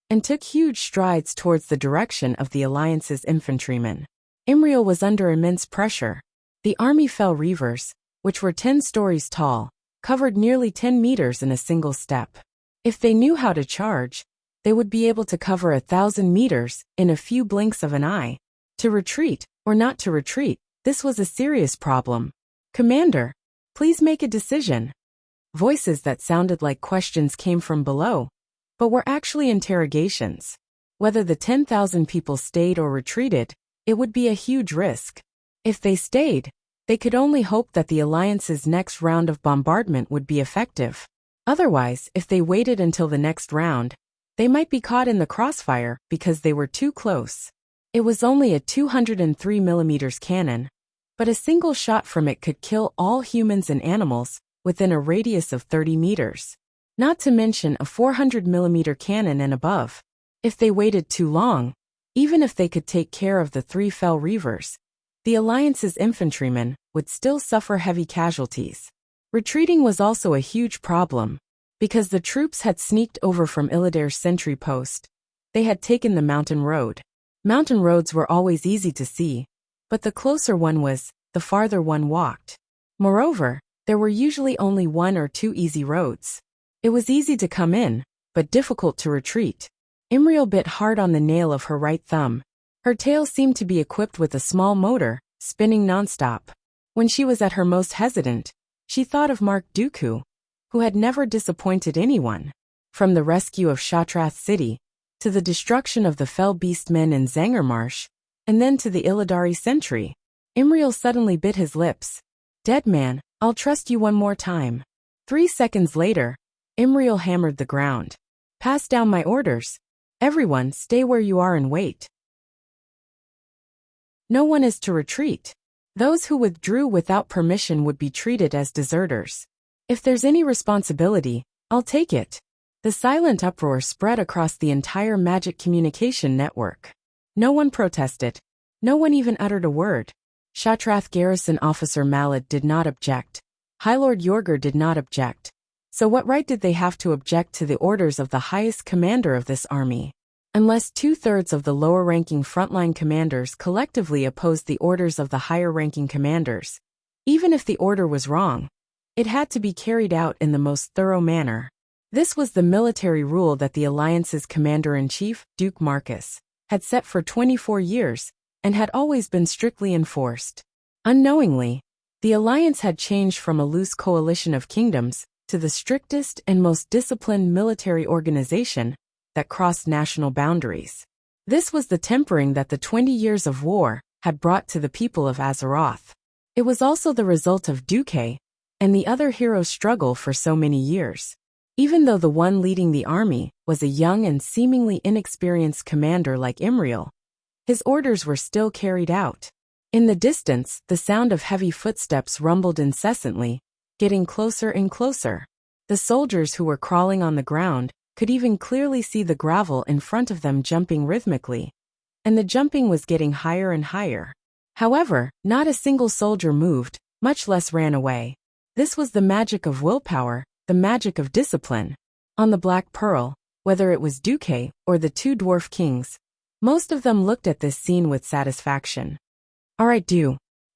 and took huge strides towards the direction of the Alliance's infantrymen. Imriel was under immense pressure. The army fell reavers, which were 10 stories tall, covered nearly 10 meters in a single step. If they knew how to charge, they would be able to cover 1,000 meters in a few blinks of an eye. To retreat, or not to retreat, this was a serious problem. "Commander, please make a decision." Voices that sounded like questions came from below, but were actually interrogations. Whether the 10,000 people stayed or retreated, it would be a huge risk. If they stayed, they could only hope that the Alliance's next round of bombardment would be effective. Otherwise, if they waited until the next round, they might be caught in the crossfire because they were too close. It was only a 203mm cannon, but a single shot from it could kill all humans and animals within a radius of 30 meters. Not to mention a 400mm cannon and above. If they waited too long, even if they could take care of the 3 fell reavers, the Alliance's infantrymen would still suffer heavy casualties. Retreating was also a huge problem. Because the troops had sneaked over from Illidair's sentry post, they had taken the mountain road. Mountain roads were always easy to see, but the closer one was, the farther one walked. Moreover, there were usually only 1 or 2 easy roads. It was easy to come in, but difficult to retreat. Imriel bit hard on the nail of her right thumb. Her tail seemed to be equipped with a small motor, spinning nonstop. When she was at her most hesitant, she thought of Mark Dooku, who had never disappointed anyone. From the rescue of Shatrath City, to the destruction of the fell beastmen in Zangarmarsh, and then to the Illidari sentry, Imriel suddenly bit his lips. "Dead man, I'll trust you one more time." 3 seconds later, Imriel hammered the ground. "Pass down my orders. Everyone stay where you are and wait. No one is to retreat. Those who withdrew without permission would be treated as deserters. If there's any responsibility, I'll take it." The silent uproar spread across the entire magic communication network. No one protested. No one even uttered a word. Shatrath Garrison Officer Malad did not object. High Lord Yorger did not object. So what right did they have to object to the orders of the highest commander of this army? Unless 2/3 of the lower-ranking frontline commanders collectively opposed the orders of the higher-ranking commanders. Even if the order was wrong, it had to be carried out in the most thorough manner. This was the military rule that the Alliance's commander-in-chief, Duke Marcus, had set for 24 years, and had always been strictly enforced. Unknowingly, the Alliance had changed from a loose coalition of kingdoms to the strictest and most disciplined military organization that crossed national boundaries. This was the tempering that the 20 years of war had brought to the people of Azeroth. It was also the result of Duque and the other heroes' struggle for so many years. Even though the one leading the army was a young and seemingly inexperienced commander like Imriel, his orders were still carried out. In the distance, the sound of heavy footsteps rumbled incessantly, getting closer and closer. The soldiers who were crawling on the ground could even clearly see the gravel in front of them jumping rhythmically, and the jumping was getting higher and higher. However, not a single soldier moved, much less ran away. This was the magic of willpower, the magic of discipline. On the Black Pearl, whether it was Duque or the 2 dwarf kings, most of them looked at this scene with satisfaction. "All right,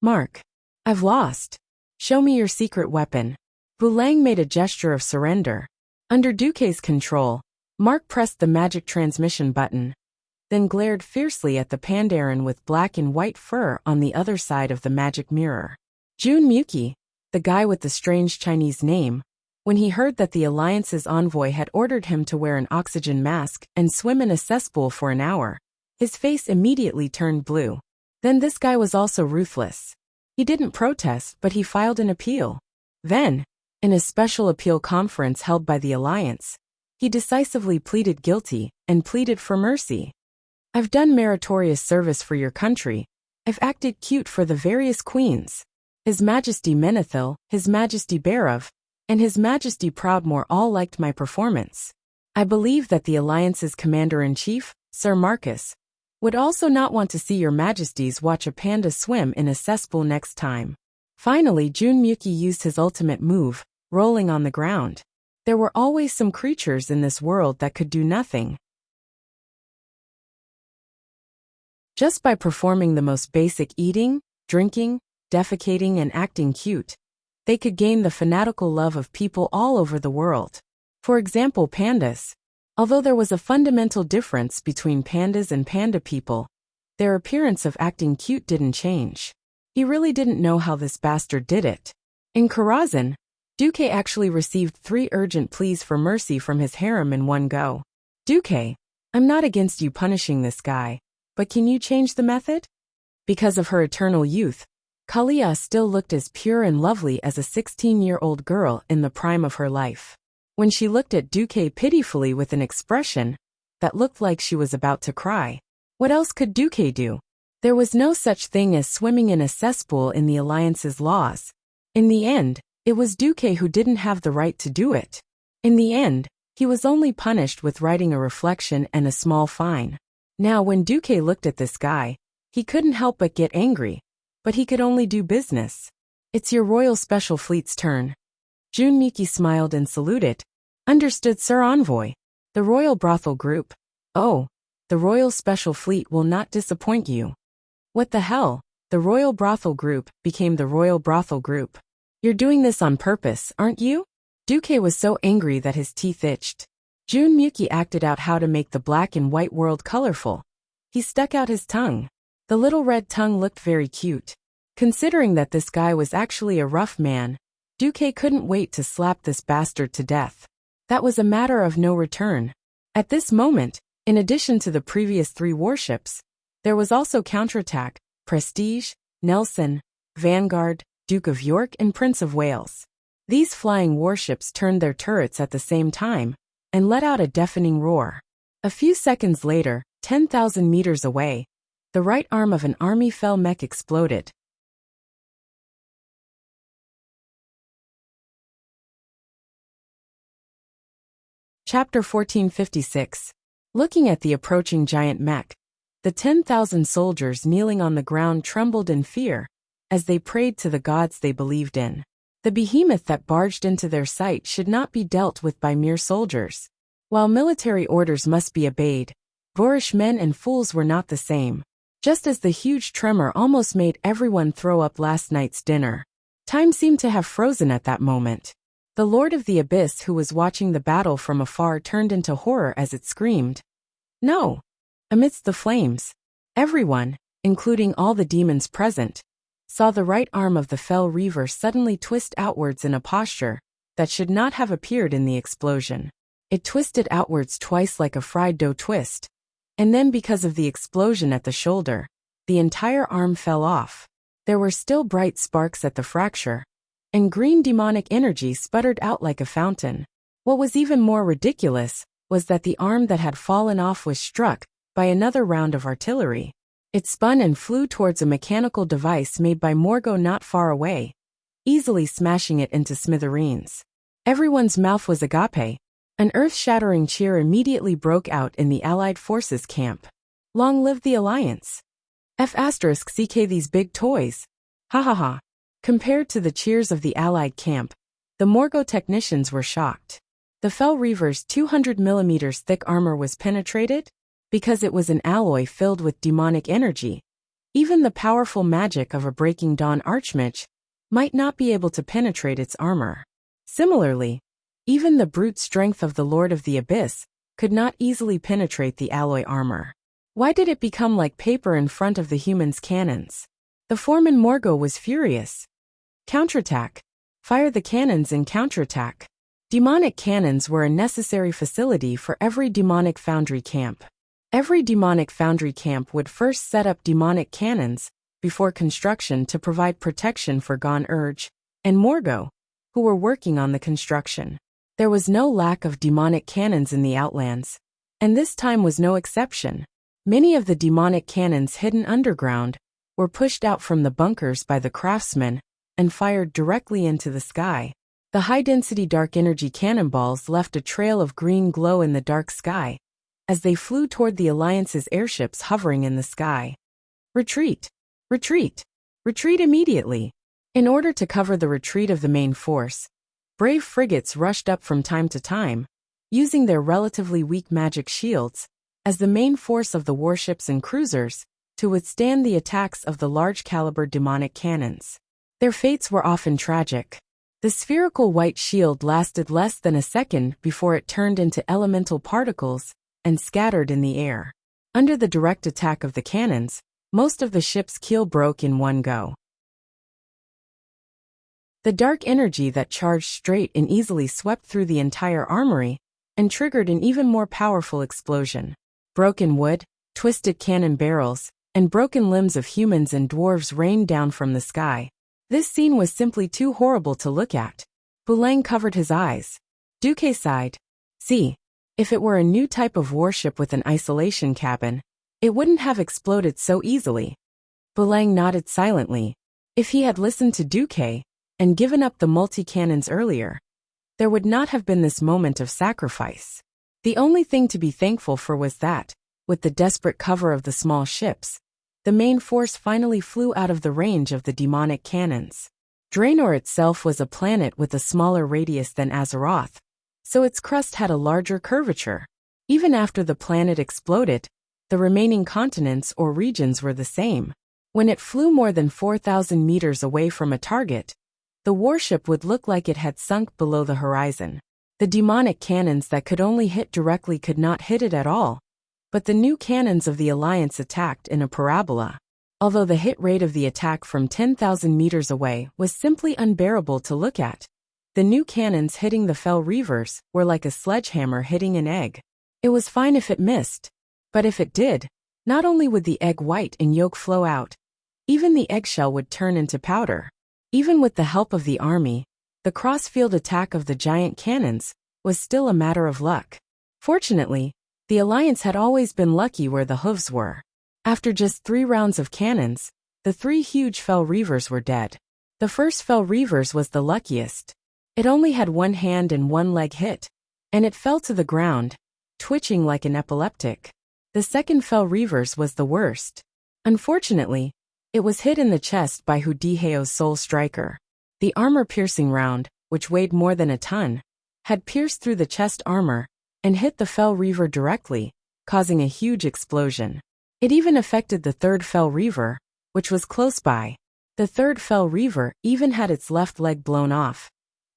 Mark. I've lost. Show me your secret weapon." Vulang made a gesture of surrender. Under Duque's control, Mark pressed the magic transmission button, then glared fiercely at the Pandaren with black and white fur on the other side of the magic mirror. Jun Muki, the guy with the strange Chinese name, when he heard that the Alliance's envoy had ordered him to wear an oxygen mask and swim in a cesspool for an hour, his face immediately turned blue. Then this guy was also ruthless. He didn't protest, but he filed an appeal. Then, in a special appeal conference held by the Alliance, he decisively pleaded guilty and pleaded for mercy. "I've done meritorious service for your country. I've acted cute for the various queens. His Majesty Menethil, His Majesty Barav, and His Majesty Proudmoore all liked my performance. I believe that the Alliance's commander-in-chief, Sir Marcus, would also not want to see your majesties watch a panda swim in a cesspool next time. Finally, Junmyuki used his ultimate move, rolling on the ground. There were always some creatures in this world that could do nothing. Just by performing the most basic eating, drinking, defecating and acting cute, they could gain the fanatical love of people all over the world. For example, pandas. Although there was a fundamental difference between pandas and panda people, their appearance of acting cute didn't change. He really didn't know how this bastard did it. In Karazhan, Duque actually received 3 urgent pleas for mercy from his harem in one go. Duque, I'm not against you punishing this guy, but can you change the method? Because of her eternal youth, Kalia still looked as pure and lovely as a 16-year-old girl in the prime of her life. When she looked at Duque pitifully with an expression that looked like she was about to cry, what else could Duque do? There was no such thing as swimming in a cesspool in the Alliance's laws. In the end, it was Duque who didn't have the right to do it. In the end, he was only punished with writing a reflection and a small fine. Now when Duque looked at this guy, he couldn't help but get angry, but he could only do business. It's your Royal Special Fleet's turn. Junmyuki smiled and saluted. Understood, Sir Envoy. The Royal Brothel Group. Oh, the Royal Special Fleet will not disappoint you. What the hell? The Royal Brothel Group became the Royal Brothel Group. You're doing this on purpose, aren't you? Duque was so angry that his teeth itched. Junmyuki acted out how to make the black and white world colorful. He stuck out his tongue. The little red tongue looked very cute. Considering that this guy was actually a rough man, Duque couldn't wait to slap this bastard to death. That was a matter of no return. At this moment, in addition to the previous 3 warships, there was also Counterattack, Prestige, Nelson, Vanguard, Duke of York and Prince of Wales. These flying warships turned their turrets at the same time and let out a deafening roar. A few seconds later, 10,000 meters away, the right arm of an army fell mech exploded. Chapter 1456. Looking at the approaching giant mech, the 10,000 soldiers kneeling on the ground trembled in fear as they prayed to the gods they believed in. The behemoth that barged into their sight should not be dealt with by mere soldiers. While military orders must be obeyed, boorish men and fools were not the same. Just as the huge tremor almost made everyone throw up last night's dinner, time seemed to have frozen at that moment. The Lord of the Abyss, who was watching the battle from afar, turned into horror as it screamed, "No!" Amidst the flames, everyone, including all the demons present, saw the right arm of the fell Reaver suddenly twist outwards in a posture that should not have appeared in the explosion. It twisted outwards twice like a fried dough twist, and then because of the explosion at the shoulder, the entire arm fell off. There were still bright sparks at the fracture, and green demonic energy sputtered out like a fountain. What was even more ridiculous was that the arm that had fallen off was struck by another round of artillery. It spun and flew towards a mechanical device made by Morgo not far away, easily smashing it into smithereens. Everyone's mouth was agape. An earth-shattering cheer immediately broke out in the Allied forces camp. Long live the Alliance! F***CK these big toys! Ha ha ha! Compared to the cheers of the Allied camp, the Morgo technicians were shocked. The Fell Reaver's 200mm thick armor was penetrated because it was an alloy filled with demonic energy. Even the powerful magic of a Breaking Dawn Archmage might not be able to penetrate its armor. Similarly, even the brute strength of the Lord of the Abyss could not easily penetrate the alloy armor. Why did it become like paper in front of the humans' cannons? The foreman Morgo was furious. Counterattack. Fire the cannons and counterattack. Demonic cannons were a necessary facility for every demonic foundry camp. Every demonic foundry camp would first set up demonic cannons before construction to provide protection for Gon Urge and Morgo, who were working on the construction. There was no lack of demonic cannons in the Outlands, and this time was no exception. Many of the demonic cannons hidden underground were pushed out from the bunkers by the craftsmen and fired directly into the sky. The high-density dark energy cannonballs left a trail of green glow in the dark sky as they flew toward the Alliance's airships hovering in the sky. Retreat! Retreat! Retreat immediately! In order to cover the retreat of the main force, brave frigates rushed up from time to time, using their relatively weak magic shields as the main force of the warships and cruisers to withstand the attacks of the large-caliber demonic cannons. Their fates were often tragic. The spherical white shield lasted less than a second before it turned into elemental particles and scattered in the air. Under the direct attack of the cannons, most of the ship's keel broke in one go. The dark energy that charged straight and easily swept through the entire armory and triggered an even more powerful explosion. Broken wood, twisted cannon barrels, and broken limbs of humans and dwarves rained down from the sky. This scene was simply too horrible to look at. Boulanger covered his eyes. Duque sighed. See, if it were a new type of warship with an isolation cabin, it wouldn't have exploded so easily. Boulanger nodded silently. If he had listened to Duque and given up the multi-cannons earlier, there would not have been this moment of sacrifice. The only thing to be thankful for was that, with the desperate cover of the small ships, the main force finally flew out of the range of the demonic cannons. Draenor itself was a planet with a smaller radius than Azeroth, so its crust had a larger curvature. Even after the planet exploded, the remaining continents or regions were the same. When it flew more than 4,000 meters away from a target, the warship would look like it had sunk below the horizon. The demonic cannons that could only hit directly could not hit it at all, but the new cannons of the Alliance attacked in a parabola. Although the hit rate of the attack from 10,000 meters away was simply unbearable to look at, the new cannons hitting the Fel Reavers were like a sledgehammer hitting an egg. It was fine if it missed, but if it did, not only would the egg white and yolk flow out, even the eggshell would turn into powder. Even with the help of the army, the cross-field attack of the giant cannons was still a matter of luck. Fortunately, the Alliance had always been lucky where the hooves were. After just 3 rounds of cannons, the 3 huge Fel Reavers were dead. The first Fel Reavers was the luckiest. It only had 1 hand and 1 leg hit, and it fell to the ground, twitching like an epileptic. The second Fel Reavers was the worst. Unfortunately, it was hit in the chest by Hudiheo's Soul Striker. The armor-piercing round, which weighed more than a ton, had pierced through the chest armor and hit the Fel Reaver directly, causing a huge explosion. It even affected the third Fel Reaver, which was close by. The third Fel Reaver even had its left leg blown off,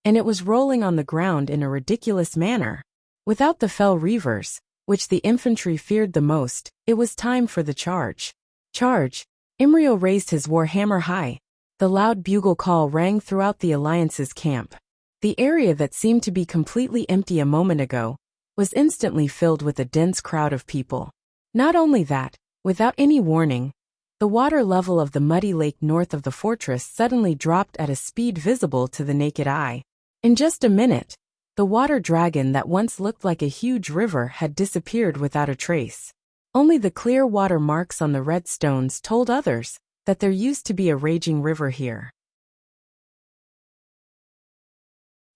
and it was rolling on the ground in a ridiculous manner. Without the Fel Reavers, which the infantry feared the most, it was time for the charge. Charge! Imrio raised his warhammer high. The loud bugle call rang throughout the Alliance's camp. The area that seemed to be completely empty a moment ago was instantly filled with a dense crowd of people. Not only that, without any warning, the water level of the muddy lake north of the fortress suddenly dropped at a speed visible to the naked eye. In just a minute, the water dragon that once looked like a huge river had disappeared without a trace. Only the clear water marks on the red stones told others that there used to be a raging river here.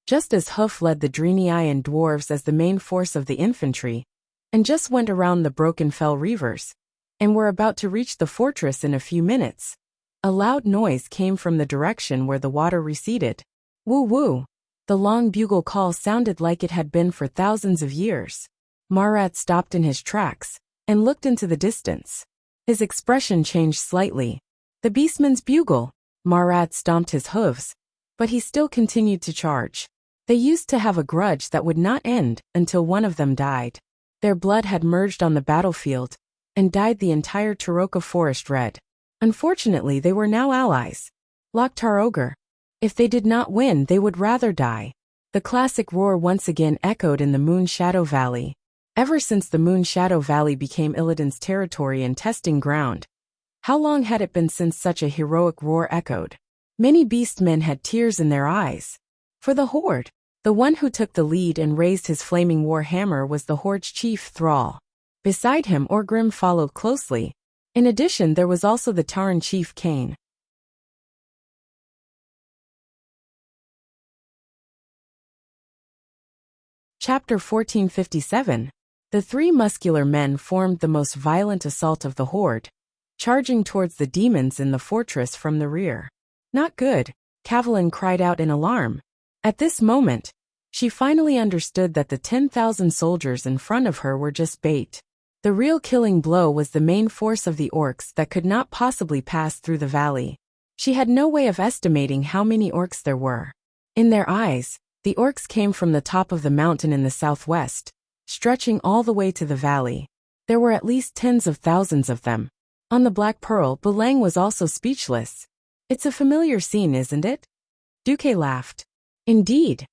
Just as Hoof led the Draenei and dwarves as the main force of the infantry, and just went around the broken Fel Reavers, and were about to reach the fortress in a few minutes, a loud noise came from the direction where the water receded. Woo woo! The long bugle call sounded like it had been for thousands of years. Marat stopped in his tracks and looked into the distance. His expression changed slightly. The beastman's bugle! Marat stomped his hooves, but he still continued to charge. They used to have a grudge that would not end until one of them died. Their blood had merged on the battlefield and dyed the entire Taroka forest red. Unfortunately, they were now allies. Loktar Ogre. If they did not win, they would rather die. The classic roar once again echoed in the Moon Shadow Valley. Ever since the Moon Shadow Valley became Illidan's territory and testing ground, how long had it been since such a heroic roar echoed? Many beastmen had tears in their eyes. For the Horde, the one who took the lead and raised his flaming war hammer was the Horde's chief Thrall. Beside him Orgrim followed closely. In addition, there was also the Tauren chief Kain. Chapter 1457. The three muscular men formed the most violent assault of the horde, charging towards the demons in the fortress from the rear. Not good, Kavalin cried out in alarm. At this moment, she finally understood that the 10,000 soldiers in front of her were just bait. The real killing blow was the main force of the orcs that could not possibly pass through the valley. She had no way of estimating how many orcs there were. In their eyes, the orcs came from the top of the mountain in the southwest, stretching all the way to the valley. There were at least tens of thousands of them. On the Black Pearl, Bulang was also speechless. It's a familiar scene, isn't it? Duque laughed. Indeed.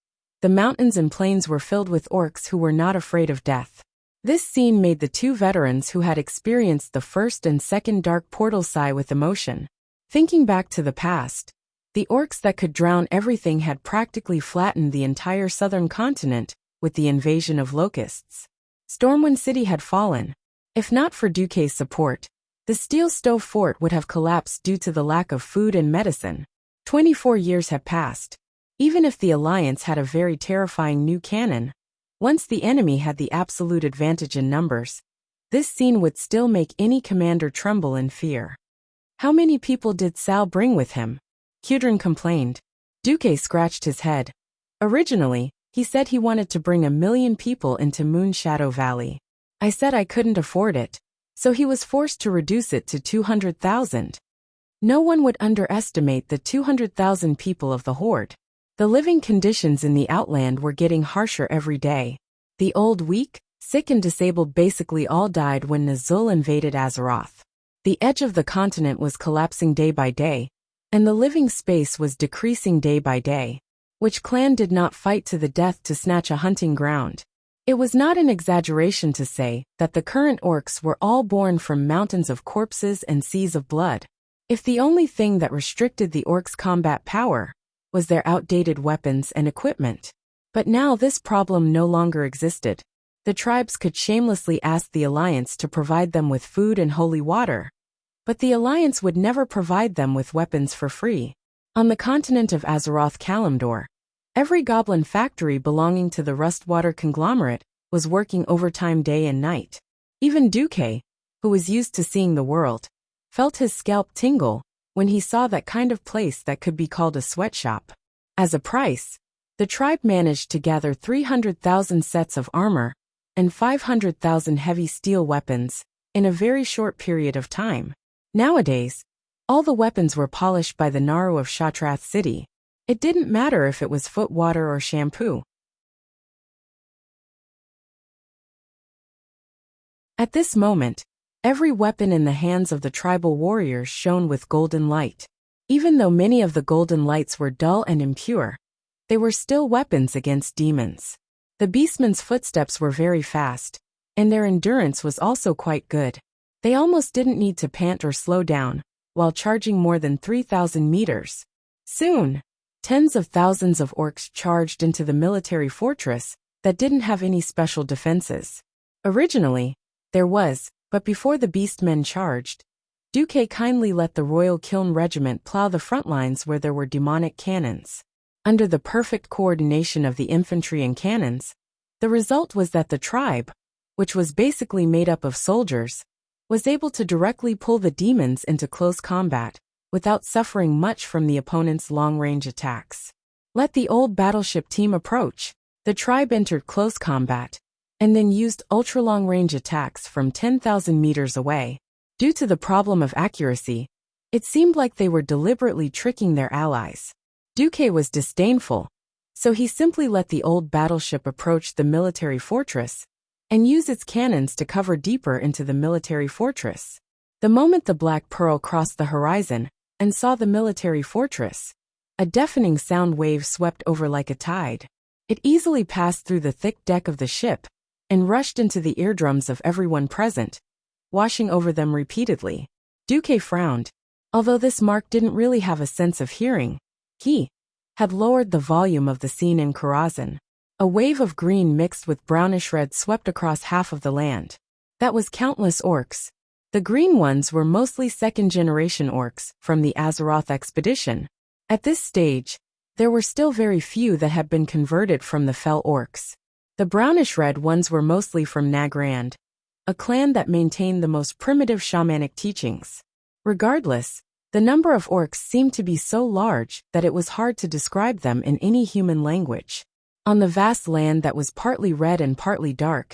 The mountains and plains were filled with orcs who were not afraid of death. This scene made the two veterans who had experienced the first and second dark portal sigh with emotion. Thinking back to the past, the orcs that could drown everything had practically flattened the entire southern continent with the invasion of locusts. Stormwind City had fallen. If not for Duque's support, the Steel Stove Fort would have collapsed due to the lack of food and medicine. 24 years had passed. Even if the Alliance had a very terrifying new cannon, once the enemy had the absolute advantage in numbers, this scene would still make any commander tremble in fear. How many people did Sal bring with him? Kudrin complained. Duque scratched his head. Originally, he said he wanted to bring 1 million people into Moonshadow Valley. I said I couldn't afford it, so he was forced to reduce it to 200,000. No one would underestimate the 200,000 people of the Horde. The living conditions in the Outland were getting harsher every day. The old, weak, sick and disabled basically all died when Nazul invaded Azeroth. The edge of the continent was collapsing day by day, and the living space was decreasing day by day. Which clan did not fight to the death to snatch a hunting ground? It was not an exaggeration to say that the current orcs were all born from mountains of corpses and seas of blood. If the only thing that restricted the orcs' combat power was their outdated weapons and equipment. But now this problem no longer existed. The tribes could shamelessly ask the Alliance to provide them with food and holy water. But the Alliance would never provide them with weapons for free. On the continent of Azeroth Kalimdor, every goblin factory belonging to the Rustwater conglomerate was working overtime day and night. Even Duque, who was used to seeing the world, felt his scalp tingle when he saw that kind of place that could be called a sweatshop. As a price, the tribe managed to gather 300,000 sets of armor and 500,000 heavy steel weapons in a very short period of time. Nowadays, all the weapons were polished by the Naru of Shatrath City. It didn't matter if it was foot water or shampoo. At this moment, every weapon in the hands of the tribal warriors shone with golden light. Even though many of the golden lights were dull and impure, they were still weapons against demons. The beastmen's footsteps were very fast, and their endurance was also quite good. They almost didn't need to pant or slow down, while charging more than 3,000 meters. Soon, tens of thousands of orcs charged into the military fortress that didn't have any special defenses. Originally, there was, but before the beastmen charged, Duque kindly let the Royal Kiln Regiment plow the front lines where there were demonic cannons. Under the perfect coordination of the infantry and cannons, the result was that the tribe, which was basically made up of soldiers, was able to directly pull the demons into close combat, without suffering much from the opponent's long-range attacks. Let the old battleship team approach. The tribe entered close combat, and then used ultra-long-range attacks from 10,000 meters away. Due to the problem of accuracy, it seemed like they were deliberately tricking their allies. Duque was disdainful, so he simply let the old battleship approach the military fortress, and use its cannons to cover deeper into the military fortress. The moment the Black Pearl crossed the horizon and saw the military fortress, a deafening sound wave swept over like a tide. It easily passed through the thick deck of the ship and rushed into the eardrums of everyone present, washing over them repeatedly. Duque frowned. Although this mark didn't really have a sense of hearing, he had lowered the volume of the scene in Karazhan. A wave of green mixed with brownish red swept across half of the land. That was countless orcs. The green ones were mostly second-generation orcs from the Azeroth expedition. At this stage, there were still very few that had been converted from the Fel orcs. The brownish-red ones were mostly from Nagrand, a clan that maintained the most primitive shamanic teachings. Regardless, the number of orcs seemed to be so large that it was hard to describe them in any human language. On the vast land that was partly red and partly dark,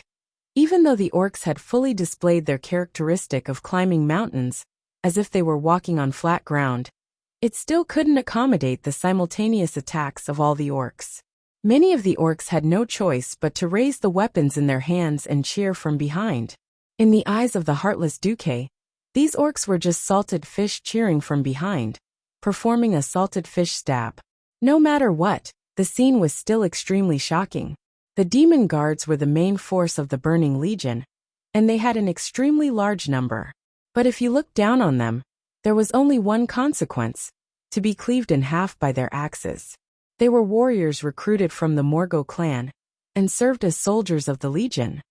even though the orcs had fully displayed their characteristic of climbing mountains, as if they were walking on flat ground, it still couldn't accommodate the simultaneous attacks of all the orcs. Many of the orcs had no choice but to raise the weapons in their hands and cheer from behind. In the eyes of the heartless Duque, these orcs were just salted fish cheering from behind, performing a salted fish stab. No matter what, the scene was still extremely shocking. The demon guards were the main force of the Burning Legion, and they had an extremely large number. But if you looked down on them, there was only one consequence: to be cleaved in half by their axes. They were warriors recruited from the Morgo clan, and served as soldiers of the Legion.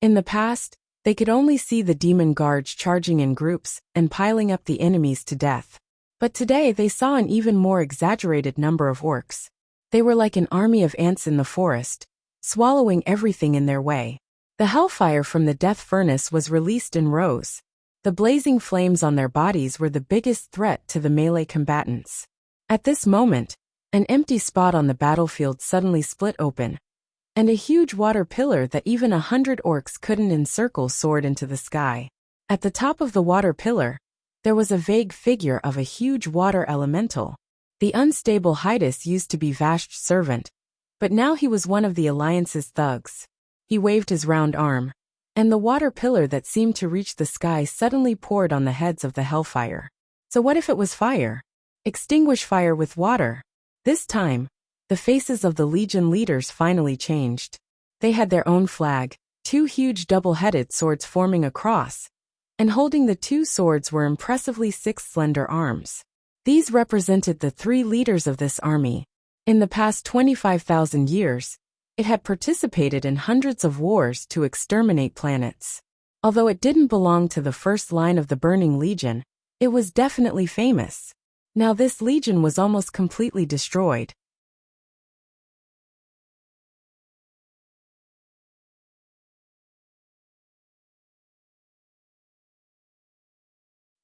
In the past, they could only see the demon guards charging in groups and piling up the enemies to death. But today they saw an even more exaggerated number of orcs. They were like an army of ants in the forest, swallowing everything in their way. The hellfire from the death furnace was released in rows. The blazing flames on their bodies were the biggest threat to the melee combatants. At this moment, an empty spot on the battlefield suddenly split open, and a huge water pillar that even 100 orcs couldn't encircle soared into the sky. At the top of the water pillar, there was a vague figure of a huge water elemental. The unstable Hydas used to be Vasht's servant, but now he was one of the Alliance's thugs. He waved his round arm, and the water pillar that seemed to reach the sky suddenly poured on the heads of the hellfire. So what if it was fire? Extinguish fire with water. This time, the faces of the Legion leaders finally changed. They had their own flag, two huge double-headed swords forming a cross, and holding the two swords were impressively 6 slender arms. These represented the 3 leaders of this army. In the past 25,000 years, it had participated in hundreds of wars to exterminate planets. Although it didn't belong to the first line of the Burning Legion, it was definitely famous. Now this legion was almost completely destroyed.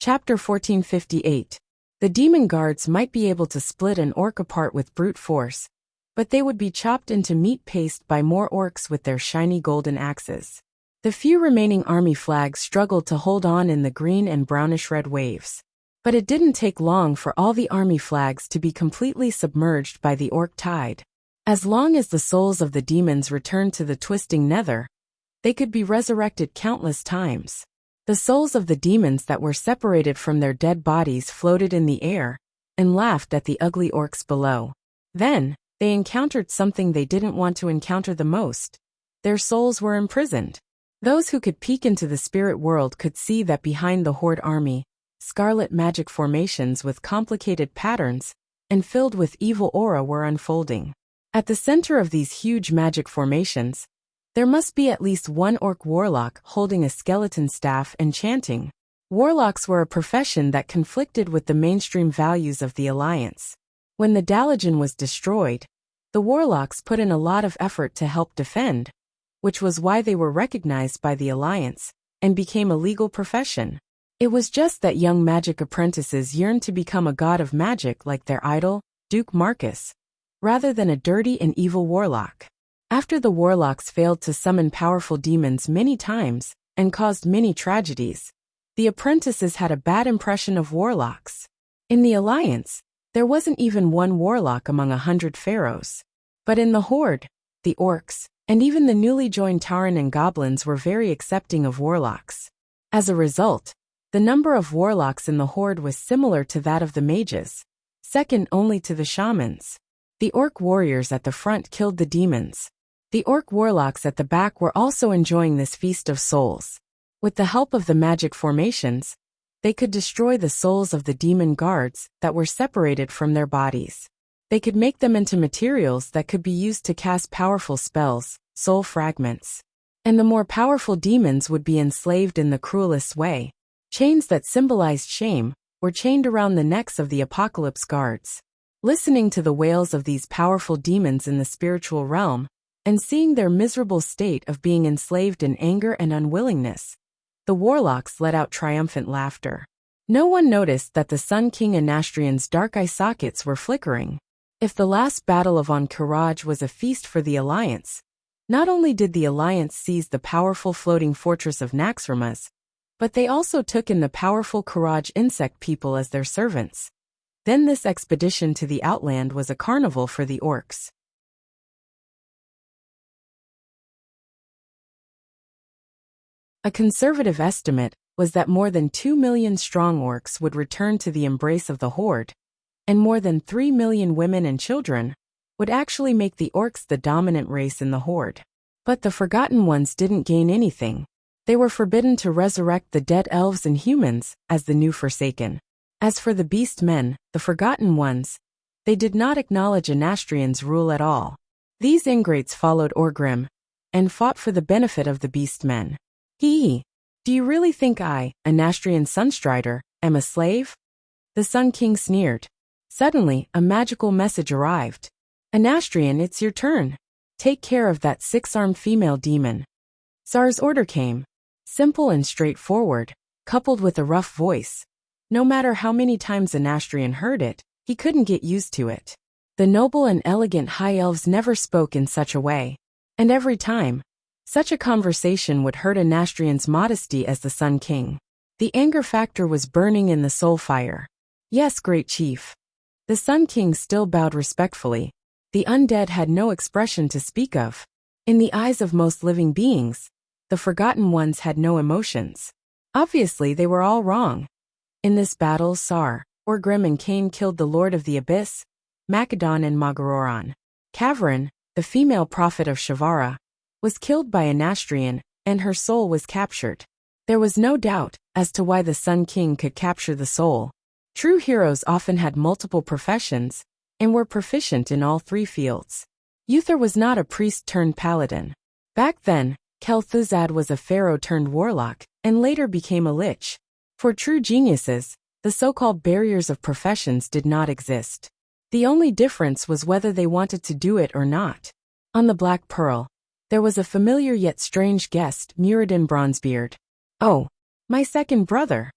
Chapter 1458. The demon guards might be able to split an orc apart with brute force, but they would be chopped into meat paste by more orcs with their shiny golden axes. The few remaining army flags struggled to hold on in the green and brownish-red waves. But it didn't take long for all the army flags to be completely submerged by the orc tide. As long as the souls of the demons returned to the twisting nether, they could be resurrected countless times. The souls of the demons that were separated from their dead bodies floated in the air and laughed at the ugly orcs below. Then, they encountered something they didn't want to encounter the most. Their souls were imprisoned. Those who could peek into the spirit world could see that behind the Horde army, scarlet magic formations with complicated patterns and filled with evil aura were unfolding. At the center of these huge magic formations, there must be at least one orc warlock holding a skeleton staff and chanting. Warlocks were a profession that conflicted with the mainstream values of the Alliance. When the Dalagen was destroyed, the warlocks put in a lot of effort to help defend, which was why they were recognized by the Alliance and became a legal profession. It was just that young magic apprentices yearned to become a god of magic like their idol, Duke Marcus, rather than a dirty and evil warlock. After the warlocks failed to summon powerful demons many times and caused many tragedies, the apprentices had a bad impression of warlocks. In the Alliance, there wasn't even one warlock among 100 pharaohs. But in the Horde, the orcs, and even the newly joined Tauren and goblins were very accepting of warlocks. As a result, the number of warlocks in the Horde was similar to that of the mages, second only to the shamans. The orc warriors at the front killed the demons. The orc warlocks at the back were also enjoying this feast of souls. With the help of the magic formations, they could destroy the souls of the demon guards that were separated from their bodies. They could make them into materials that could be used to cast powerful spells, soul fragments. And the more powerful demons would be enslaved in the cruelest way. Chains that symbolized shame were chained around the necks of the Apocalypse guards. Listening to the wails of these powerful demons in the spiritual realm, and seeing their miserable state of being enslaved in anger and unwillingness, the warlocks let out triumphant laughter. No one noticed that the Sun King Anastrian's dark eye sockets were flickering. If the last battle of Ankh-Karaj was a feast for the Alliance, not only did the Alliance seize the powerful floating fortress of Naxxramas, but they also took in the powerful Karaj insect people as their servants. Then this expedition to the Outland was a carnival for the orcs. A conservative estimate was that more than 2 million strong orcs would return to the embrace of the Horde, and more than 3 million women and children would actually make the orcs the dominant race in the Horde. But the Forgotten Ones didn't gain anything. They were forbidden to resurrect the dead elves and humans as the new Forsaken. As for the Beast Men, the Forgotten Ones, they did not acknowledge Anastrian's rule at all. These ingrates followed Orgrim and fought for the benefit of the Beast Men. Do you really think I, Anastrian Sunstrider, am a slave? The Sun King sneered. Suddenly, a magical message arrived. Anastrian, it's your turn. Take care of that 6-armed female demon. Tsar's order came. Simple and straightforward, coupled with a rough voice. No matter how many times Anastrian heard it, he couldn't get used to it. The noble and elegant high elves never spoke in such a way. And every time, such a conversation would hurt Anastrian's modesty as the Sun King. The anger factor was burning in the soul fire. Yes, great chief. The Sun King still bowed respectfully. The undead had no expression to speak of. In the eyes of most living beings, the Forgotten Ones had no emotions. Obviously, they were all wrong. In this battle, Sar, Orgrim and Cain killed the Lord of the Abyss, Macedon and Magaroran. Kavrin, the female prophet of Shavara, was killed by Anastrian, and her soul was captured. There was no doubt as to why the Sun King could capture the soul. True heroes often had multiple professions, and were proficient in all 3 fields. Uther was not a priest-turned-paladin. Back then, Kel'Thuzad was a pharaoh turned warlock, and later became a lich. For true geniuses, the so-called barriers of professions did not exist. The only difference was whether they wanted to do it or not. On the Black Pearl, there was a familiar yet strange guest, Muradin Bronzebeard. Oh, my second brother.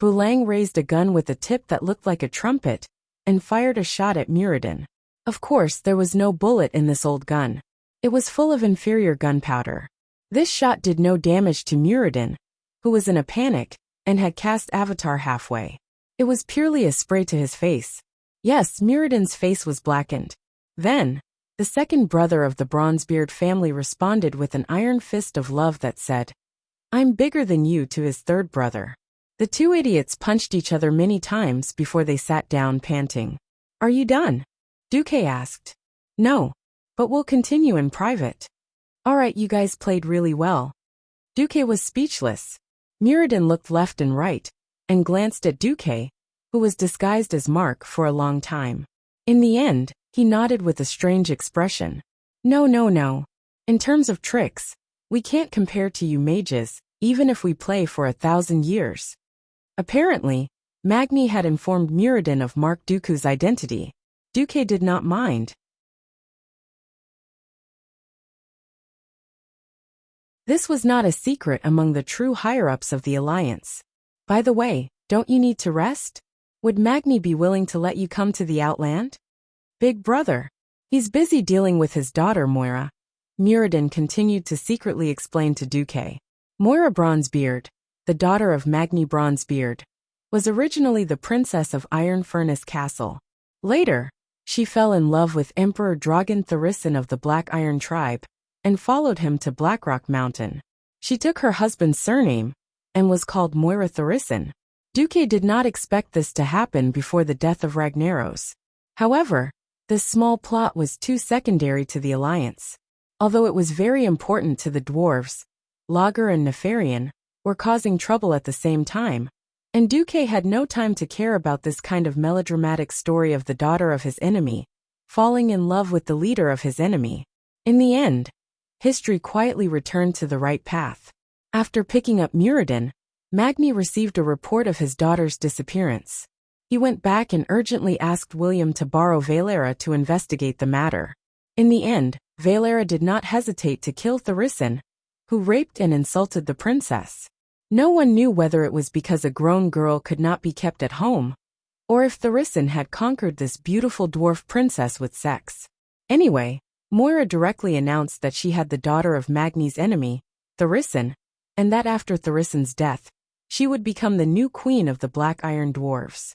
Bulang raised a gun with a tip that looked like a trumpet, and fired a shot at Muradin. Of course, there was no bullet in this old gun. It was full of inferior gunpowder. This shot did no damage to Muradin, who was in a panic, and had cast Avatar halfway. It was purely a spray to his face. Yes, Muradin's face was blackened. Then, the second brother of the Bronzebeard family responded with an iron fist of love that said, "I'm bigger than you," to his third brother. The 2 idiots punched each other many times before they sat down panting. "Are you done?" Duque asked. "No, but we'll continue in private." "All right, you guys played really well." Duque was speechless. Muradin looked left and right, and glanced at Duque, who was disguised as Mark, for a long time. In the end, he nodded with a strange expression. No. In terms of tricks, we can't compare to you mages, even if we play for 1,000 years. Apparently, Magni had informed Muradin of Mark Dooku's identity. Duque did not mind. This was not a secret among the true higher-ups of the Alliance. By the way, don't you need to rest? Would Magni be willing to let you come to the Outland? Big brother. He's busy dealing with his daughter Moira. Muradin continued to secretly explain to Duque. Moira Bronzebeard, the daughter of Magni Bronzebeard, was originally the princess of Iron Furnace Castle. Later, she fell in love with Emperor Drogon Tharisin of the Black Iron tribe, and followed him to Blackrock Mountain. She took her husband's surname, and was called Moira Tharisin. Duque did not expect this to happen before the death of Ragnaros. However, this small plot was too secondary to the Alliance. Although it was very important to the dwarves, Lager and Nefarian were causing trouble at the same time, and Duque had no time to care about this kind of melodramatic story of the daughter of his enemy falling in love with the leader of his enemy. In the end, history quietly returned to the right path. After picking up Muradin, Magni received a report of his daughter's disappearance. He went back and urgently asked William to borrow Valera to investigate the matter. In the end, Valera did not hesitate to kill Theresen, who raped and insulted the princess. No one knew whether it was because a grown girl could not be kept at home, or if Theresen had conquered this beautiful dwarf princess with sex. Anyway, Moira directly announced that she had the daughter of Magni's enemy, Theresen, and that after Theresen's death, she would become the new queen of the Black Iron Dwarves.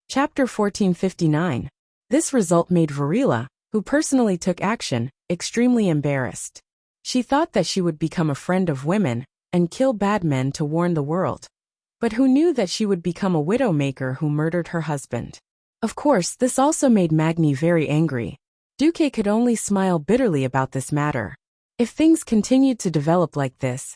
Chapter 1459. This result made Varila, who personally took action, extremely embarrassed. She thought that she would become a friend of women and kill bad men to warn the world. But who knew that she would become a widowmaker who murdered her husband? Of course, this also made Magni very angry. Duque could only smile bitterly about this matter. If things continued to develop like this,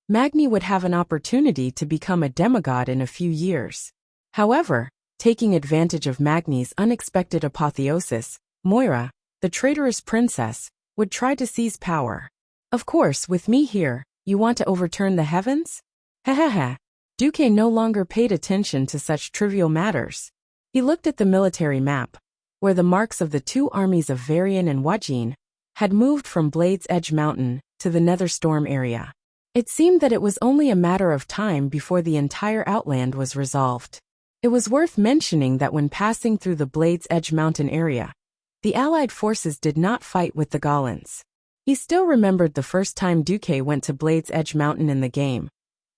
Magni would have an opportunity to become a demigod in a few years. However, taking advantage of Magni's unexpected apotheosis, Moira, the traitorous princess, would try to seize power. Of course, with me here, you want to overturn the heavens? Hehehe. Duque no longer paid attention to such trivial matters. He looked at the military map, where the marks of the two armies of Varian and Wajin had moved from Blade's Edge Mountain to the Netherstorm area. It seemed that it was only a matter of time before the entire Outland was resolved. It was worth mentioning that when passing through the Blade's Edge Mountain area, the Allied forces did not fight with the Gollans. He still remembered the first time Duque went to Blade's Edge Mountain in the game.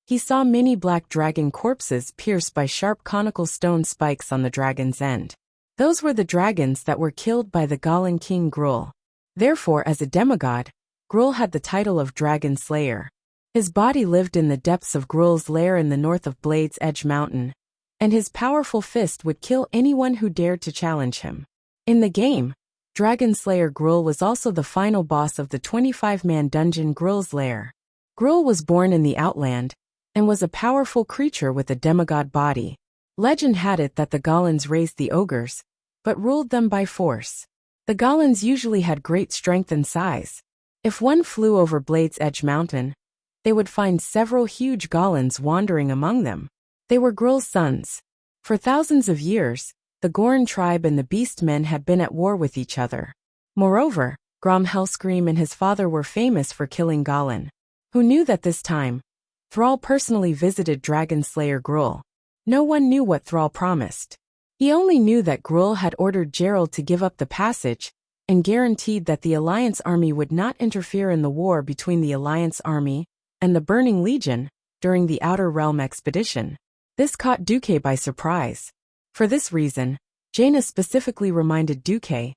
He saw many black dragon corpses pierced by sharp conical stone spikes on the dragon's end. Those were the dragons that were killed by the Gollan king Gruul. Therefore, as a demigod, Gruul had the title of Dragon Slayer. His body lived in the depths of Gruul's lair in the north of Blade's Edge Mountain, and his powerful fist would kill anyone who dared to challenge him. In the game, Dragon Slayer Gruul was also the final boss of the 25-man dungeon Gruul's Lair. Gruul was born in the Outland, and was a powerful creature with a demigod body. Legend had it that the Gollans raised the ogres, but ruled them by force. The Gollans usually had great strength and size. If one flew over Blade's Edge Mountain, they would find several huge Gollans wandering among them. They were Gruul's sons. For thousands of years, the Goran tribe and the Beastmen had been at war with each other. Moreover, Grom Hellscream and his father were famous for killing Gollan. Who knew that this time, Thrall personally visited Dragon Slayer Gruul? No one knew what Thrall promised. He only knew that Gruul had ordered Gerald to give up the passage, and guaranteed that the Alliance army would not interfere in the war between the Alliance army and the Burning Legion during the Outer Realm expedition. This caught Duque by surprise. For this reason, Jaina specifically reminded Duque,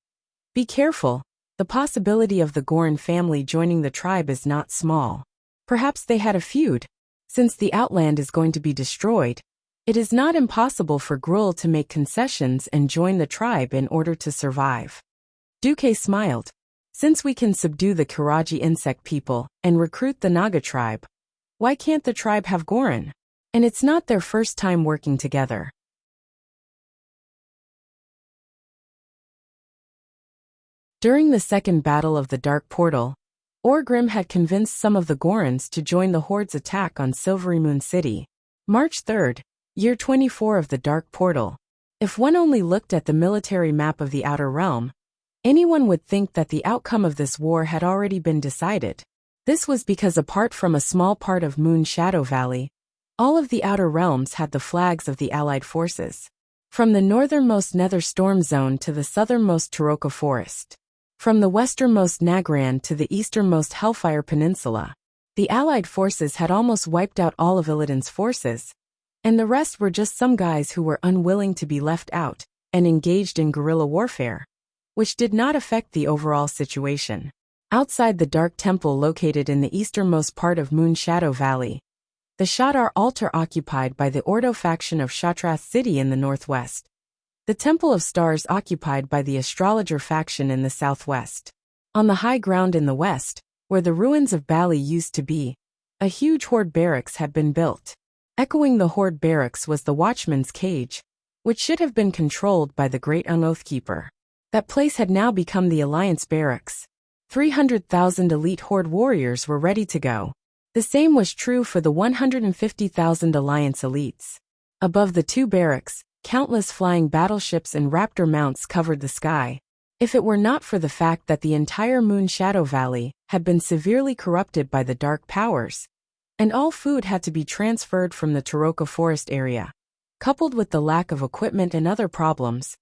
"Be careful, the possibility of the Goran family joining the tribe is not small. Perhaps they had a feud. Since the Outland is going to be destroyed, it is not impossible for Gruul to make concessions and join the tribe in order to survive." Duque smiled. "Since we can subdue the Kiraji insect people and recruit the Naga tribe, why can't the tribe have Goran? And it's not their first time working together." During the Second Battle of the Dark Portal, Orgrim had convinced some of the Gorans to join the Horde's attack on Silvery Moon City. March 3rd, year 24 of the Dark Portal. If one only looked at the military map of the Outer Realm, anyone would think that the outcome of this war had already been decided. This was because apart from a small part of Moon Shadow Valley, all of the Outer Realms had the flags of the Allied forces. From the northernmost Nether Storm Zone to the southernmost Taroka Forest. From the westernmost Nagran to the easternmost Hellfire Peninsula, the Allied forces had almost wiped out all of Illidan's forces, and the rest were just some guys who were unwilling to be left out and engaged in guerrilla warfare, which did not affect the overall situation. Outside the Dark Temple located in the easternmost part of Moon Shadow Valley, the Shadar altar occupied by the Ordo faction of Shatrath City in the northwest, the Temple of Stars occupied by the Astrologer faction in the southwest. On the high ground in the west, where the ruins of Bali used to be, a huge Horde barracks had been built. Echoing the Horde barracks was the Watchman's Cage, which should have been controlled by the Great Unoathkeeper. That place had now become the Alliance barracks. 300,000 elite Horde warriors were ready to go. The same was true for the 150,000 Alliance elites. Above the two barracks, countless flying battleships and raptor mounts covered the sky. If it were not for the fact that the entire Moon Shadow Valley had been severely corrupted by the dark powers, and all food had to be transferred from the Tarokka forest area, coupled with the lack of equipment and other problems,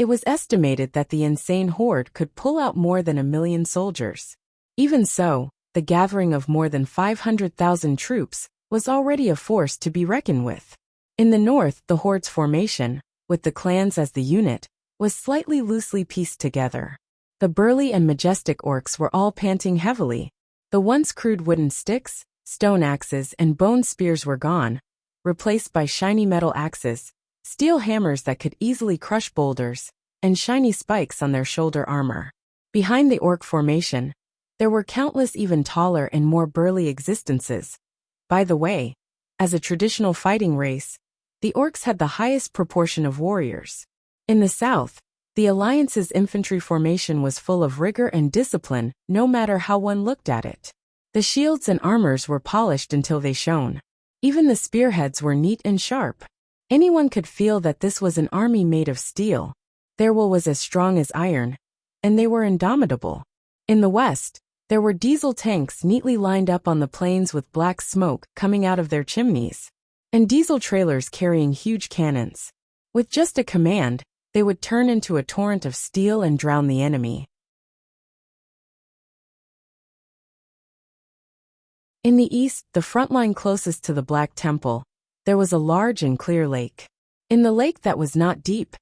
it was estimated that the insane horde could pull out more than 1 million soldiers. Even so, the gathering of more than 500,000 troops was already a force to be reckoned with. In the north, the horde's formation, with the clans as the unit, was slightly loosely pieced together. The burly and majestic orcs were all panting heavily. The once crude wooden sticks, stone axes, and bone spears were gone, replaced by shiny metal axes, steel hammers that could easily crush boulders, and shiny spikes on their shoulder armor. Behind the orc formation, there were countless even taller and more burly existences. By the way, as a traditional fighting race, the orcs had the highest proportion of warriors. In the south, the Alliance's infantry formation was full of rigor and discipline, no matter how one looked at it. The shields and armors were polished until they shone. Even the spearheads were neat and sharp. Anyone could feel that this was an army made of steel. Their will was as strong as iron, and they were indomitable. In the west, there were diesel tanks neatly lined up on the plains with black smoke coming out of their chimneys, and diesel trailers carrying huge cannons. With just a command, they would turn into a torrent of steel and drown the enemy. In the east, the front line closest to the Black Temple, there was a large and clear lake. In the lake that was not deep,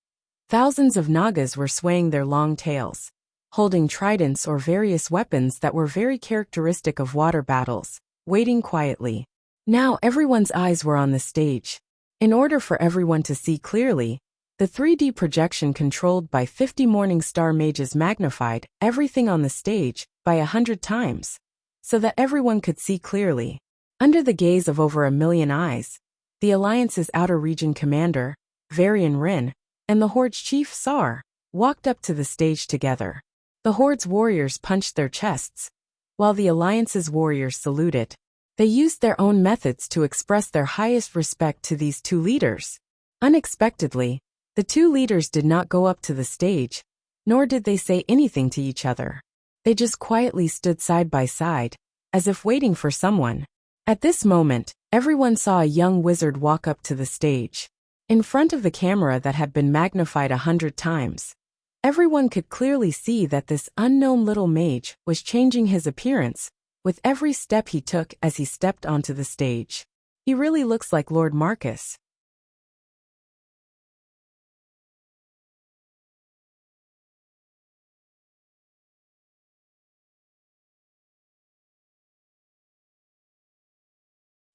thousands of Nagas were swaying their long tails, holding tridents or various weapons that were very characteristic of water battles, waiting quietly. Now everyone's eyes were on the stage. In order for everyone to see clearly, the 3D projection controlled by 50 Morning Star mages magnified everything on the stage by 100 times, so that everyone could see clearly. Under the gaze of over 1 million eyes, the Alliance's outer region commander, Varian Rin, and the Horde's chief, Sar, walked up to the stage together. The Horde's warriors punched their chests, while the Alliance's warriors saluted. They used their own methods to express their highest respect to these two leaders. Unexpectedly, the two leaders did not go up to the stage, nor did they say anything to each other. They just quietly stood side by side, as if waiting for someone. At this moment, everyone saw a young wizard walk up to the stage. In front of the camera that had been magnified 100 times, everyone could clearly see that this unknown little mage was changing his appearance with every step he took as he stepped onto the stage. He really looks like Lord Marcus.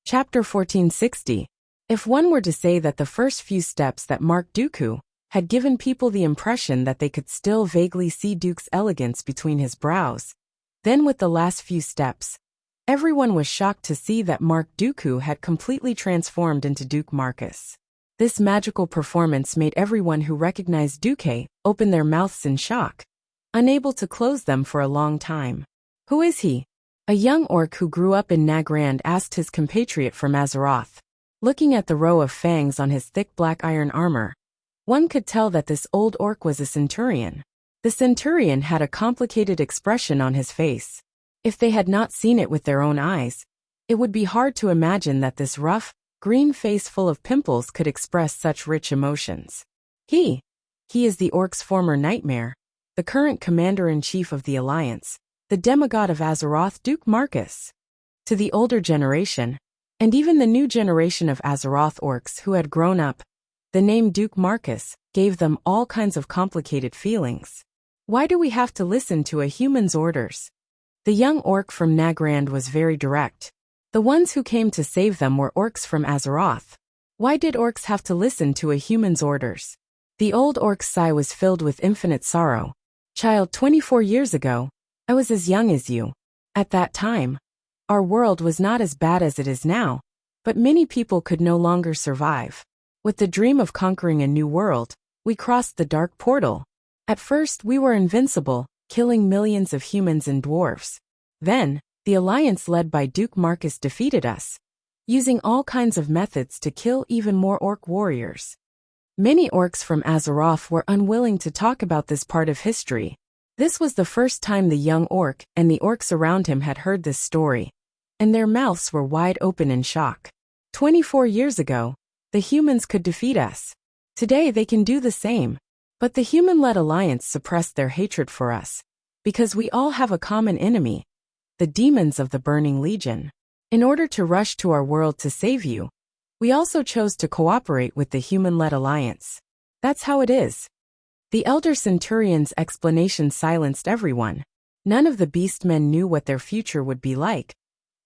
Chapter 1460. If one were to say that the first few steps that marked Dooku had given people the impression that they could still vaguely see Duke's elegance between his brows, then with the last few steps, everyone was shocked to see that Mark Dooku had completely transformed into Duke Marcus. This magical performance made everyone who recognized Duke open their mouths in shock, unable to close them for a long time. Who is he? A young orc who grew up in Nagrand asked his compatriot from Azeroth. Looking at the row of fangs on his thick black iron armor, one could tell that this old orc was a centurion. The centurion had a complicated expression on his face. If they had not seen it with their own eyes, it would be hard to imagine that this rough, green face full of pimples could express such rich emotions. He is the orc's former nightmare, the current commander-in-chief of the Alliance, the demigod of Azeroth, Duke Marcus. To the older generation, and even the new generation of Azeroth orcs who had grown up, the name Duke Marcus gave them all kinds of complicated feelings. Why do we have to listen to a human's orders? The young orc from Nagrand was very direct. The ones who came to save them were orcs from Azeroth. Why did orcs have to listen to a human's orders? The old orc's sigh was filled with infinite sorrow. Child, 24 years ago, I was as young as you. At that time, our world was not as bad as it is now, but many people could no longer survive. With the dream of conquering a new world, we crossed the dark portal. At first we were invincible, killing millions of humans and dwarves. Then, the alliance led by Duke Marcus defeated us, using all kinds of methods to kill even more orc warriors. Many orcs from Azeroth were unwilling to talk about this part of history. This was the first time the young orc and the orcs around him had heard this story, and their mouths were wide open in shock. 24 years ago, the humans could defeat us. Today they can do the same. But the human-led alliance suppressed their hatred for us, because we all have a common enemy, the demons of the Burning Legion. In order to rush to our world to save you, we also chose to cooperate with the human-led alliance. That's how it is. The Elder Centurion's explanation silenced everyone. None of the beastmen knew what their future would be like.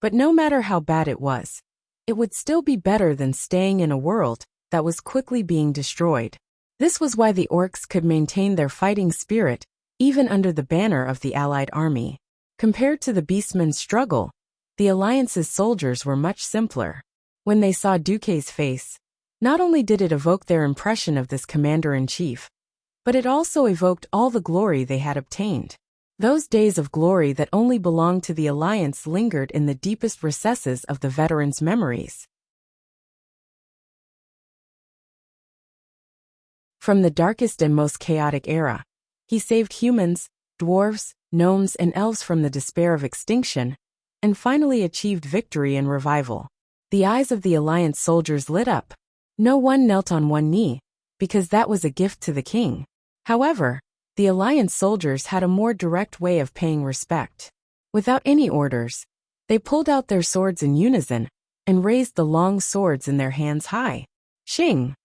But no matter how bad it would still be better than staying in a world that was quickly being destroyed. This was why the orcs could maintain their fighting spirit, even under the banner of the allied army. Compared to the beastmen's struggle, the alliance's soldiers were much simpler. When they saw Duque's face, not only did it evoke their impression of this commander-in-chief, but it also evoked all the glory they had obtained. Those days of glory that only belonged to the alliance lingered in the deepest recesses of the veterans' memories. From the darkest and most chaotic era, he saved humans, dwarves, gnomes, and elves from the despair of extinction, and finally achieved victory and revival. The eyes of the alliance soldiers lit up. No one knelt on one knee, because that was a gift to the king. However, the alliance soldiers had a more direct way of paying respect. Without any orders, they pulled out their swords in unison and raised the long swords in their hands high. Shing!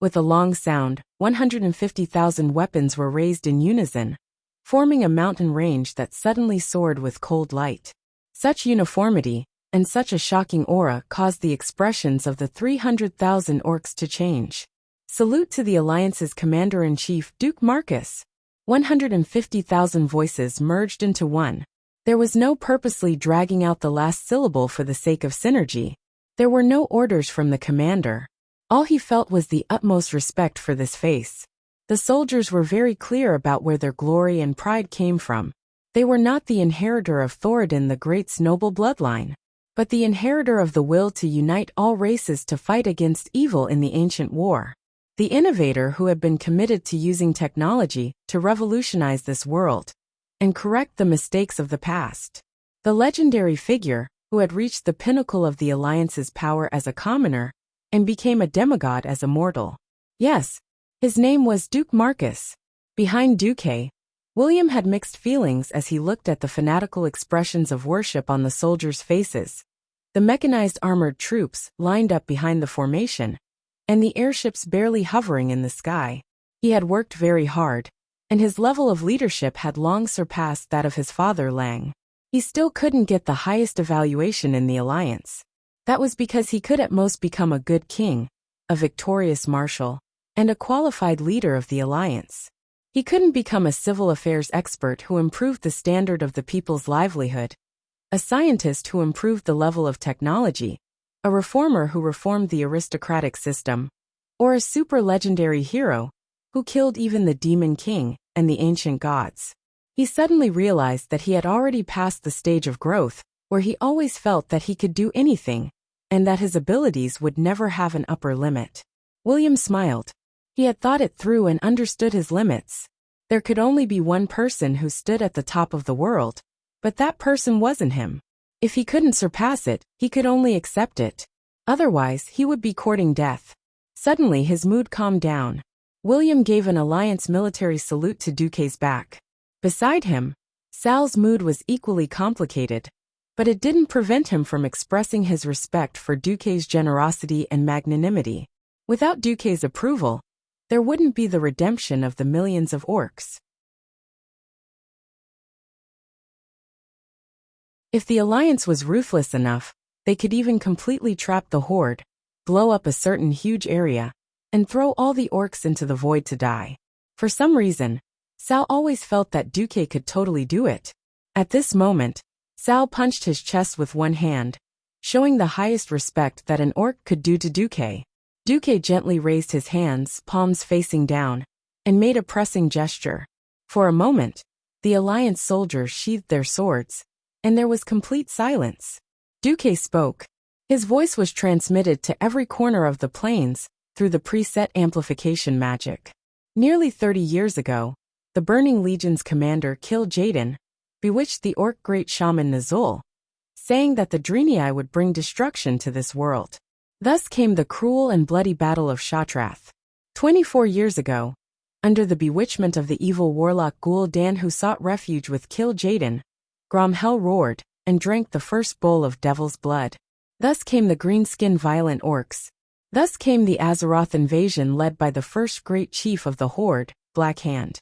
With a long sound, 150,000 weapons were raised in unison, forming a mountain range that suddenly soared with cold light. Such uniformity and such a shocking aura caused the expressions of the 300,000 orcs to change. Salute to the alliance's commander-in-chief, Duke Marcus. 150,000 voices merged into one. There was no purposely dragging out the last syllable for the sake of synergy. There were no orders from the commander. All he felt was the utmost respect for this face. The soldiers were very clear about where their glory and pride came from. They were not the inheritor of Thoradin the Great's noble bloodline, but the inheritor of the will to unite all races to fight against evil in the ancient war. The innovator who had been committed to using technology to revolutionize this world and correct the mistakes of the past. The legendary figure who had reached the pinnacle of the alliance's power as a commoner and became a demigod as a mortal. Yes, his name was Duke Marcus. Behind Duque, William had mixed feelings as he looked at the fanatical expressions of worship on the soldiers' faces. The mechanized armored troops lined up behind the formation, and the airships barely hovering in the sky. He had worked very hard, and his level of leadership had long surpassed that of his father Lang. He still couldn't get the highest evaluation in the alliance. That was because he could at most become a good king, a victorious marshal, and a qualified leader of the alliance. He couldn't become a civil affairs expert who improved the standard of the people's livelihood, a scientist who improved the level of technology, a reformer who reformed the aristocratic system, or a super-legendary hero who killed even the Demon King and the ancient gods. He suddenly realized that he had already passed the stage of growth, where he always felt that he could do anything, and that his abilities would never have an upper limit. William smiled. He had thought it through and understood his limits. There could only be one person who stood at the top of the world, but that person wasn't him. If he couldn't surpass it, he could only accept it. Otherwise, he would be courting death. Suddenly his mood calmed down. William gave an alliance military salute to Duque's back. Beside him, Sal's mood was equally complicated, but it didn't prevent him from expressing his respect for Duque's generosity and magnanimity. Without Duque's approval, there wouldn't be the redemption of the millions of orcs. If the alliance was ruthless enough, they could even completely trap the horde, blow up a certain huge area, and throw all the orcs into the void to die. For some reason, Sal always felt that Duque could totally do it. At this moment, Sal punched his chest with one hand, showing the highest respect that an orc could do to Duque. Duque gently raised his hands, palms facing down, and made a pressing gesture. For a moment, The Alliance soldiers sheathed their swords, and there was complete silence. Duque spoke. His voice was transmitted to every corner of the plains through the preset amplification magic. Nearly 30 years ago, the Burning Legion's commander Kil'jaeden bewitched the orc great shaman Nazul, saying that the Draenei would bring destruction to this world. Thus came the cruel and bloody Battle of Shatrath. 24 years ago, under the bewitchment of the evil warlock Gul'dan who sought refuge with Kil'jaeden, Gromhel roared and drank the first bowl of devil's blood. Thus came the green-skinned violent orcs. Thus came the Azeroth invasion led by the first great chief of the Horde, Black Hand.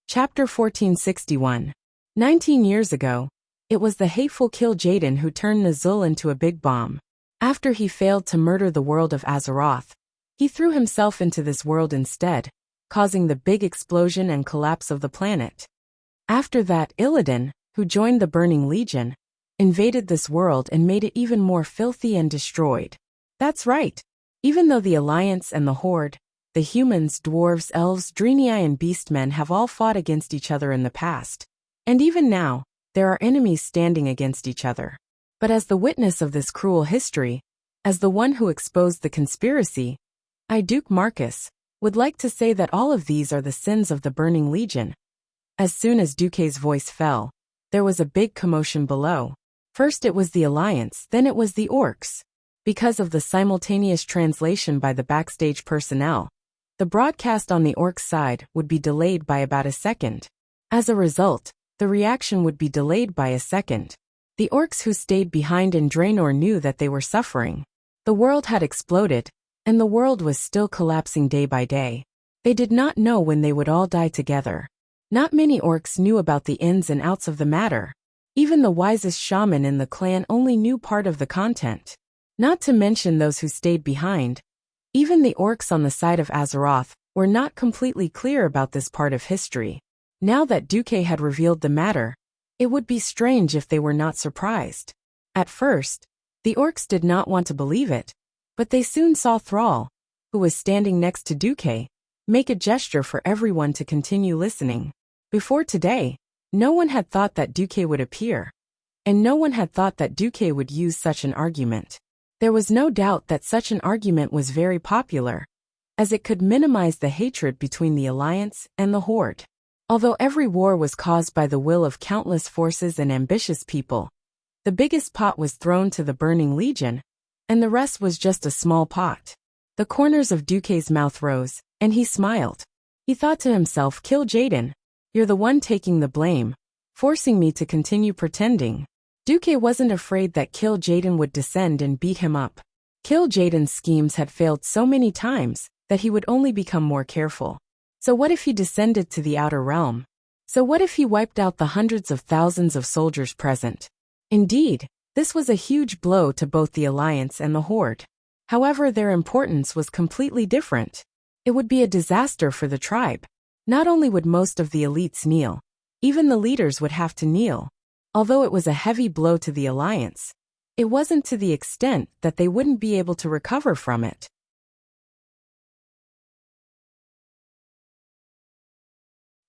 Chapter 1461. 19 years ago, it was the hateful Kil'jaeden who turned Nazul into a big bomb. After he failed to murder the world of Azeroth, he threw himself into this world instead, causing the big explosion and collapse of the planet. After that, Illidan, who joined the Burning Legion, invaded this world and made it even more filthy and destroyed. That's right. Even though the Alliance and the Horde, the humans, dwarves, elves, Draenei and beastmen have all fought against each other in the past. And even now, there are enemies standing against each other. But as the witness of this cruel history, as the one who exposed the conspiracy, I, Duke Marcus, would like to say that all of these are the sins of the Burning Legion. As soon as Duque's voice fell, there was a big commotion below. First it was the Alliance, then it was the orcs. Because of the simultaneous translation by the backstage personnel, the broadcast on the orcs side would be delayed by about a second. As a result, the reaction would be delayed by a second. The orcs who stayed behind in Draenor knew that they were suffering. The world had exploded, and the world was still collapsing day by day. They did not know when they would all die together. Not many orcs knew about the ins and outs of the matter. Even the wisest shaman in the clan only knew part of the content. Not to mention those who stayed behind. Even the orcs on the side of Azeroth were not completely clear about this part of history. Now that Duque had revealed the matter, it would be strange if they were not surprised. At first, the orcs did not want to believe it, but they soon saw Thrall, who was standing next to Duque, make a gesture for everyone to continue listening. Before today, no one had thought that Duque would appear, and no one had thought that Duque would use such an argument. There was no doubt that such an argument was very popular, as it could minimize the hatred between the Alliance and the Horde. Although every war was caused by the will of countless forces and ambitious people, the biggest pot was thrown to the Burning Legion, and the rest was just a small pot. The corners of Duque's mouth rose, and he smiled. He thought to himself, Kil'jaeden, you're the one taking the blame, forcing me to continue pretending. Duque wasn't afraid that Kil'jaeden would descend and beat him up. Kil'jaeden's schemes had failed so many times that he would only become more careful. So what if he descended to the outer realm? So what if he wiped out the hundreds of thousands of soldiers present? Indeed, this was a huge blow to both the Alliance and the Horde. However, their importance was completely different. It would be a disaster for the tribe. Not only would most of the elites kneel, even the leaders would have to kneel. Although it was a heavy blow to the Alliance, it wasn't to the extent that they wouldn't be able to recover from it.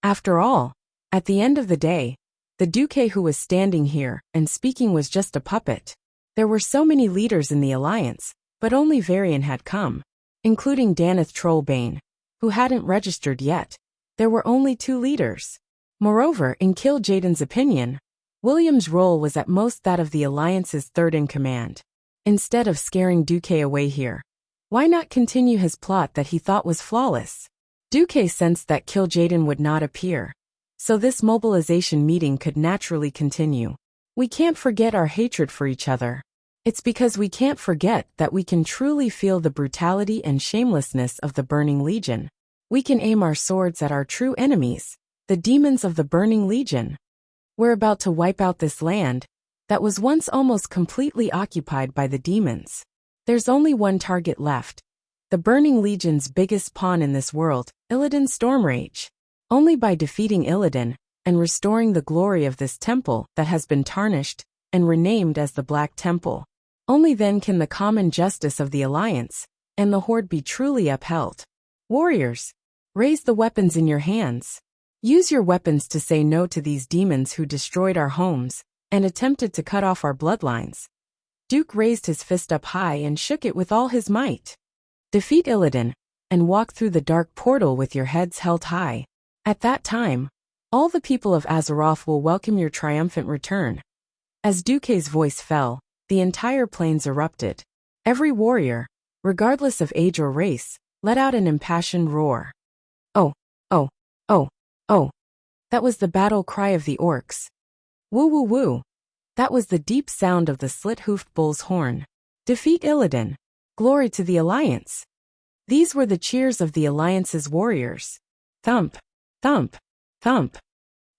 After all, at the end of the day, the Duque who was standing here and speaking was just a puppet. There were so many leaders in the Alliance, but only Varian had come, including Daneth Trollbane, who hadn't registered yet. There were only 2 leaders. Moreover, in Kil'jaeden's opinion, William's role was at most that of the Alliance's third-in-command. Instead of scaring Duque away here, why not continue his plot that he thought was flawless? Duque sensed that Kil'jaeden would not appear, so this mobilization meeting could naturally continue. We can't forget our hatred for each other. It's because we can't forget that we can truly feel the brutality and shamelessness of the Burning Legion. We can aim our swords at our true enemies, the demons of the Burning Legion. We're about to wipe out this land that was once almost completely occupied by the demons. There's only one target left. The Burning Legion's biggest pawn in this world, Illidan Stormrage. Only by defeating Illidan and restoring the glory of this temple that has been tarnished and renamed as the Black Temple. Only then can the common justice of the Alliance and the Horde be truly upheld. Warriors, raise the weapons in your hands. Use your weapons to say no to these demons who destroyed our homes and attempted to cut off our bloodlines. Duke raised his fist up high and shook it with all his might. Defeat Illidan, and walk through the dark portal with your heads held high. At that time, all the people of Azeroth will welcome your triumphant return. As Duke's voice fell, the entire plains erupted. Every warrior, regardless of age or race, let out an impassioned roar. Oh, oh, oh, oh. That was the battle cry of the orcs. Woo woo woo. That was the deep sound of the slit-hoofed bull's horn. Defeat Illidan. Glory to the Alliance. These were the cheers of the Alliance's warriors. Thump, thump, thump.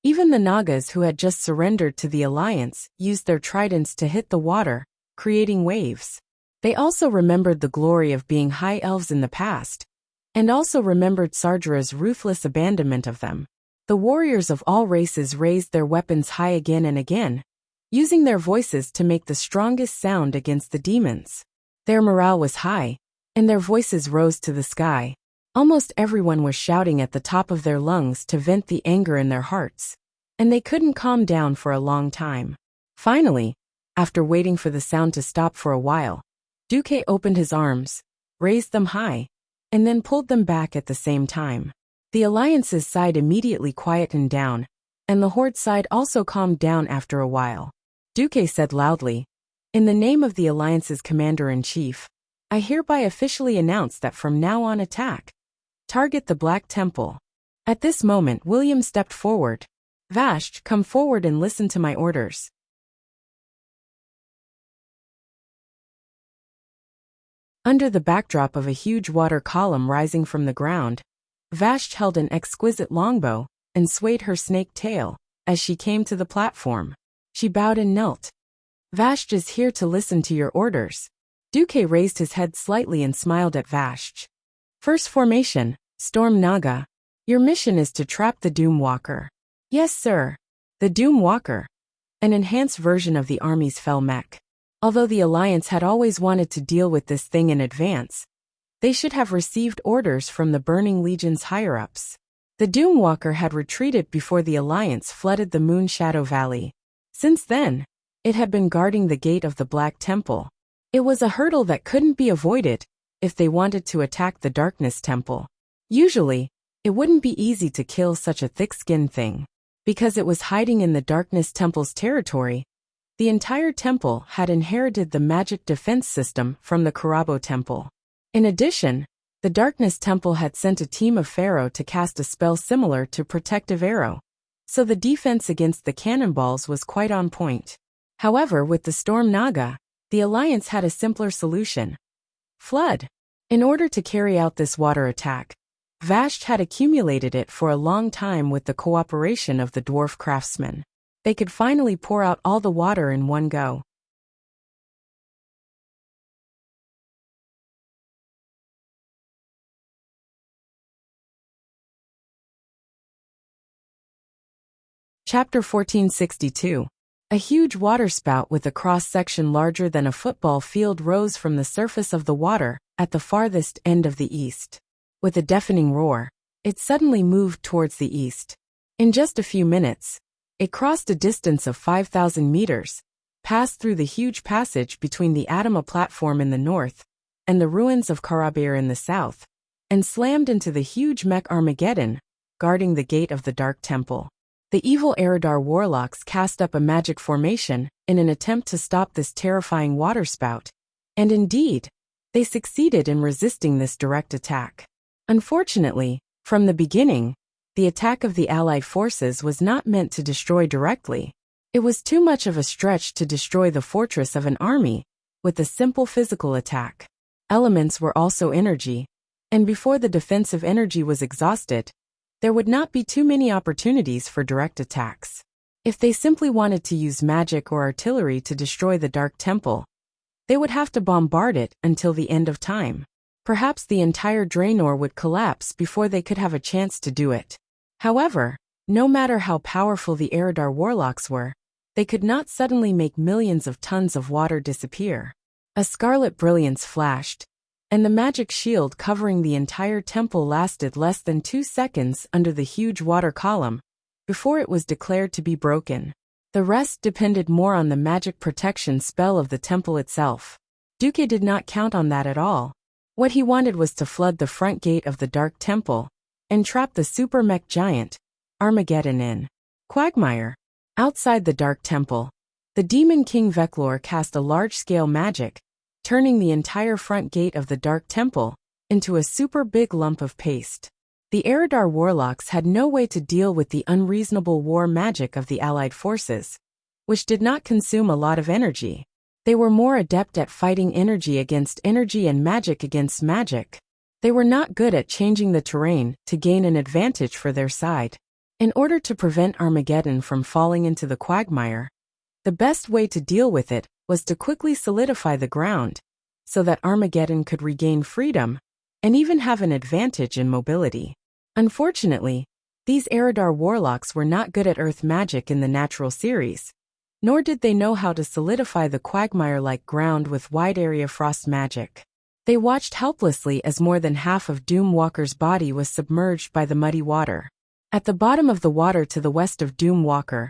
Even the Nagas who had just surrendered to the Alliance used their tridents to hit the water, creating waves. They also remembered the glory of being high elves in the past, and also remembered Sardra's ruthless abandonment of them. The warriors of all races raised their weapons high again and again, using their voices to make the strongest sound against the demons. Their morale was high, and their voices rose to the sky. Almost everyone was shouting at the top of their lungs to vent the anger in their hearts, and they couldn't calm down for a long time. Finally, after waiting for the sound to stop for a while, Duke opened his arms, raised them high, and then pulled them back at the same time. The Alliance's side immediately quietened down, and the Horde side also calmed down after a while. Duke said loudly, "In the name of the Alliance's Commander-in-Chief, I hereby officially announce that from now on attack. Target the Black Temple." At this moment William stepped forward. "Vashj, come forward and listen to my orders." Under the backdrop of a huge water column rising from the ground, Vashj held an exquisite longbow and swayed her snake tail as she came to the platform. She bowed and knelt. "Vashj is here to listen to your orders." Duke raised his head slightly and smiled at Vashj. "First formation, Storm Naga. Your mission is to trap the Doomwalker." "Yes, sir." The Doomwalker, an enhanced version of the army's fell mech. Although the Alliance had always wanted to deal with this thing in advance, they should have received orders from the Burning Legion's higher-ups. The Doomwalker had retreated before the Alliance flooded the Moon Shadow Valley. Since then, it had been guarding the gate of the Black Temple. It was a hurdle that couldn't be avoided if they wanted to attack the Darkness Temple. Usually, it wouldn't be easy to kill such a thick-skinned thing. Because it was hiding in the Darkness Temple's territory, the entire temple had inherited the magic defense system from the Karabo Temple. In addition, the Darkness Temple had sent a team of Pharaoh to cast a spell similar to Protective Arrow, so the defense against the cannonballs was quite on point. However, with the Storm Naga, the Alliance had a simpler solution. Flood. In order to carry out this water attack, Vashj had accumulated it for a long time with the cooperation of the dwarf craftsmen. They could finally pour out all the water in one go. Chapter 1462. A huge waterspout with a cross-section larger than a football field rose from the surface of the water at the farthest end of the east. With a deafening roar, it suddenly moved towards the east. In just a few minutes, it crossed a distance of 5,000 meters, passed through the huge passage between the Adama platform in the north and the ruins of Karabir in the south, and slammed into the huge mech Armageddon, guarding the gate of the Dark Temple. The evil Eridar warlocks cast up a magic formation in an attempt to stop this terrifying waterspout, and indeed, they succeeded in resisting this direct attack. Unfortunately, from the beginning, the attack of the Allied forces was not meant to destroy directly. It was too much of a stretch to destroy the fortress of an army with a simple physical attack. Elements were also energy, and before the defensive energy was exhausted, there would not be too many opportunities for direct attacks. If they simply wanted to use magic or artillery to destroy the Dark Temple, they would have to bombard it until the end of time. Perhaps the entire Draenor would collapse before they could have a chance to do it. However, no matter how powerful the Eridar warlocks were, They could not suddenly make millions of tons of water disappear. A scarlet brilliance flashed, and the magic shield covering the entire temple lasted less than 2 seconds under the huge water column before it was declared to be broken. The rest depended more on the magic protection spell of the temple itself. Duque did not count on that at all. What he wanted was to flood the front gate of the Dark Temple and trap the super mech giant, Armageddon, in. Quagmire. Outside the Dark Temple, the Demon King Veclor cast a large-scale magic, turning the entire front gate of the Dark Temple into a super big lump of paste. The Eridar warlocks had no way to deal with the unreasonable war magic of the allied forces, which did not consume a lot of energy. They were more adept at fighting energy against energy and magic against magic. They were not good at changing the terrain to gain an advantage for their side. In order to prevent Armageddon from falling into the quagmire, the best way to deal with it was to quickly solidify the ground, so that Armageddon could regain freedom and even have an advantage in mobility. Unfortunately, these Eridar warlocks were not good at earth magic in the natural series, nor did they know how to solidify the quagmire-like ground with wide-area frost magic. They watched helplessly as more than half of Doomwalker's body was submerged by the muddy water. At the bottom of the water to the west of Doomwalker,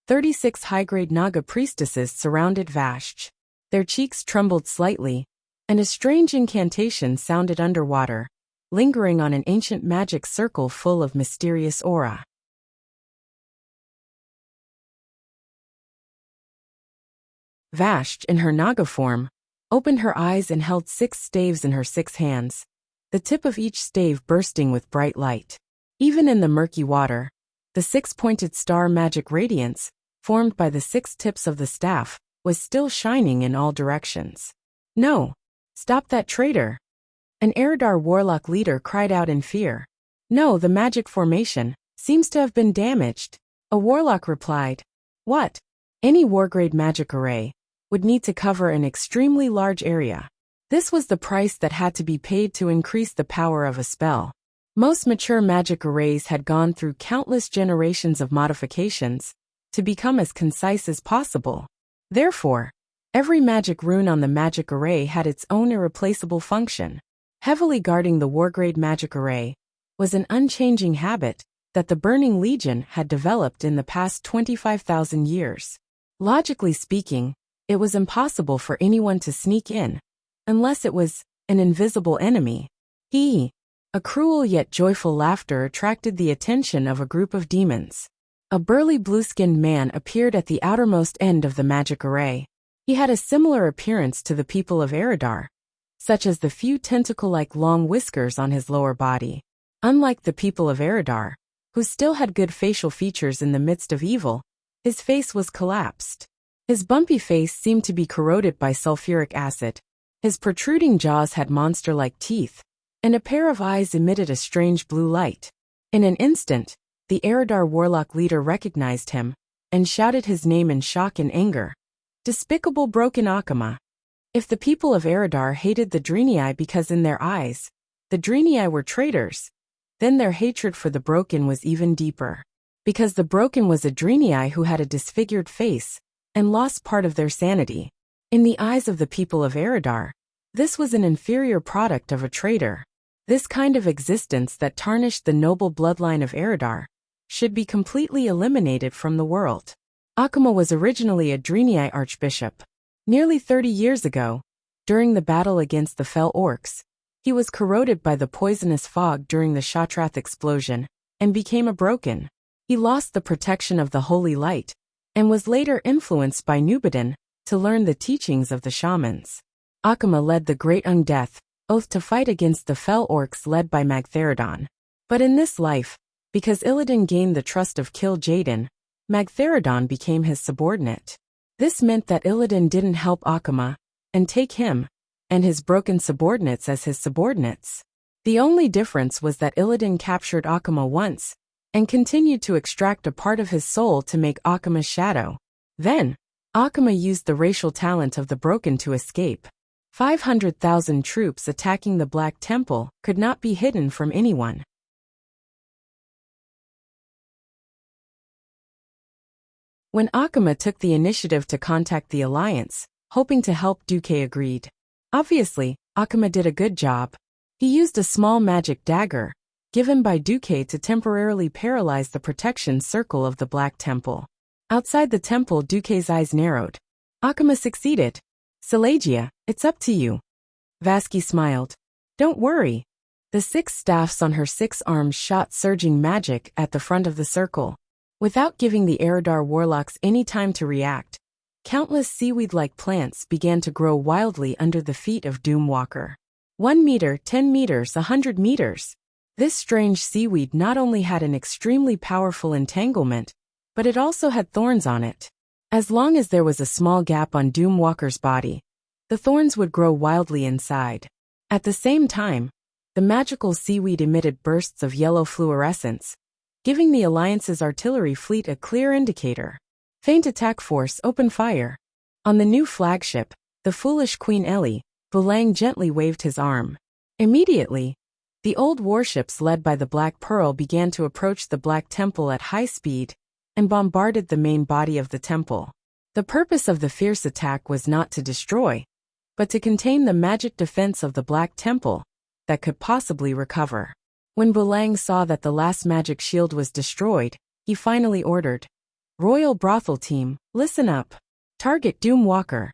36 high-grade Naga priestesses surrounded Vashj. Their cheeks trembled slightly, and a strange incantation sounded underwater, lingering on an ancient magic circle full of mysterious aura. Vashj, in her Naga form, opened her eyes and held 6 staves in her 6 hands, the tip of each stave bursting with bright light. Even in the murky water, the 6-pointed star magic radiance, formed by the 6 tips of the staff, was still shining in all directions. "No! Stop that traitor!" An Eridar warlock leader cried out in fear. "No, the magic formation seems to have been damaged," a warlock replied. "What? Any wargrade magic array would need to cover an extremely large area. This was the price that had to be paid to increase the power of a spell. Most mature magic arrays had gone through countless generations of modifications to become as concise as possible. Therefore, every magic rune on the magic array had its own irreplaceable function. Heavily guarding the wargrade magic array was an unchanging habit that the Burning Legion had developed in the past 25,000 years. Logically speaking, it was impossible for anyone to sneak in, unless it was an invisible enemy. A cruel yet joyful laughter attracted the attention of a group of demons. A burly blue-skinned man appeared at the outermost end of the magic array. He had a similar appearance to the people of Eridar, such as the few tentacle-like long whiskers on his lower body. Unlike the people of Eridar, who still had good facial features in the midst of evil, his face was collapsed. His bumpy face seemed to be corroded by sulfuric acid. His protruding jaws had monster-like teeth, and a pair of eyes emitted a strange blue light. In an instant, the Eridar warlock leader recognized him and shouted his name in shock and anger. "Despicable broken Akama." If the people of Eridar hated the Drenii because in their eyes, the Drenii were traitors, then their hatred for the broken was even deeper. Because the broken was a Drenii who had a disfigured face and lost part of their sanity. In the eyes of the people of Eridar, this was an inferior product of a traitor. This kind of existence that tarnished the noble bloodline of Eridar should be completely eliminated from the world. Akama was originally a Drenii archbishop. Nearly 30 years ago, during the battle against the Fell Orcs, he was corroded by the poisonous fog during the Shatrath explosion and became a broken. He lost the protection of the holy light and was later influenced by Nubadan to learn the teachings of the shamans. Akama led the Great Ungdeath oath to fight against the Fell Orcs led by Magtheridon. But in this life, because Illidan gained the trust of Kill Jaden, Magtheridon became his subordinate. This meant that Illidan didn't help Akama and take him and his broken subordinates as his subordinates. The only difference was that Illidan captured Akama once and continued to extract a part of his soul to make Akama's shadow. Then, Akama used the racial talent of the broken to escape. 500,000 troops attacking the Black Temple could not be hidden from anyone. When Akuma took the initiative to contact the Alliance, hoping to help, Duque agreed. Obviously, Akuma did a good job. He used a small magic dagger, given by Duque, to temporarily paralyze the protection circle of the Black Temple. Outside the temple, Duque's eyes narrowed. Akuma succeeded. Selagia, it's up to you. Vasky smiled. Don't worry. The 6 staffs on her 6 arms shot surging magic at the front of the circle. Without giving the Eridar warlocks any time to react, countless seaweed-like plants began to grow wildly under the feet of Doomwalker. 1 meter, 10 meters, 100 meters. This strange seaweed not only had an extremely powerful entanglement, but it also had thorns on it. As long as there was a small gap on Doomwalker's body, the thorns would grow wildly inside. At the same time, the magical seaweed emitted bursts of yellow fluorescence, giving the Alliance's artillery fleet a clear indicator. Faint attack force, open fire. On the new flagship, the foolish Queen Ellie, Bulang gently waved his arm. Immediately, the old warships led by the Black Pearl began to approach the Black Temple at high speed and bombarded the main body of the temple. The purpose of the fierce attack was not to destroy, but to contain the magic defense of the Black Temple that could possibly recover. When Bulang saw that the last magic shield was destroyed, he finally ordered, Royal Brothel Team, listen up. Target Doomwalker.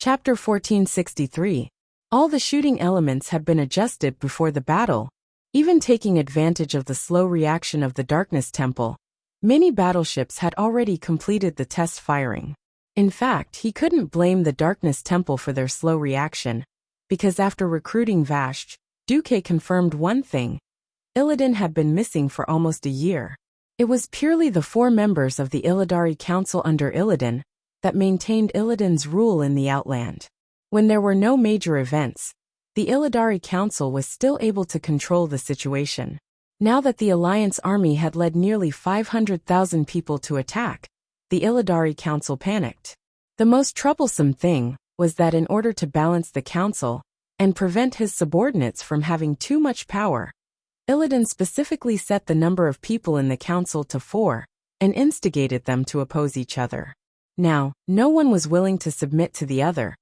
Chapter 1463. All the shooting elements had been adjusted before the battle, even taking advantage of the slow reaction of the Darkness Temple. Many battleships had already completed the test firing. In fact, he couldn't blame the Darkness Temple for their slow reaction, because after recruiting Vashj, Duque confirmed one thing: Illidan had been missing for almost a year. It was purely the 4 members of the Illidari Council under Illidan that maintained Illidan's rule in the Outland. When there were no major events, the Illidari Council was still able to control the situation. Now that the Alliance army had led nearly 500,000 people to attack, the Illidari Council panicked. The most troublesome thing was that in order to balance the council and prevent his subordinates from having too much power, Illidan specifically set the number of people in the council to 4 and instigated them to oppose each other. Now, no one was willing to submit to the other,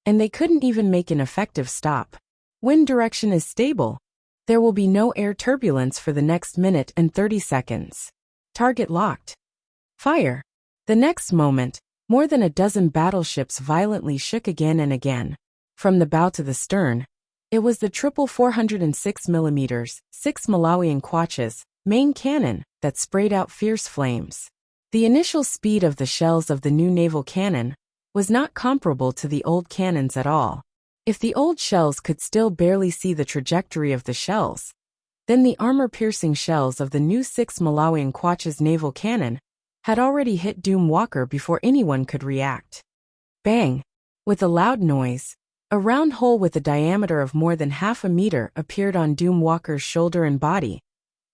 and they couldn't even make an effective stop. Wind direction is stable. There will be no air turbulence for the next minute and 30 seconds. Target locked. Fire. The next moment, more than a dozen battleships violently shook again and again. From the bow to the stern, it was the triple 406 mm, 6 Malawian Quaches, main cannon that sprayed out fierce flames. The initial speed of the shells of the new naval cannon was not comparable to the old cannons at all. If the old shells could still barely see the trajectory of the shells, then the armor-piercing shells of the new 6 Malawian Quaches naval cannon had already hit Doomwalker before anyone could react. Bang! With a loud noise, a round hole with a diameter of more than half a meter appeared on Doomwalker's shoulder and body,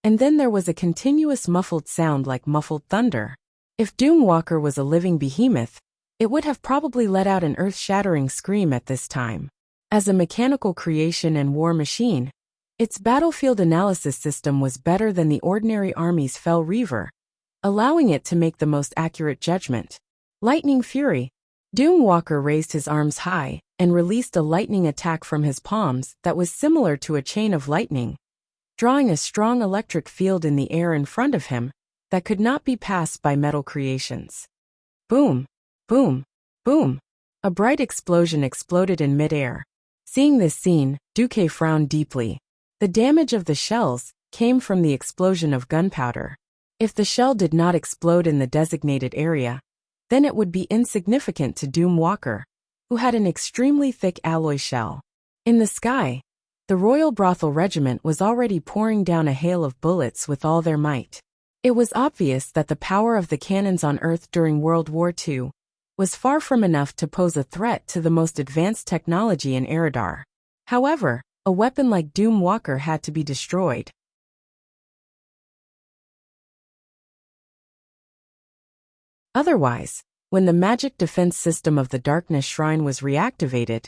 and then there was a continuous muffled sound like muffled thunder. If Doomwalker was a living behemoth, it would have probably let out an earth-shattering scream at this time. As a mechanical creation and war machine, its battlefield analysis system was better than the ordinary army's Fel Reaver, allowing it to make the most accurate judgment. Lightning Fury. Doomwalker raised his arms high and released a lightning attack from his palms that was similar to a chain of lightning, drawing a strong electric field in the air in front of him that could not be passed by metal creations. Boom! Boom! Boom! A bright explosion exploded in midair. Seeing this scene, Duque frowned deeply. The damage of the shells came from the explosion of gunpowder. If the shell did not explode in the designated area, then it would be insignificant to Doomwalker, who had an extremely thick alloy shell. In the sky, the Royal Brothel Regiment was already pouring down a hail of bullets with all their might. It was obvious that the power of the cannons on Earth during World War II was far from enough to pose a threat to the most advanced technology in Eridar. However, a weapon like Doomwalker had to be destroyed. Otherwise, When the magic defense system of the Darkness Shrine was reactivated,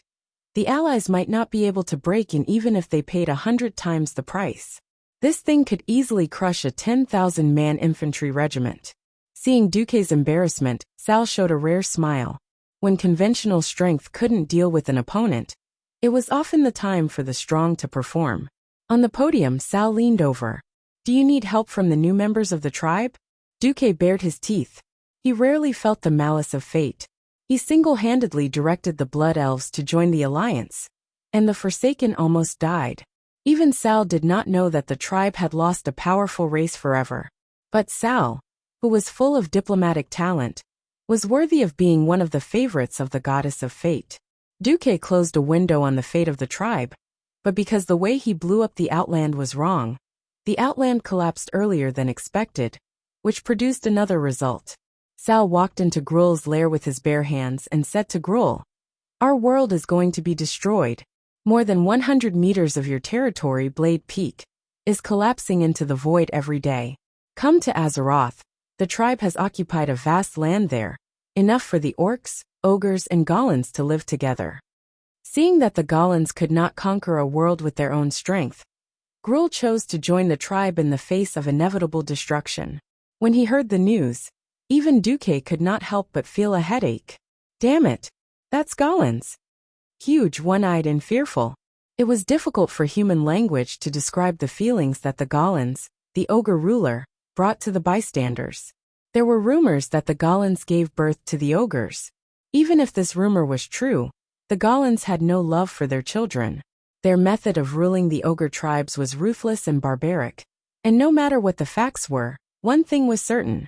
the Allies might not be able to break in even if they paid 100 times the price. This thing could easily crush a 10,000-man infantry regiment. Seeing Duque's embarrassment, Sal showed a rare smile. When conventional strength couldn't deal with an opponent, it was often the time for the strong to perform. On the podium, Sal leaned over. "Do you need help from the new members of the tribe?" Duque bared his teeth. He rarely felt the malice of fate. He single-handedly directed the Blood Elves to join the alliance, and the Forsaken almost died. Even Sal did not know that the tribe had lost a powerful race forever. But Sal, who was full of diplomatic talent, was worthy of being one of the favorites of the goddess of fate. Duque closed a window on the fate of the tribe, but because the way he blew up the Outland was wrong, the Outland collapsed earlier than expected, which produced another result. Sal walked into Gruel's lair with his bare hands and said to Gruel, "Our world is going to be destroyed. More than 100 meters of your territory, Blade Peak, is collapsing into the void every day. Come to Azeroth. The tribe has occupied a vast land there, enough for the orcs, ogres, and goblins to live together." Seeing that the goblins could not conquer a world with their own strength, Gruel chose to join the tribe in the face of inevitable destruction. When he heard the news, even Duque could not help but feel a headache. Damn it, that's goblins. Huge, one-eyed, and fearful. It was difficult for human language to describe the feelings that the goblins, the ogre ruler, brought to the bystanders. There were rumors that the goblins gave birth to the ogres. Even if this rumor was true, the goblins had no love for their children. Their method of ruling the ogre tribes was ruthless and barbaric. And no matter what the facts were, one thing was certain.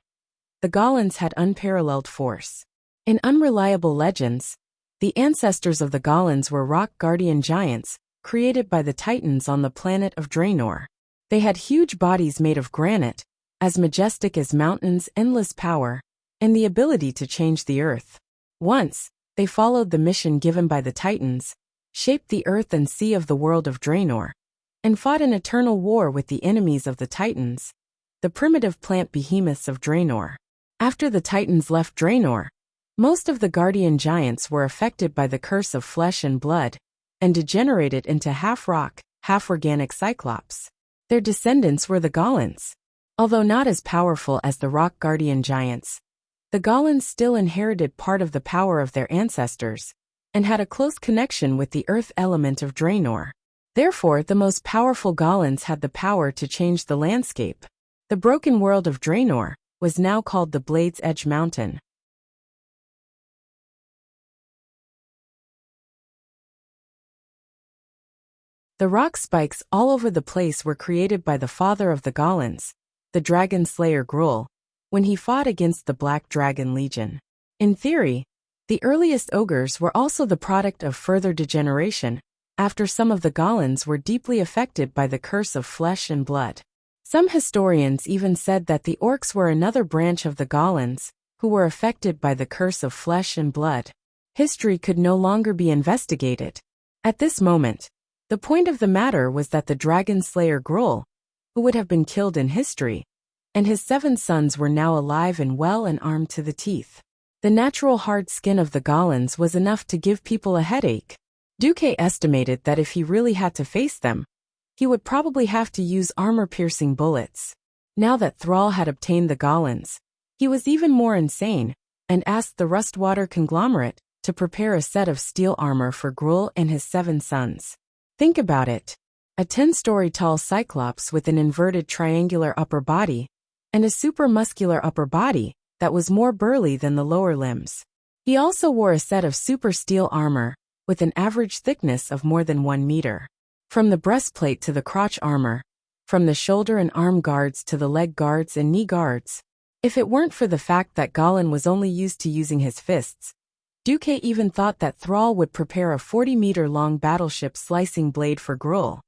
The goblins had unparalleled force. In unreliable legends, the ancestors of the goblins were rock guardian giants, created by the Titans on the planet of Draenor. They had huge bodies made of granite, as majestic as mountains, endless power, and the ability to change the earth. Once, they followed the mission given by the Titans, shaped the earth and sea of the world of Draenor, and fought an eternal war with the enemies of the Titans, the primitive plant behemoths of Draenor. After the Titans left Draenor, most of the guardian giants were affected by the curse of flesh and blood, and degenerated into half-rock, half-organic cyclops. Their descendants were the goblins. Although not as powerful as the rock guardian giants, the goblins still inherited part of the power of their ancestors, and had a close connection with the earth element of Draenor. Therefore, the most powerful goblins had the power to change the landscape. The broken world of Draenor was now called the Blade's Edge Mountain. The rock spikes all over the place were created by the father of the goblins, the dragon slayer Gruel, when he fought against the Black Dragon Legion. In theory, the earliest ogres were also the product of further degeneration, after some of the goblins were deeply affected by the curse of flesh and blood. Some historians even said that the orcs were another branch of the goblins, who were affected by the curse of flesh and blood. History could no longer be investigated. At this moment, the point of the matter was that the dragon slayer Gruel, who would have been killed in history, and his 7 sons were now alive and well and armed to the teeth. The natural hard skin of the goblins was enough to give people a headache. Duque estimated that if he really had to face them, he would probably have to use armor-piercing bullets. Now that Thrall had obtained the goblins, he was even more insane, and asked the Rustwater conglomerate to prepare a set of steel armor for Gruel and his 7 sons. Think about it. A 10-story tall cyclops with an inverted triangular upper body, and a super-muscular upper body that was more burly than the lower limbs. He also wore a set of super steel armor, with an average thickness of more than 1 meter. From the breastplate to the crotch armor, from the shoulder and arm guards to the leg guards and knee guards. If it weren't for the fact that Gollin was only used to using his fists, Duque even thought that Thrall would prepare a 40-meter-long battleship slicing blade for Gruel.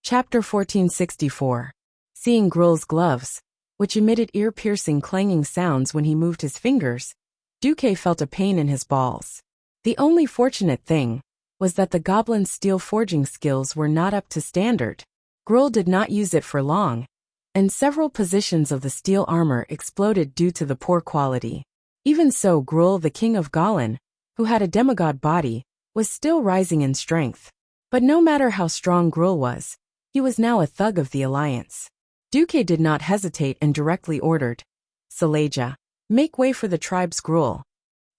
Chapter 1464. Seeing Gruel's gloves, which emitted ear-piercing clanging sounds when he moved his fingers, Duque felt a pain in his balls. The only fortunate thing was that the goblin's steel forging skills were not up to standard. Gruul did not use it for long, and several positions of the steel armor exploded due to the poor quality. Even so, Gruul, the king of Galan, who had a demigod body, was still rising in strength. But no matter how strong Gruul was, he was now a thug of the alliance. Duque did not hesitate and directly ordered, "Saleja, make way for the tribe's Gruul."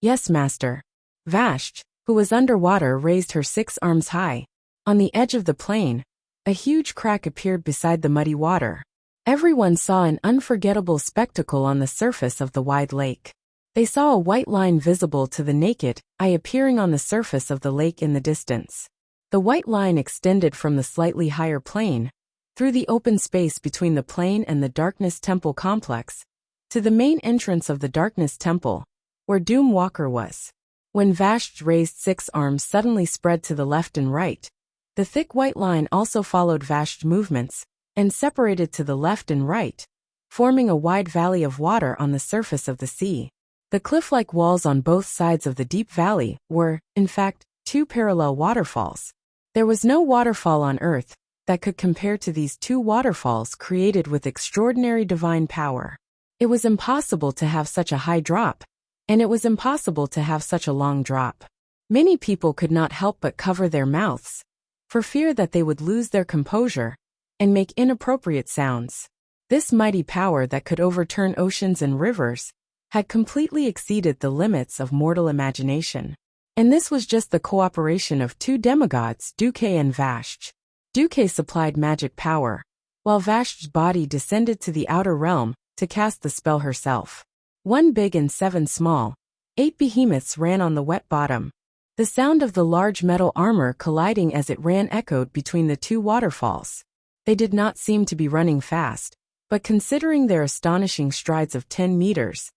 "Yes, master." Vashj, who was underwater, raised her 6 arms high. On the edge of the plain, a huge crack appeared beside the muddy water. Everyone saw an unforgettable spectacle on the surface of the wide lake. They saw a white line visible to the naked eye appearing on the surface of the lake in the distance. The white line extended from the slightly higher plain, through the open space between the plain and the Darkness Temple complex, to the main entrance of the Darkness Temple, where Doom Walker was. When Vashj raised 6 arms suddenly spread to the left and right, the thick white line also followed Vashj's movements, and separated to the left and right, forming a wide valley of water on the surface of the sea. The cliff-like walls on both sides of the deep valley were, in fact, 2 parallel waterfalls. There was no waterfall on earth that could compare to these 2 waterfalls created with extraordinary divine power. It was impossible to have such a high drop, and it was impossible to have such a long drop. Many people could not help but cover their mouths, for fear that they would lose their composure and make inappropriate sounds. This mighty power that could overturn oceans and rivers had completely exceeded the limits of mortal imagination. And this was just the cooperation of 2 demigods, Duque and Vashj. Duque supplied magic power, while Vashj's body descended to the outer realm to cast the spell herself. 1 big and 7 small, 8 behemoths ran on the wet bottom. The sound of the large metal armor colliding as it ran echoed between the 2 waterfalls. They did not seem to be running fast, but considering their astonishing strides of 10 meters,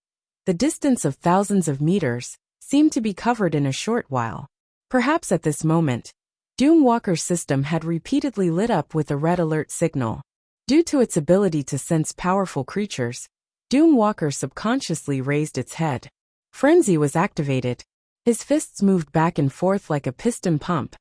the distance of thousands of meters seemed to be covered in a short while. Perhaps at this moment, Doom Walker's system had repeatedly lit up with a red alert signal. Due to its ability to sense powerful creatures, Doom Walker subconsciously raised its head. Frenzy was activated. His fists moved back and forth like a piston pump,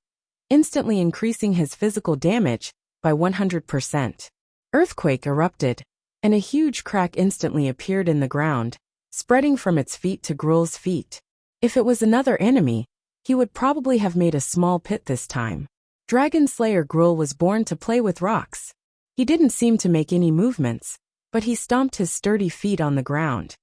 instantly increasing his physical damage by 100%. Earthquake erupted, and a huge crack instantly appeared in the ground, spreading from its feet to Gruul's feet. If it was another enemy, he would probably have made a small pit this time. Dragon Slayer Gruul was born to play with rocks. He didn't seem to make any movements, but he stomped his sturdy feet on the ground.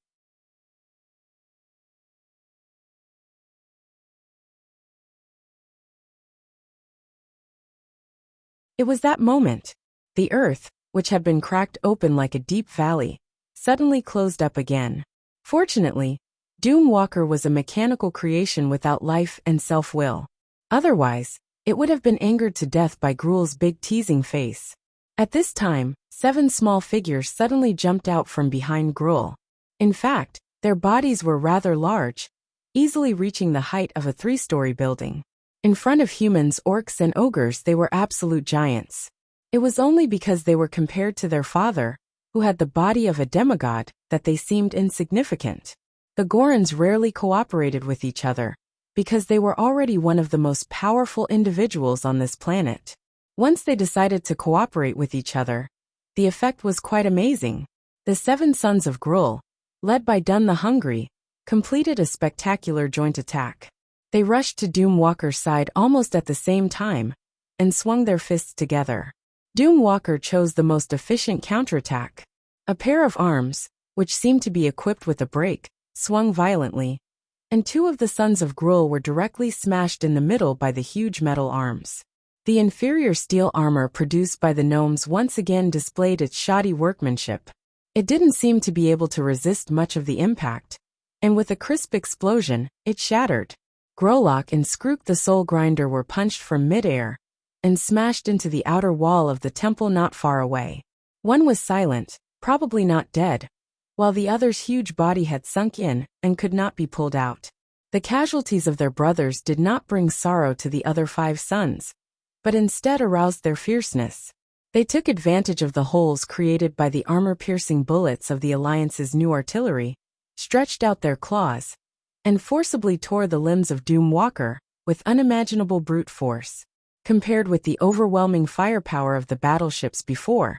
It was that moment. The earth, which had been cracked open like a deep valley, suddenly closed up again. Fortunately, Doom Walker was a mechanical creation without life and self-will. Otherwise, it would have been angered to death by Gruul's big teasing face. At this time, 7 small figures suddenly jumped out from behind Gruul. In fact, their bodies were rather large, easily reaching the height of a 3-story building. In front of humans, orcs, and ogres, they were absolute giants. It was only because they were compared to their father, who had the body of a demigod, that they seemed insignificant. The Gorons rarely cooperated with each other, because they were already one of the most powerful individuals on this planet. Once they decided to cooperate with each other, the effect was quite amazing. The 7 sons of Gruul, led by Dun the Hungry, completed a spectacular joint attack. They rushed to Doom Walker's side almost at the same time, and swung their fists together. Doom Walker chose the most efficient counterattack. A pair of arms, which seemed to be equipped with a brake, swung violently, and 2 of the sons of Gruul were directly smashed in the middle by the huge metal arms. The inferior steel armor produced by the gnomes once again displayed its shoddy workmanship. It didn't seem to be able to resist much of the impact, and with a crisp explosion, it shattered. Grolok and Skrook the Soul Grinder were punched from midair and smashed into the outer wall of the temple not far away. One was silent, probably not dead, while the other's huge body had sunk in and could not be pulled out. The casualties of their brothers did not bring sorrow to the other 5 sons, but instead aroused their fierceness. They took advantage of the holes created by the armor-piercing bullets of the Alliance's new artillery, stretched out their claws, and forcibly tore the limbs of Doomwalker, with unimaginable brute force. Compared with the overwhelming firepower of the battleships before,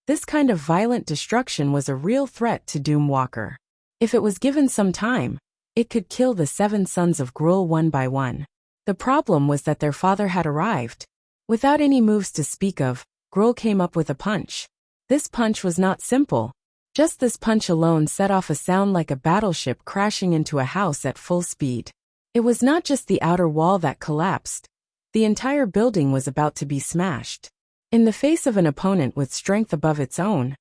this kind of violent destruction was a real threat to Doomwalker. If it was given some time, it could kill the 7 sons of Gruul one by one. The problem was that their father had arrived. Without any moves to speak of, Gruul came up with a punch. This punch was not simple. Just this punch alone set off a sound like a battleship crashing into a house at full speed. It was not just the outer wall that collapsed. The entire building was about to be smashed. In the face of an opponent with strength above its own,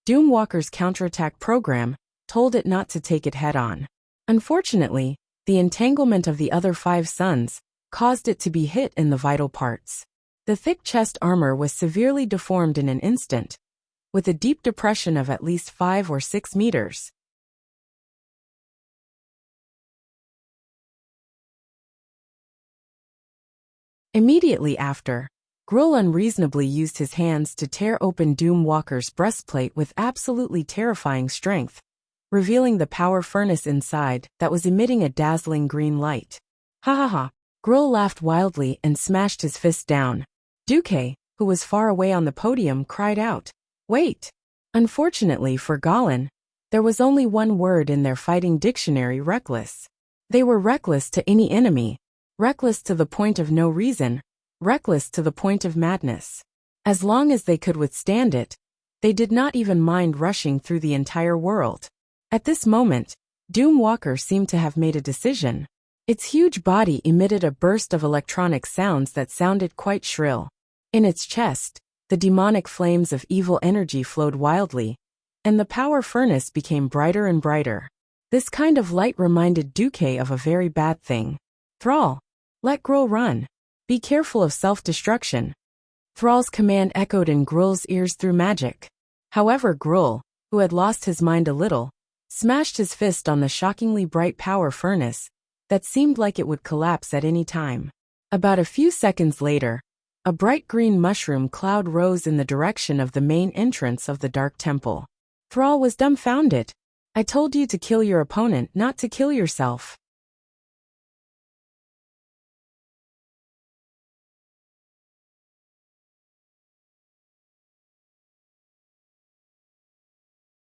Doomwalker's counterattack program told it not to take it head-on. Unfortunately, the entanglement of the other 5 sons caused it to be hit in the vital parts. The thick chest armor was severely deformed in an instant, with a deep depression of at least 5 or 6 meters. Immediately after, Gruul unreasonably used his hands to tear open Doomwalker's breastplate with absolutely terrifying strength, revealing the power furnace inside that was emitting a dazzling green light. Ha ha ha! Gruul laughed wildly and smashed his fist down. Duque, who was far away on the podium, cried out, "Wait!" Unfortunately for Gollin, there was only one word in their fighting dictionary: reckless. They were reckless to any enemy, reckless to the point of no reason, reckless to the point of madness. As long as they could withstand it, they did not even mind rushing through the entire world. At this moment, Doomwalker seemed to have made a decision. Its huge body emitted a burst of electronic sounds that sounded quite shrill. In its chest, the demonic flames of evil energy flowed wildly, and the power furnace became brighter and brighter. This kind of light reminded Duque of a very bad thing. "Thrall, let Gruul run. Be careful of self-destruction." Thrall's command echoed in Gruul's ears through magic. However, Gruul, who had lost his mind a little, smashed his fist on the shockingly bright power furnace that seemed like it would collapse at any time. About a few seconds later, a bright green mushroom cloud rose in the direction of the main entrance of the Dark Temple. Thrall was dumbfounded. "I told you to kill your opponent, not to kill yourself."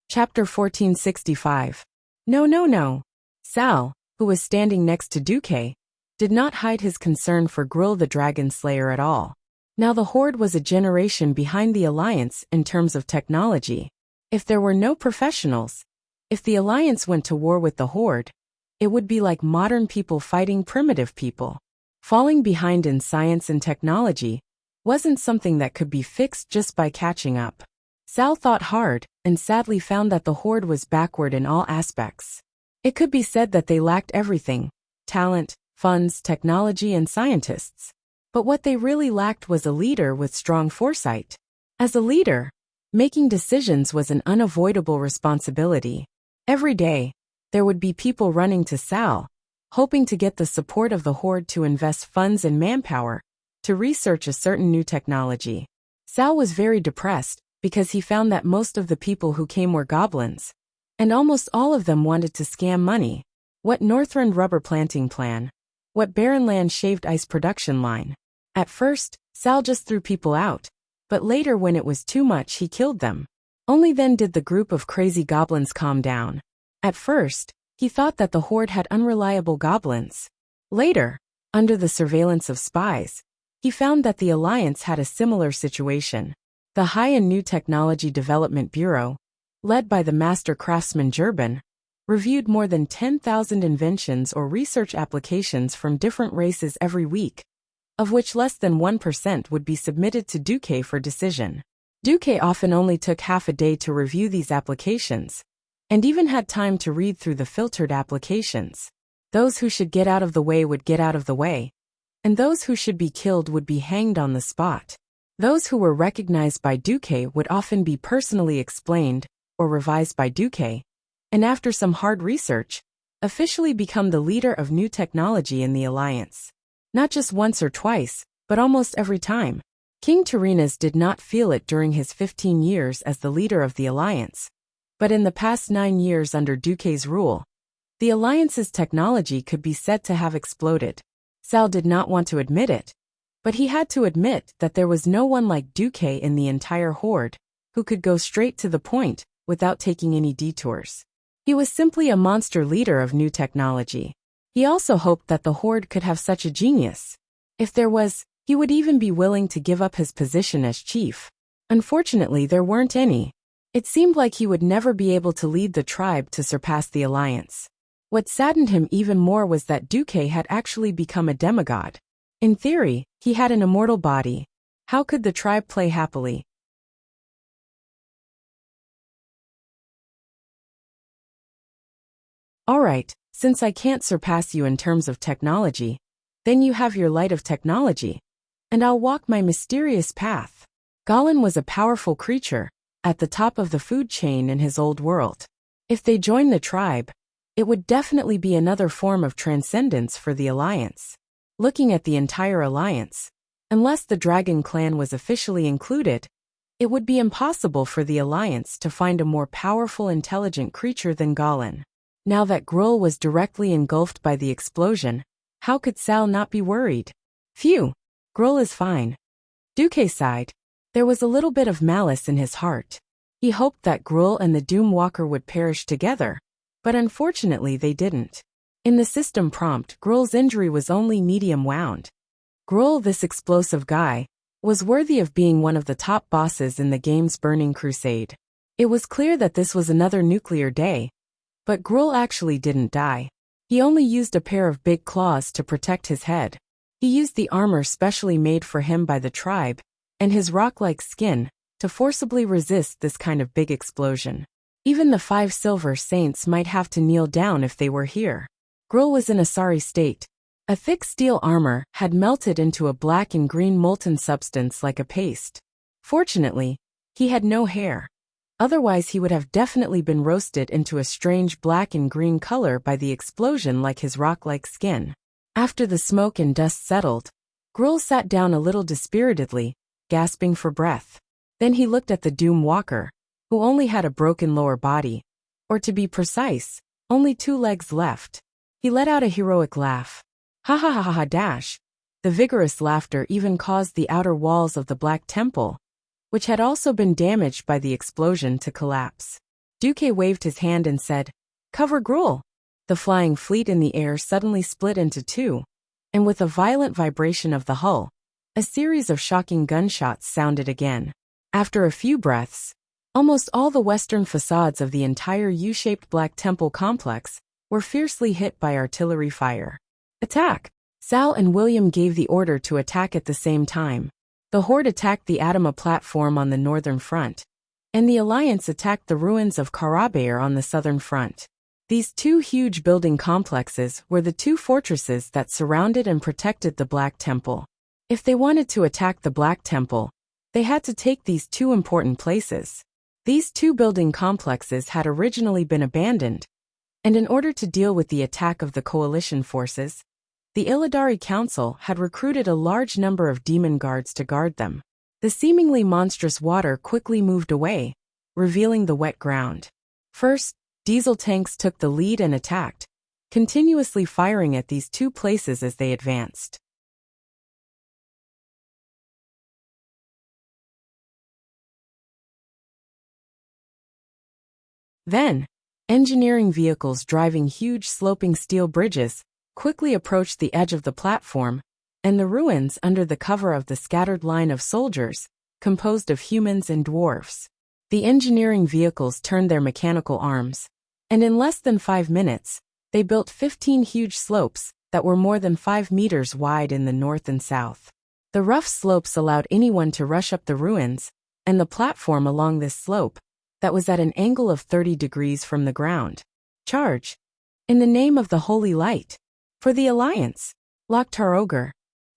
Chapter 1465. No, no, no. Sal, who was standing next to Duque, did not hide his concern for Gruul the Dragon Slayer at all. Now the Horde was a generation behind the Alliance in terms of technology. If there were no professionals, if the Alliance went to war with the Horde, it would be like modern people fighting primitive people. Falling behind in science and technology wasn't something that could be fixed just by catching up. Sal thought hard, and sadly found that the Horde was backward in all aspects. It could be said that they lacked everything: talent, funds, technology, and scientists. But what they really lacked was a leader with strong foresight. As a leader, making decisions was an unavoidable responsibility. Every day, there would be people running to Sal, hoping to get the support of the Horde to invest funds and manpower to research a certain new technology. Sal was very depressed, because he found that most of the people who came were goblins, and almost all of them wanted to scam money. What Northrend rubber planting plan? What Barrenland shaved ice production line? At first, Sal just threw people out, but later when it was too much he killed them. Only then did the group of crazy goblins calm down. At first, he thought that the Horde had unreliable goblins. Later, under the surveillance of spies, he found that the Alliance had a similar situation. The High and New Technology Development Bureau, led by the master craftsman Jurban, reviewed more than 10,000 inventions or research applications from different races every week, of which less than 1% would be submitted to Duque for decision. Duque often only took half a day to review these applications, and even had time to read through the filtered applications. Those who should get out of the way would get out of the way, and those who should be killed would be hanged on the spot. Those who were recognized by Duque would often be personally explained, or revised by Duque, and after some hard research, officially become the leader of new technology in the Alliance. Not just once or twice, but almost every time. King Tyrrhenus did not feel it during his 15 years as the leader of the Alliance, but in the past 9 years under Duque's rule, The Alliance's technology could be said to have exploded. Sal did not want to admit it, but he had to admit that there was no one like Duque in the entire horde, who could go straight to the point without taking any detours. He was simply a monster leader of new technology. He also hoped that the horde could have such a genius. If there was, he would even be willing to give up his position as chief. Unfortunately, there weren't any. It seemed like he would never be able to lead the tribe to surpass the Alliance. What saddened him even more was that Duque had actually become a demigod. In theory, he had an immortal body. How could the tribe play happily? Alright, since I can't surpass you in terms of technology, then you have your light of technology, and I'll walk my mysterious path. Gollin was a powerful creature, at the top of the food chain in his old world. If they joined the tribe, it would definitely be another form of transcendence for the Alliance. Looking at the entire Alliance, unless the Dragon Clan was officially included, it would be impossible for the Alliance to find a more powerful, intelligent creature than Gollin. Now that Gruul was directly engulfed by the explosion, how could Sal not be worried? Phew, Gruul is fine. Duque sighed. There was a little bit of malice in his heart. He hoped that Gruul and the Doomwalker would perish together, but unfortunately they didn't. In the system prompt, Gruul's injury was only medium wound. Gruul, this explosive guy, was worthy of being one of the top bosses in the game's Burning Crusade. It was clear that this was another nuclear day, but Gruul actually didn't die. He only used a pair of big claws to protect his head. He used the armor specially made for him by the tribe, and his rock-like skin, to forcibly resist this kind of big explosion. Even the 5 Silver Saints might have to kneel down if they were here. Gruul was in a sorry state. A thick steel armor had melted into a black and green molten substance like a paste. Fortunately, he had no hair. Otherwise he would have definitely been roasted into a strange black and green color by the explosion like his rock-like skin. After the smoke and dust settled, Gruul sat down a little dispiritedly, gasping for breath. Then he looked at the Doomwalker, who only had a broken lower body, or to be precise, only 2 legs left. He let out a heroic laugh. Ha ha ha ha ha dash. The vigorous laughter even caused the outer walls of the Black Temple, which had also been damaged by the explosion, to collapse. Duque waved his hand and said, "Cover Gruul." The flying fleet in the air suddenly split into 2, and with a violent vibration of the hull, a series of shocking gunshots sounded again. After a few breaths, almost all the western facades of the entire U-shaped Black Temple complex were fiercely hit by artillery fire. Attack! Sal and William gave the order to attack at the same time. The Horde attacked the Adama platform on the northern front, and the Alliance attacked the ruins of Karabair on the southern front. These 2 huge building complexes were the 2 fortresses that surrounded and protected the Black Temple. If they wanted to attack the Black Temple, they had to take these 2 important places. These 2 building complexes had originally been abandoned, and in order to deal with the attack of the coalition forces, the Illidari Council had recruited a large number of demon guards to guard them. The seemingly monstrous water quickly moved away, revealing the wet ground. First, diesel tanks took the lead and attacked, continuously firing at these 2 places as they advanced. Then, engineering vehicles driving huge sloping steel bridges quickly approached the edge of the platform, and the ruins under the cover of the scattered line of soldiers, composed of humans and dwarfs. The engineering vehicles turned their mechanical arms, and in less than 5 minutes, they built 15 huge slopes that were more than 5 meters wide in the north and south. The rough slopes allowed anyone to rush up the ruins, and the platform along this slope, that was at an angle of 30 degrees from the ground. Charge! In the name of the Holy Light! For the Alliance! Loktar Ogre!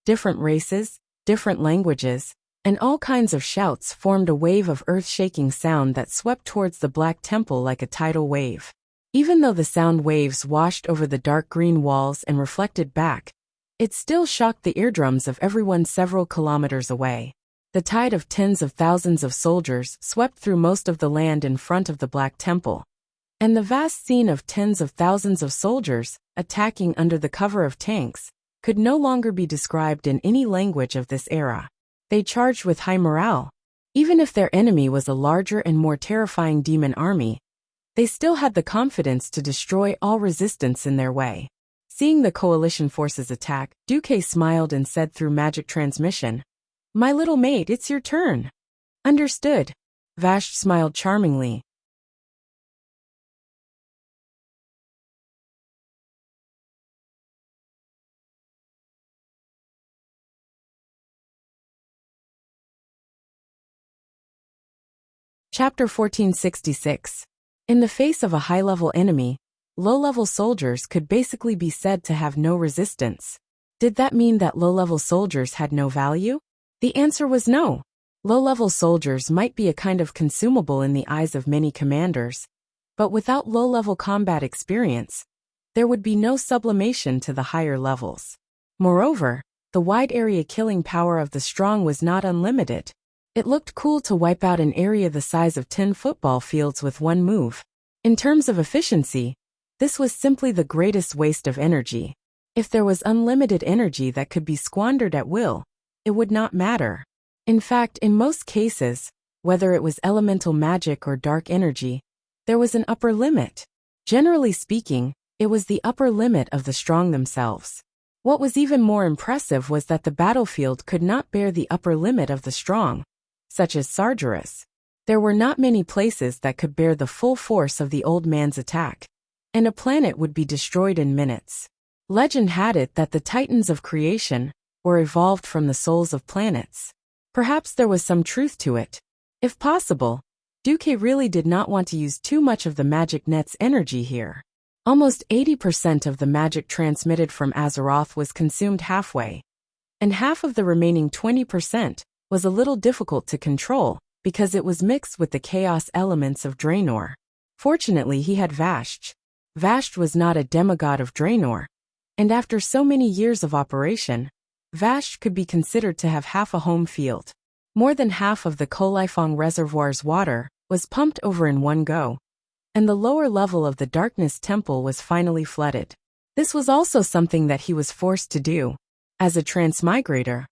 Different races, different languages, and all kinds of shouts formed a wave of earth-shaking sound that swept towards the Black Temple like a tidal wave. Even though the sound waves washed over the dark green walls and reflected back, it still shocked the eardrums of everyone several kilometers away. The tide of tens of thousands of soldiers swept through most of the land in front of the Black Temple, and the vast scene of tens of thousands of soldiers attacking under the cover of tanks could no longer be described in any language of this era. They charged with high morale. Even if their enemy was a larger and more terrifying demon army, they still had the confidence to destroy all resistance in their way. Seeing the coalition forces attack, Duque smiled and said through magic transmission, "My little mate, it's your turn." "Understood." Vashj smiled charmingly. Chapter 1466. In the face of a high-level enemy, low-level soldiers could basically be said to have no resistance. Did that mean that low-level soldiers had no value? The answer was no. Low-level soldiers might be a kind of consumable in the eyes of many commanders, but without low-level combat experience, there would be no sublimation to the higher levels. Moreover, the wide-area killing power of the strong was not unlimited. It looked cool to wipe out an area the size of 10 football fields with one move. In terms of efficiency, this was simply the greatest waste of energy. If there was unlimited energy that could be squandered at will, it would not matter. In fact, in most cases, whether it was elemental magic or dark energy, there was an upper limit. Generally speaking, it was the upper limit of the strong themselves. What was even more impressive was that the battlefield could not bear the upper limit of the strong, such as Sargeras. There were not many places that could bear the full force of the old man's attack, and a planet would be destroyed in minutes. Legend had it that the titans of creation were evolved from the souls of planets. Perhaps there was some truth to it. If possible, Duque really did not want to use too much of the magic net's energy here. Almost 80% of the magic transmitted from Azeroth was consumed halfway, and half of the remaining 20% was a little difficult to control because it was mixed with the chaos elements of Draenor. Fortunately, he had Vashj. Vashj was not a demigod of Draenor, and after so many years of operation, Vashj could be considered to have half a home field. More than half of the Kolifong Reservoir's water was pumped over in one go, and the lower level of the Darkness Temple was finally flooded. This was also something that he was forced to do. As a transmigrator,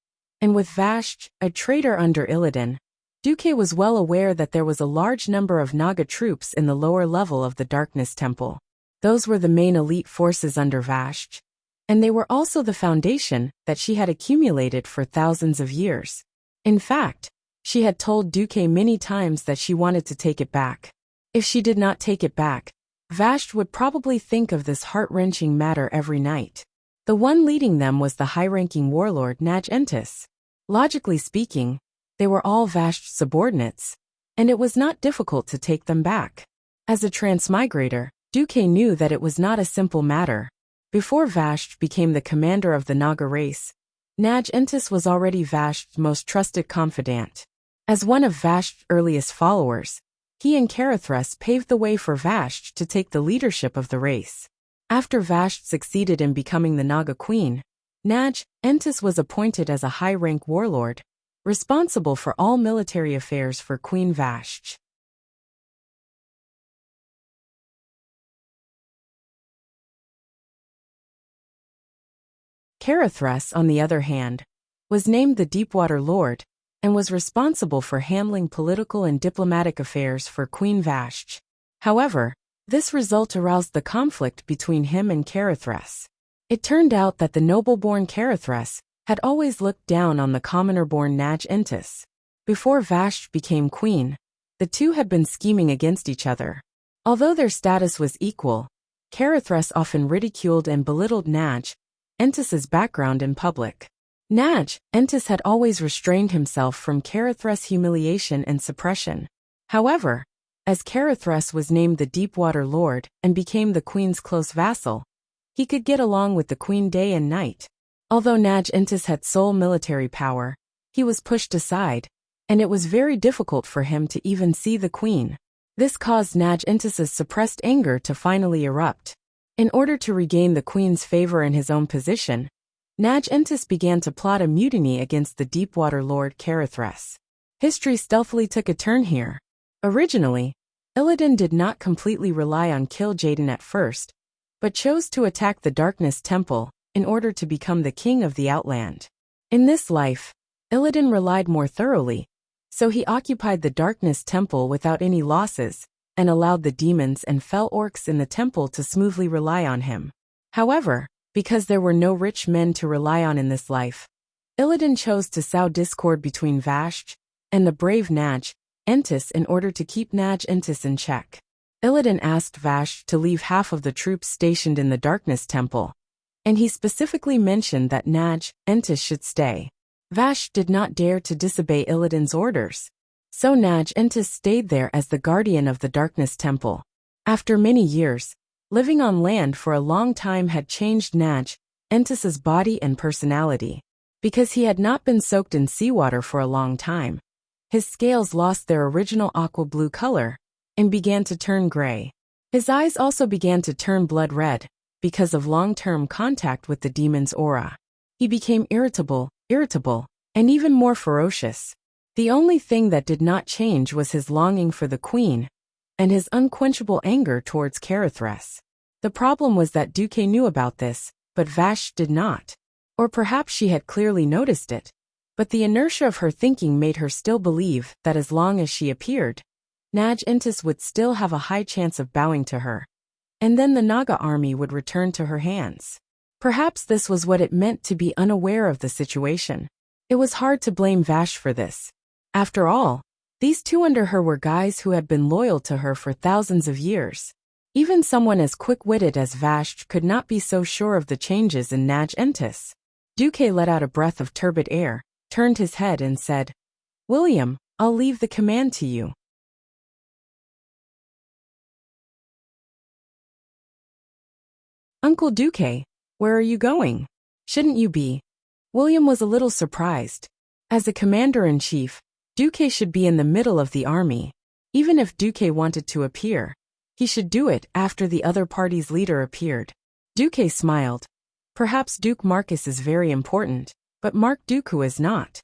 and with Vashj, a traitor under Illidan, Duque was well aware that there was a large number of Naga troops in the lower level of the Darkness Temple. Those were the main elite forces under Vashj, and they were also the foundation that she had accumulated for thousands of years. In fact, she had told Duque many times that she wanted to take it back. If she did not take it back, Vashj would probably think of this heart-wrenching matter every night. The one leading them was the high-ranking warlord Naj. Logically speaking, they were all Vashj's subordinates, and it was not difficult to take them back. As a transmigrator, Duque knew that it was not a simple matter. Before Vashj became the commander of the Naga race, Naj was already Vashj's most trusted confidant. As one of Vashj's earliest followers, he and Karathras paved the way for Vashj to take the leadership of the race. After Vashj succeeded in becoming the Naga queen, Naj was appointed as a high-rank warlord, responsible for all military affairs for Queen Vashj. Karathras, on the other hand, was named the Deepwater Lord, and was responsible for handling political and diplomatic affairs for Queen Vashj. However, this result aroused the conflict between him and Karathras. It turned out that the noble-born Karathras had always looked down on the commoner-born Naj. Before Vashj became queen, the two had been scheming against each other. Although their status was equal, Karathras often ridiculed and belittled Naj.'s background in public. Naj had always restrained himself from Karathras' humiliation and suppression. However, as Karathras was named the Deepwater Lord and became the queen's close vassal, he could get along with the queen day and night. Although Naj had sole military power, he was pushed aside, and it was very difficult for him to even see the queen. This caused Naj suppressed anger to finally erupt. In order to regain the queen's favor in his own position, Naj began to plot a mutiny against the Deepwater Lord Karathras. History stealthily took a turn here. Originally, Illidan did not completely rely on Kil'jaeden at first, but chose to attack the Darkness Temple in order to become the king of the Outland. In this life, Illidan relied more thoroughly, so he occupied the Darkness Temple without any losses, and allowed the demons and fell orcs in the temple to smoothly rely on him. However, because there were no rich men to rely on in this life, Illidan chose to sow discord between Vashj and the brave Naj Entis in order to keep Naj Entis in check. Illidan asked Vashj to leave half of the troops stationed in the Darkness Temple, and he specifically mentioned that Naj Entis should stay. Vashj did not dare to disobey Illidan's orders, so Naj Entis stayed there as the guardian of the Darkness Temple. After many years, living on land for a long time had changed Naj Entis's body and personality. Because he had not been soaked in seawater for a long time, his scales lost their original aqua blue color and began to turn gray. His eyes also began to turn blood red because of long-term contact with the demon's aura. He became irritable, and even more ferocious. The only thing that did not change was his longing for the queen and his unquenchable anger towards Carithres. The problem was that Duque knew about this, but Vashj did not. Or perhaps she had clearly noticed it, but the inertia of her thinking made her still believe that as long as she appeared, Naj Entis would still have a high chance of bowing to her, and then the Naga army would return to her hands. Perhaps this was what it meant to be unaware of the situation. It was hard to blame Vashj for this. After all, these two under her were guys who had been loyal to her for thousands of years. Even someone as quick-witted as Vashj could not be so sure of the changes in Naj Entis. Duque let out a breath of turbid air, turned his head and said, "William, I'll leave the command to you." "Uncle Duque, where are you going? Shouldn't you be?" William was a little surprised. As a commander-in-chief, Duque should be in the middle of the army. Even if Duque wanted to appear, he should do it after the other party's leader appeared. Duque smiled. Perhaps Duke Marcus is very important, but Mark Dooku is not.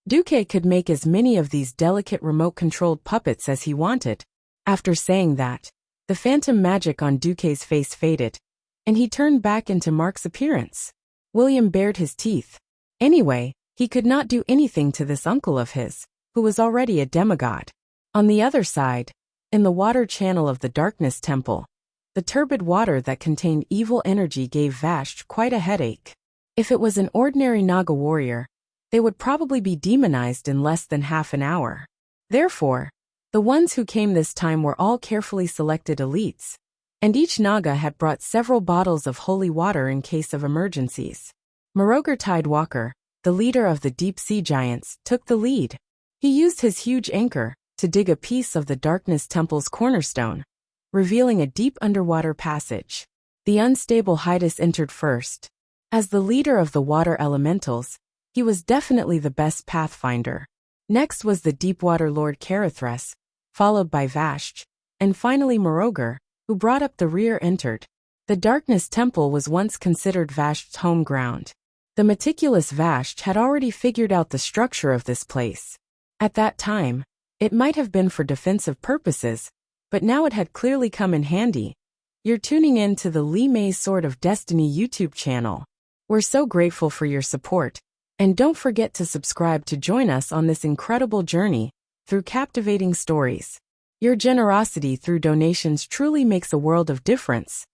Duque could make as many of these delicate remote-controlled puppets as he wanted. After saying that, the phantom magic on Duque's face faded, and he turned back into Mark's appearance. William bared his teeth. Anyway, he could not do anything to this uncle of his, who was already a demigod. On the other side, in the water channel of the Darkness Temple, the turbid water that contained evil energy gave Vashj quite a headache. If it was an ordinary Naga warrior, they would probably be demonized in less than half an hour. Therefore, the ones who came this time were all carefully selected elites, and each Naga had brought several bottles of holy water in case of emergencies. Morogar Tidewalker, the leader of the deep-sea giants, took the lead. He used his huge anchor to dig a piece of the Darkness Temple's cornerstone, revealing a deep underwater passage. The unstable Hydas entered first. As the leader of the water elementals, he was definitely the best pathfinder. Next was the Deepwater Lord Carithres, followed by Vashj, and finally Morogar, who brought up the rear, entered. The Darkness Temple was once considered Vashj's home ground. The meticulous Vashj had already figured out the structure of this place. At that time, it might have been for defensive purposes, but now it had clearly come in handy. You're tuning in to the Li Mei's Sword of Destiny YouTube channel. We're so grateful for your support, and don't forget to subscribe to join us on this incredible journey through captivating stories. Your generosity through donations truly makes a world of difference,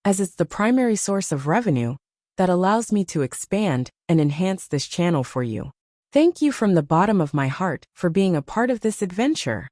as it's the primary source of revenue that allows me to expand and enhance this channel for you. Thank you from the bottom of my heart for being a part of this adventure.